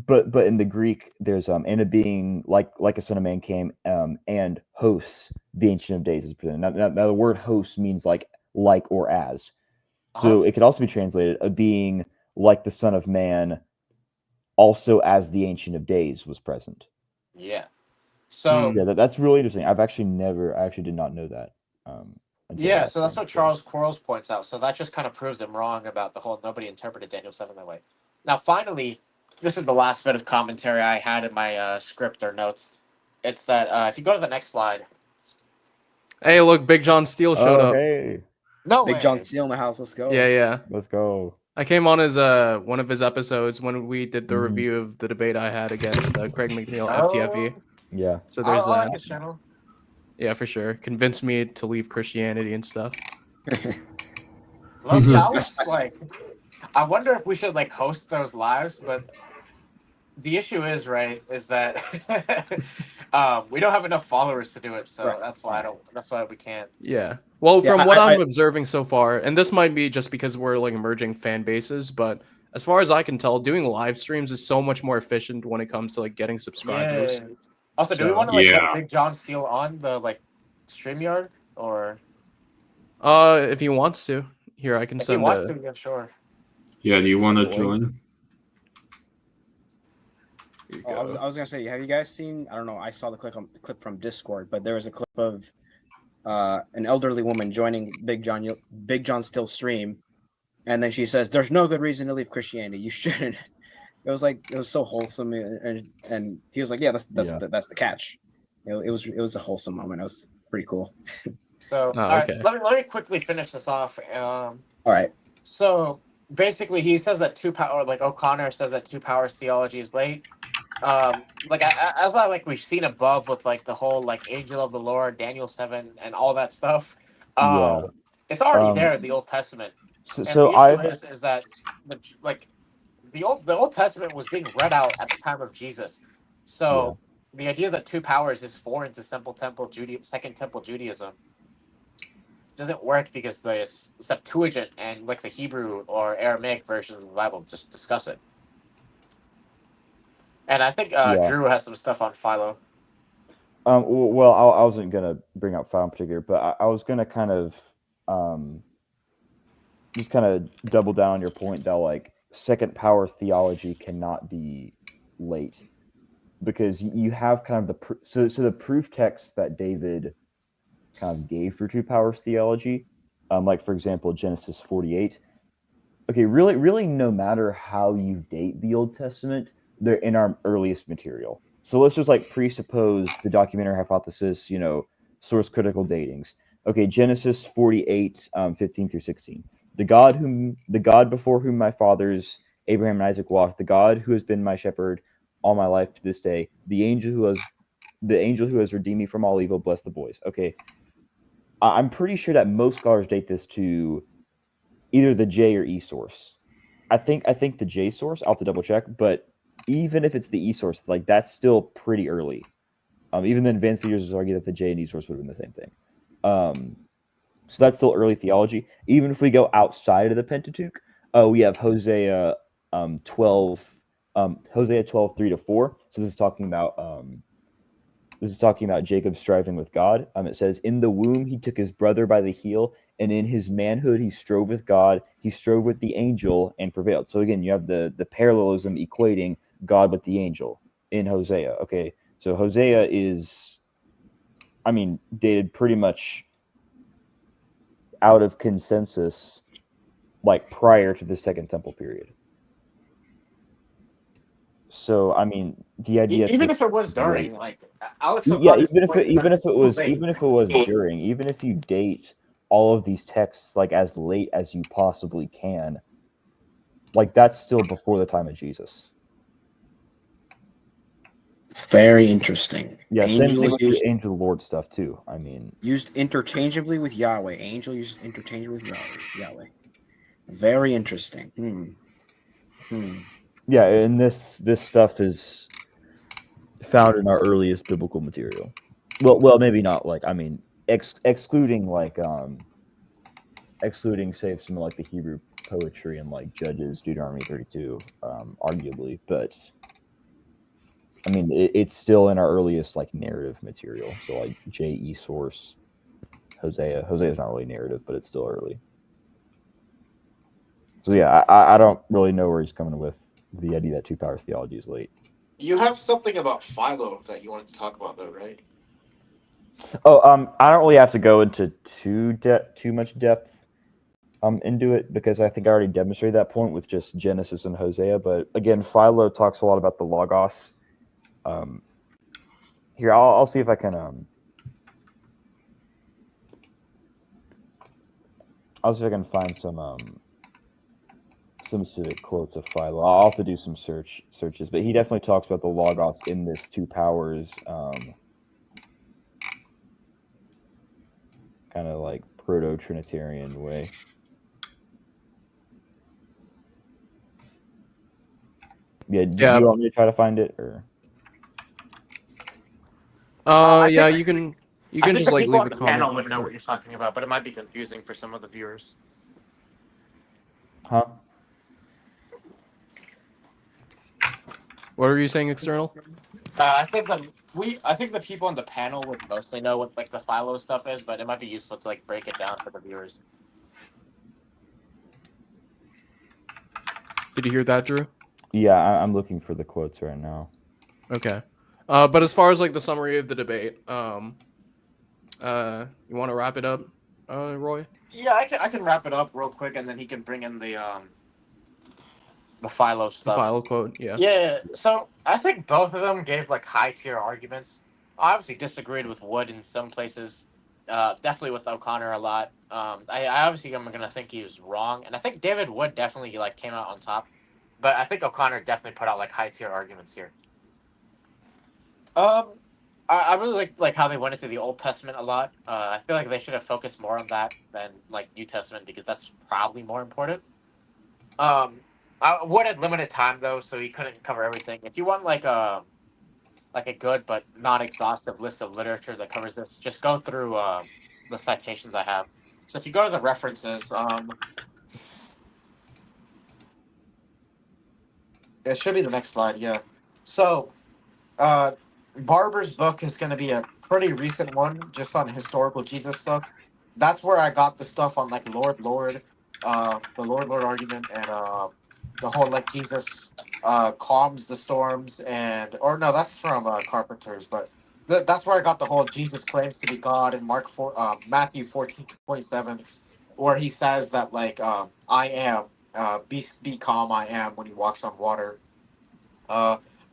But in the Greek, there's and a being like a son of man came, and hosts the Ancient of Days is present. Now the word host means like or as. So it could also be translated a being like the Son of Man also as the Ancient of Days was present. Yeah. So Yeah, that's really interesting. I actually did not know that. Until yeah, last so that's time. what Charles Quarles points out. So that just kind of proves them wrong about the whole nobody interpreted Daniel 7 that way. Now, finally, this is the last bit of commentary I had in my script or notes. It's that if you go to the next slide. Hey, look, Big John Steele showed up. Hey, No Big way. John Steele in the house. Let's go. Yeah. let's go. I came on as one of his episodes when we did the Mhm. review of the debate I had against Craig McNeil, Oh, FTFE. Yeah. So there's I like that. his channel. Yeah, for sure. Convinced me to leave Christianity and stuff. Look, I was like, I wonder if we should like host those lives, but the issue is, right, is that we don't have enough followers to do it, so Right. that's why we can't. Yeah. Well, Yeah, from what I- I'm observing so far, and this might be just because we're like emerging fan bases, but as far as I can tell, doing live streams is so much more efficient when it comes to like getting subscribers. Yeah. Also, do we So- want to like Yeah. get Big John Steele on the like StreamYard, or If he wants to, here I can if he send wants a. to, yeah, sure. Yeah, do you want to Boy. join? Here you Oh, I go. was gonna say, have you guys seen? I don't know. I saw the clip from Discord, but there was a clip of an elderly woman joining Big John Steele's stream, and then she says, "There's no good reason to leave Christianity. You shouldn't." It was so wholesome, and he was like, "Yeah, that's Yeah. that's the catch." It was a wholesome moment. It was pretty cool. So, Oh, all right, okay. let me quickly finish this off. All right. So basically, he says that O'Connor says that two powers theology is late. We've seen above with like the whole like angel of the Lord, Daniel 7, and all that stuff. Yeah. It's already Um, there in the Old Testament. So, And so the issue I is that the Old Testament was being read out at the time of Jesus. So the idea that two powers is foreign to Second Temple Judaism doesn't work because the Septuagint and like the Hebrew or Aramaic versions of the Bible just discuss it. And I think Drew has some stuff on Philo. well, I wasn't gonna bring up Philo in particular, but I was gonna kind of just kind of double down on your point that like second power theology cannot be late, because you have kind of so the proof text that David kind of gave for two powers theology, like for example Genesis 48. Okay, really, no matter how you date the Old Testament, they're in our earliest material. So let's just like presuppose the documentary hypothesis, source critical datings. Okay, Genesis 48, 15 through 16. The God before whom my fathers Abraham and Isaac walked, the God who has been my shepherd all my life to this day, the angel who has redeemed me from all evil, bless the boys. Okay, I'm pretty sure that most scholars date this to either the J or E source. I think the J source, I'll have to double check, but even if it's the E source, like that's still pretty early. Even the advanced users argue that the J and E source would have been the same thing. So that's still early theology. Even if we go outside of the Pentateuch, we have Hosea 12, Hosea 12, 3-4. So this is talking about Jacob striving with God. It says, "In the womb he took his brother by the heel, and in his manhood he strove with God. He strove with the angel and prevailed." So again, you have the parallelism equating God with the angel in Hosea. Okay, so Hosea is, dated pretty much out of consensus, like prior to the Second Temple period. So the idea, Even if it was during, like Alex yeah, O'Connor's even point is that it's too late. if it was during, even if you date all of these texts like as late as you possibly can, like that's still before the time of Jesus. It's very interesting. Yeah, same thing Angels with the angel of the Lord stuff too. used interchangeably with Yahweh. Angel used interchangeably with Yahweh. Very interesting. Yeah, and this stuff is found in our earliest biblical material. Well, maybe not like excluding say some like the Hebrew poetry and like Judges, Deuteronomy 32, arguably, but it's still in our earliest like narrative material. So like J.E. source, Hosea is not really narrative, but it's still early. So yeah, I don't really know where he's coming with the idea that two powers theology is late. You have something about Philo that you wanted to talk about, though, right? Oh, I don't really have to go into too much depth into it, because I think I already demonstrated that point with just Genesis and Hosea. But again, Philo talks a lot about the Logos. Here, I'll see if I can I'll see if I can find some specific quotes of Philo. I'll have to do some searches, but he definitely talks about the Logos in this two powers kind of like proto-Trinitarian way. Yeah, do you want me to try to find it, or? Yeah, you can just like leave a comment. Panel would know what you're talking about, but it might be confusing for some of the viewers. Huh? What are you saying, external? I think the people on the panel would mostly know what like the Philo stuff is, but it might be useful to like break it down for the viewers. Did you hear that, Drew? Yeah, I'm looking for the quotes right now. Okay. But as far as like the summary of the debate, you want to wrap it up, Roy? Yeah, I can wrap it up real quick, and then he can bring in the Philo stuff. The Philo quote, yeah. Yeah, so I think both of them gave like high tier arguments. I obviously disagreed with Wood in some places. Definitely with O'Connor a lot. I obviously am gonna think he was wrong, and I think David Wood definitely like came out on top. But I think O'Connor definitely put out like high tier arguments here. I really like how they went into the Old Testament a lot. I feel like they should have focused more on that than like New Testament, because that's probably more important. Wood had limited time though, so he couldn't cover everything. If you want like a good but not exhaustive list of literature that covers this, just go through the citations I have. So if you go to the references, it should be the next slide. Yeah. So, Barber's book is going to be a pretty recent one, just on historical Jesus stuff. That's where I got the stuff on like Lord, the Lord argument, and the whole like Jesus calms the storms, or no, that's from Carpenter's, but that's where I got the whole Jesus claims to be God in Matthew 14:27, where he says that like I am, be calm, I am, when he walks on water.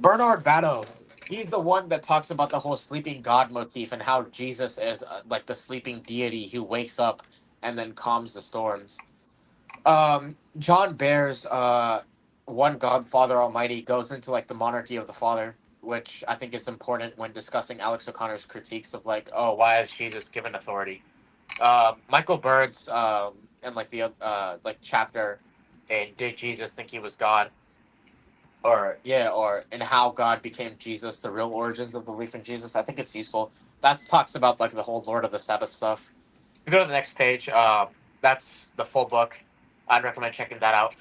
Bernard Batto, he's the one that talks about the whole sleeping God motif and how Jesus is like the sleeping deity who wakes up and then calms the storms. John Bear's One God, Father Almighty goes into like the monarchy of the Father, which I think is important when discussing Alex O'Connor's critiques of like, oh, why is Jesus given authority? Michael Bird's in like the like chapter in Did Jesus Think He Was God? Or in how God became Jesus, the real origins of belief in Jesus. I think it's useful. That talks about like the whole Lord of the Sabbath stuff. If you go to the next page, that's the full book. I'd recommend checking that out.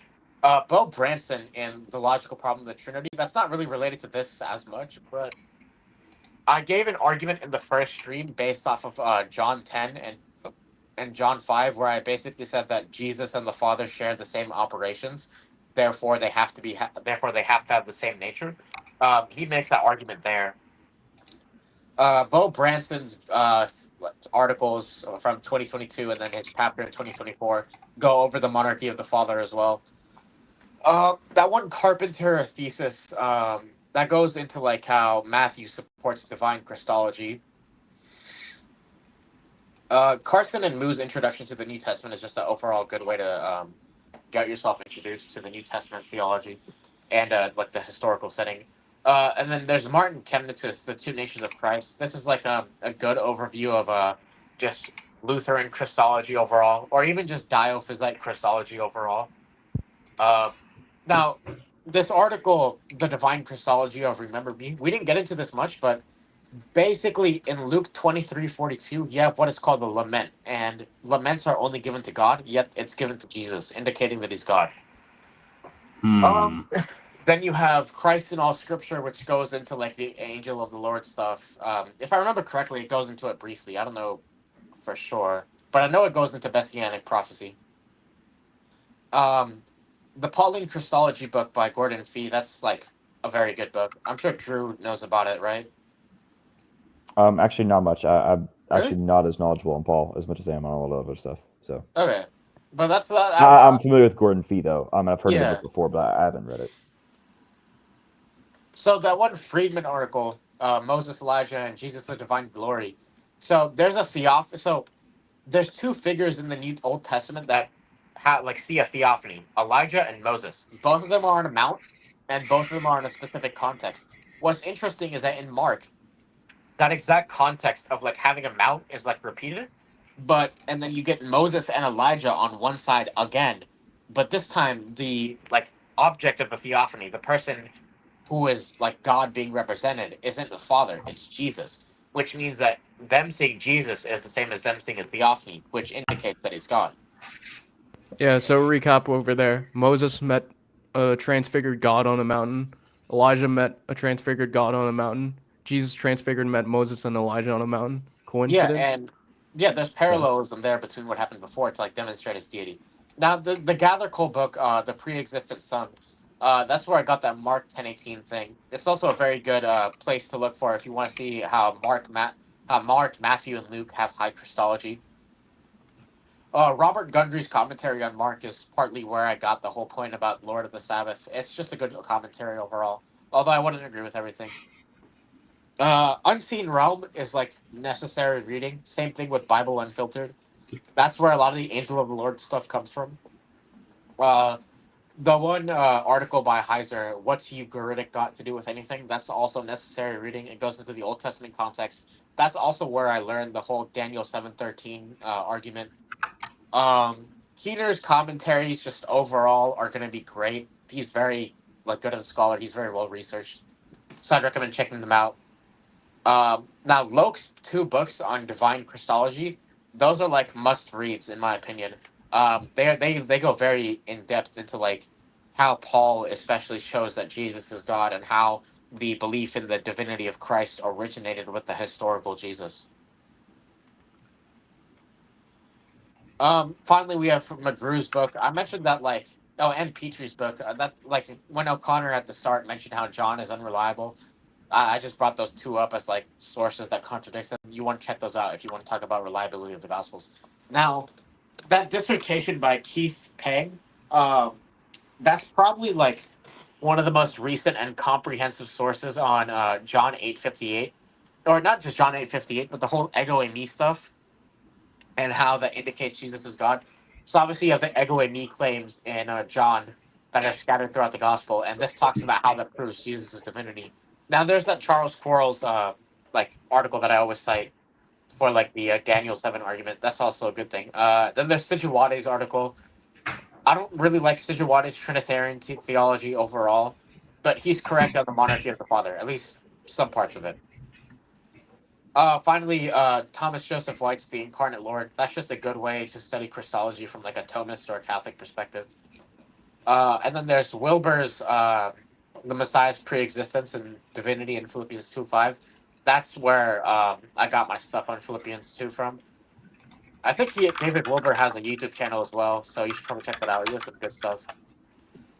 Bo Branson in The Logical Problem of the Trinity. That's not really related to this as much, but I gave an argument in the first stream based off of John 10 and John 5, where I basically said that Jesus and the Father share the same operations. Therefore, they have to have the same nature. He makes that argument there. Bo Branson's articles from 2022 and then his chapter in 2024 go over the monarchy of the Father as well. That one Carpenter thesis that goes into like how Matthew supports divine Christology. Carson and Moo's introduction to the New Testament is just an overall good way to get yourself introduced to the New Testament theology and like the historical setting. And then there's Martin Chemnitz's The Two Natures of Christ. This is like a good overview of just Lutheran Christology overall, or even just Diophysite Christology overall. Now, this article, The Divine Christology of Remember Me, we didn't get into this much, but basically in Luke 23:42, you have what is called the lament, and laments are only given to God, yet it's given to Jesus, indicating that he's God. Then you have Christ in all Scripture, which goes into like the angel of the Lord stuff. If I remember correctly, it goes into it briefly. I don't know for sure, but I know it goes into Messianic prophecy. the Pauline Christology book by Gordon Fee, that's like a very good book. I'm sure Drew knows about it, right? Actually, not much. I'm actually Really? not as knowledgeable on Paul as much as I am on all the other stuff. So Okay. But that's I'm familiar with Gordon Fee, though. I've heard of the Yeah. book before, but I haven't read it. So that one Friedman article, Moses, Elijah, and Jesus the Divine Glory. So there's a So there's two figures in the New Old Testament that see a theophany: Elijah and Moses. Both of them are on a mount, and both of them are in a specific context. What's interesting is that in Mark, that exact context of like having a mount is like repeated, and then you get Moses and Elijah on one side again, but this time the like object of the theophany, the person who is like God being represented, isn't the Father, it's Jesus, which means that them seeing Jesus is the same as them seeing a theophany, which indicates that he's God. Yeah, so recap over there. Moses met a transfigured God on a mountain. Elijah met a transfigured God on a mountain. Jesus transfigured and met Moses and Elijah on a mountain. Yeah, Coincidence? and there's parallelism there between what happened before to like demonstrate his deity. Now the Gather Cole book, the pre-existent Son, that's where I got that Mark 10:18 thing. It's also a very good place to look for if you want to see how Mark, Matthew, and Luke have high Christology. Robert Gundry's commentary on Mark is partly where I got the whole point about Lord of the Sabbath. It's just a good commentary overall, although I wouldn't agree with everything. Unseen Realm is like necessary reading. Same thing with Bible Unfiltered. That's where a lot of the Angel of the Lord stuff comes from. The one article by Heiser, "What's Ugaritic got to do with anything?" That's also necessary reading. It goes into the Old Testament context. That's also where I learned the whole Daniel 7:13 argument. Keener's commentaries just overall are going to be great. He's very good as a scholar. He's very well researched, so I'd recommend checking them out. Now, Loke's two books on divine Christology, those are like must reads in my opinion. They go very in depth into like how Paul especially shows that Jesus is God and how the belief in the divinity of Christ originated with the historical Jesus. Finally, we have McGrew's book. I mentioned that and Petrie's book. That when O'Connor at the start mentioned how John is unreliable. I just brought those two up as like sources that contradict them. You want to check those out if you want to talk about reliability of the Gospels. Now, that dissertation by Keith Peng, that's probably like one of the most recent and comprehensive sources on John 8:58, or not just John 8:58, but the whole ego e me stuff and how that indicates Jesus is God. So obviously you have the ego e me claims in John that are scattered throughout the Gospel, and this talks about how that proves Jesus' divinity. Now, there's that Charles Quarles article that I always cite for the Daniel 7 argument. That's also a good thing. Then there's Sijuwade's article. I don't really like Sijuwade's Trinitarian theology overall, but he's correct on the monarchy of the Father, at least some parts of it. Finally, Thomas Joseph White's The Incarnate Lord. That's just a good way to study Christology from a Thomist or a Catholic perspective. And then there's Wilbur's The Messiah's Pre-Existence and Divinity in Philippians 2:5. That's where I got my stuff on Philippians 2 from. I think David Wilbur has a YouTube channel as well, so you should probably check that out. He has some good stuff.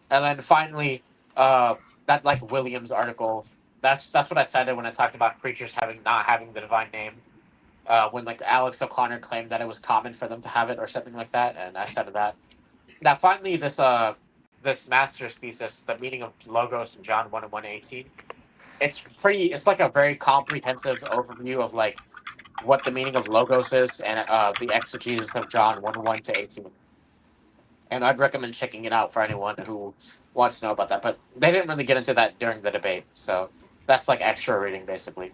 And then finally, that Williams article. That's what I cited when I talked about creatures not having the divine name. When Alex O'Connor claimed that it was common for them to have it or something like that, and I cited that. Now, finally, this master's thesis, the meaning of logos in John 1 and 1:18. It's like a very comprehensive overview of what the meaning of logos is and the exegesis of John 1:1 to 18. And I'd recommend checking it out for anyone who wants to know about that. But they didn't really get into that during the debate, so that's extra reading basically.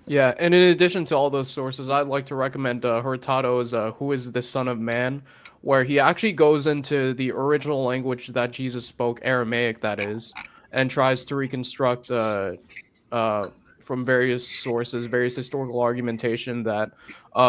Yeah, and in addition to all those sources, I'd like to recommend Hurtado's "Who is the Son of Man," where he actually goes into the original language that Jesus spoke, Aramaic that is, and tries to reconstruct from various sources, various historical argumentation that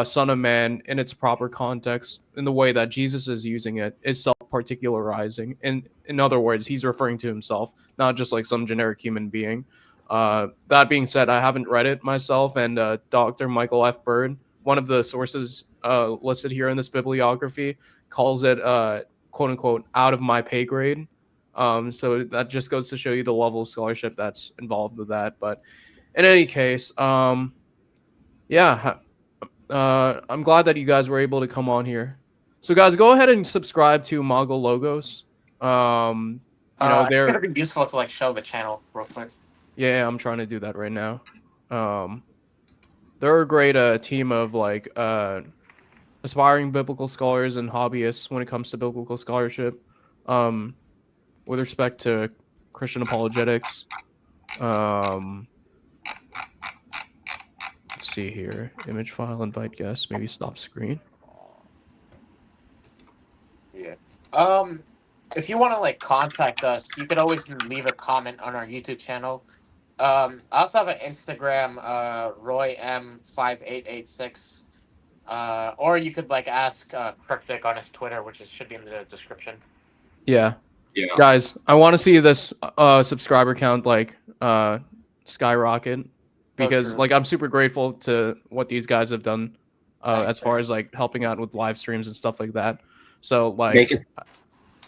Son of Man, in its proper context, in the way that Jesus is using it, is self-particularizing. In other words, he's referring to himself, not just like some generic human being. That being said, I haven't read it myself, and Dr. Michael F. Bird, one of the sources listed here in this bibliography, calls it quote-unquote out of my pay grade, So that just goes to show you the level of scholarship that's involved with that. But in any case, yeah, I'm glad that you guys were able to come on here. So guys, go ahead and subscribe to Imago-Logos. I think it'd be useful to like show the channel real quick. Yeah, I'm trying to do that right now. They're a great team of like aspiring biblical scholars and hobbyists when it comes to biblical scholarship. With respect to Christian apologetics. Let's see here. Image file, invite guest, maybe stop screen. Yeah. If you want to like contact us, you could always leave a comment on our YouTube channel. I also have an Instagram, RoyM5886. Or you could like ask Cryptic on his Twitter, which should be in the description. Yeah. Yeah. Guys, I want to see this subscriber count like skyrocket because like I'm super grateful to what these guys have done as far as like helping out with live streams and stuff like that. So like Make it,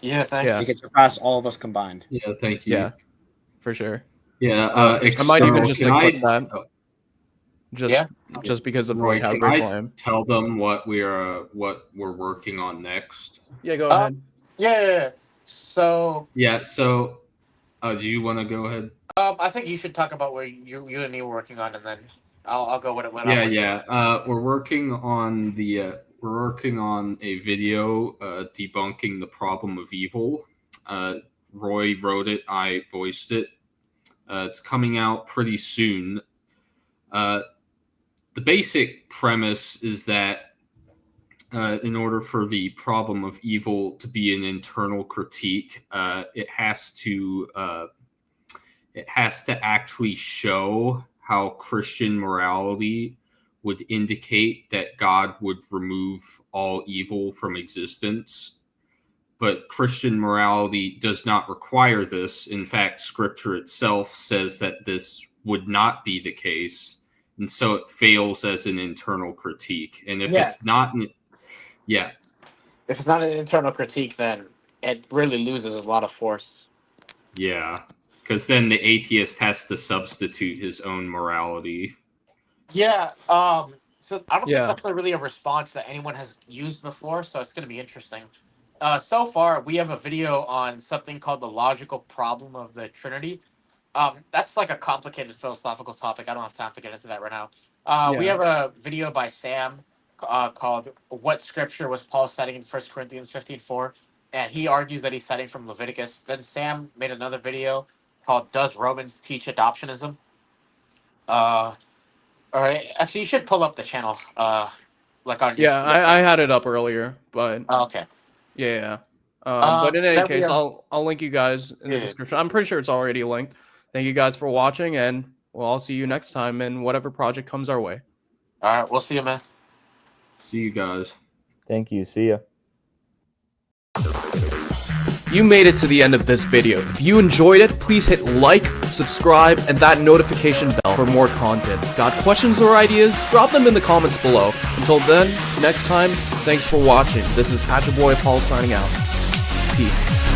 yeah, thanks. Yeah. Make it surpass all of us combined. Yeah, thank you. Yeah, for sure. Yeah, I might even just like click that. Yeah. Just because of Roy, like how can grateful I I am. tell them what we're working on next? Yeah, go ahead. Yeah. So Do you want to go ahead? I think you should talk about where you and me were working on, and then I'll go with it. We're working on we're working on a video debunking the problem of evil. Roy wrote it, I voiced it. It's coming out pretty soon. The basic premise is that in order for the problem of evil to be an internal critique, it has to actually show how Christian morality would indicate that God would remove all evil from existence. But Christian morality does not require this. In fact, Scripture itself says that this would not be the case. And so it fails as an internal critique. And if it's not... Yeah. If it's not an internal critique, then it really loses a lot of force. Yeah. Because then the atheist has to substitute his own morality. Yeah. So I don't think that's really a response that anyone has used before, so it's going to be interesting. So far, we have a video on something called the logical problem of the Trinity. That's like a complicated philosophical topic. I don't have time to get into that right now. We have a video by Sam called "What Scripture Was Paul Citing in 1 Corinthians 15:4," and he argues that he's citing from Leviticus. Then Sam made another video called "Does Romans Teach Adoptionism?" All right, actually, you should pull up the channel. Like on I had it up earlier, but okay. Yeah. But in any case, have... I'll link you guys in the description. I'm pretty sure it's already linked. Thank you guys for watching, and I'll see you next time in whatever project comes our way. All right, we'll see you, man. See you guys. Thank you. See ya. You made it to the end of this video. If you enjoyed it, please hit like, subscribe, and that notification bell for more content. Got questions or ideas? Drop them in the comments below. Until then, next time, thanks for watching. This is Patrick Boy Paul signing out. Peace.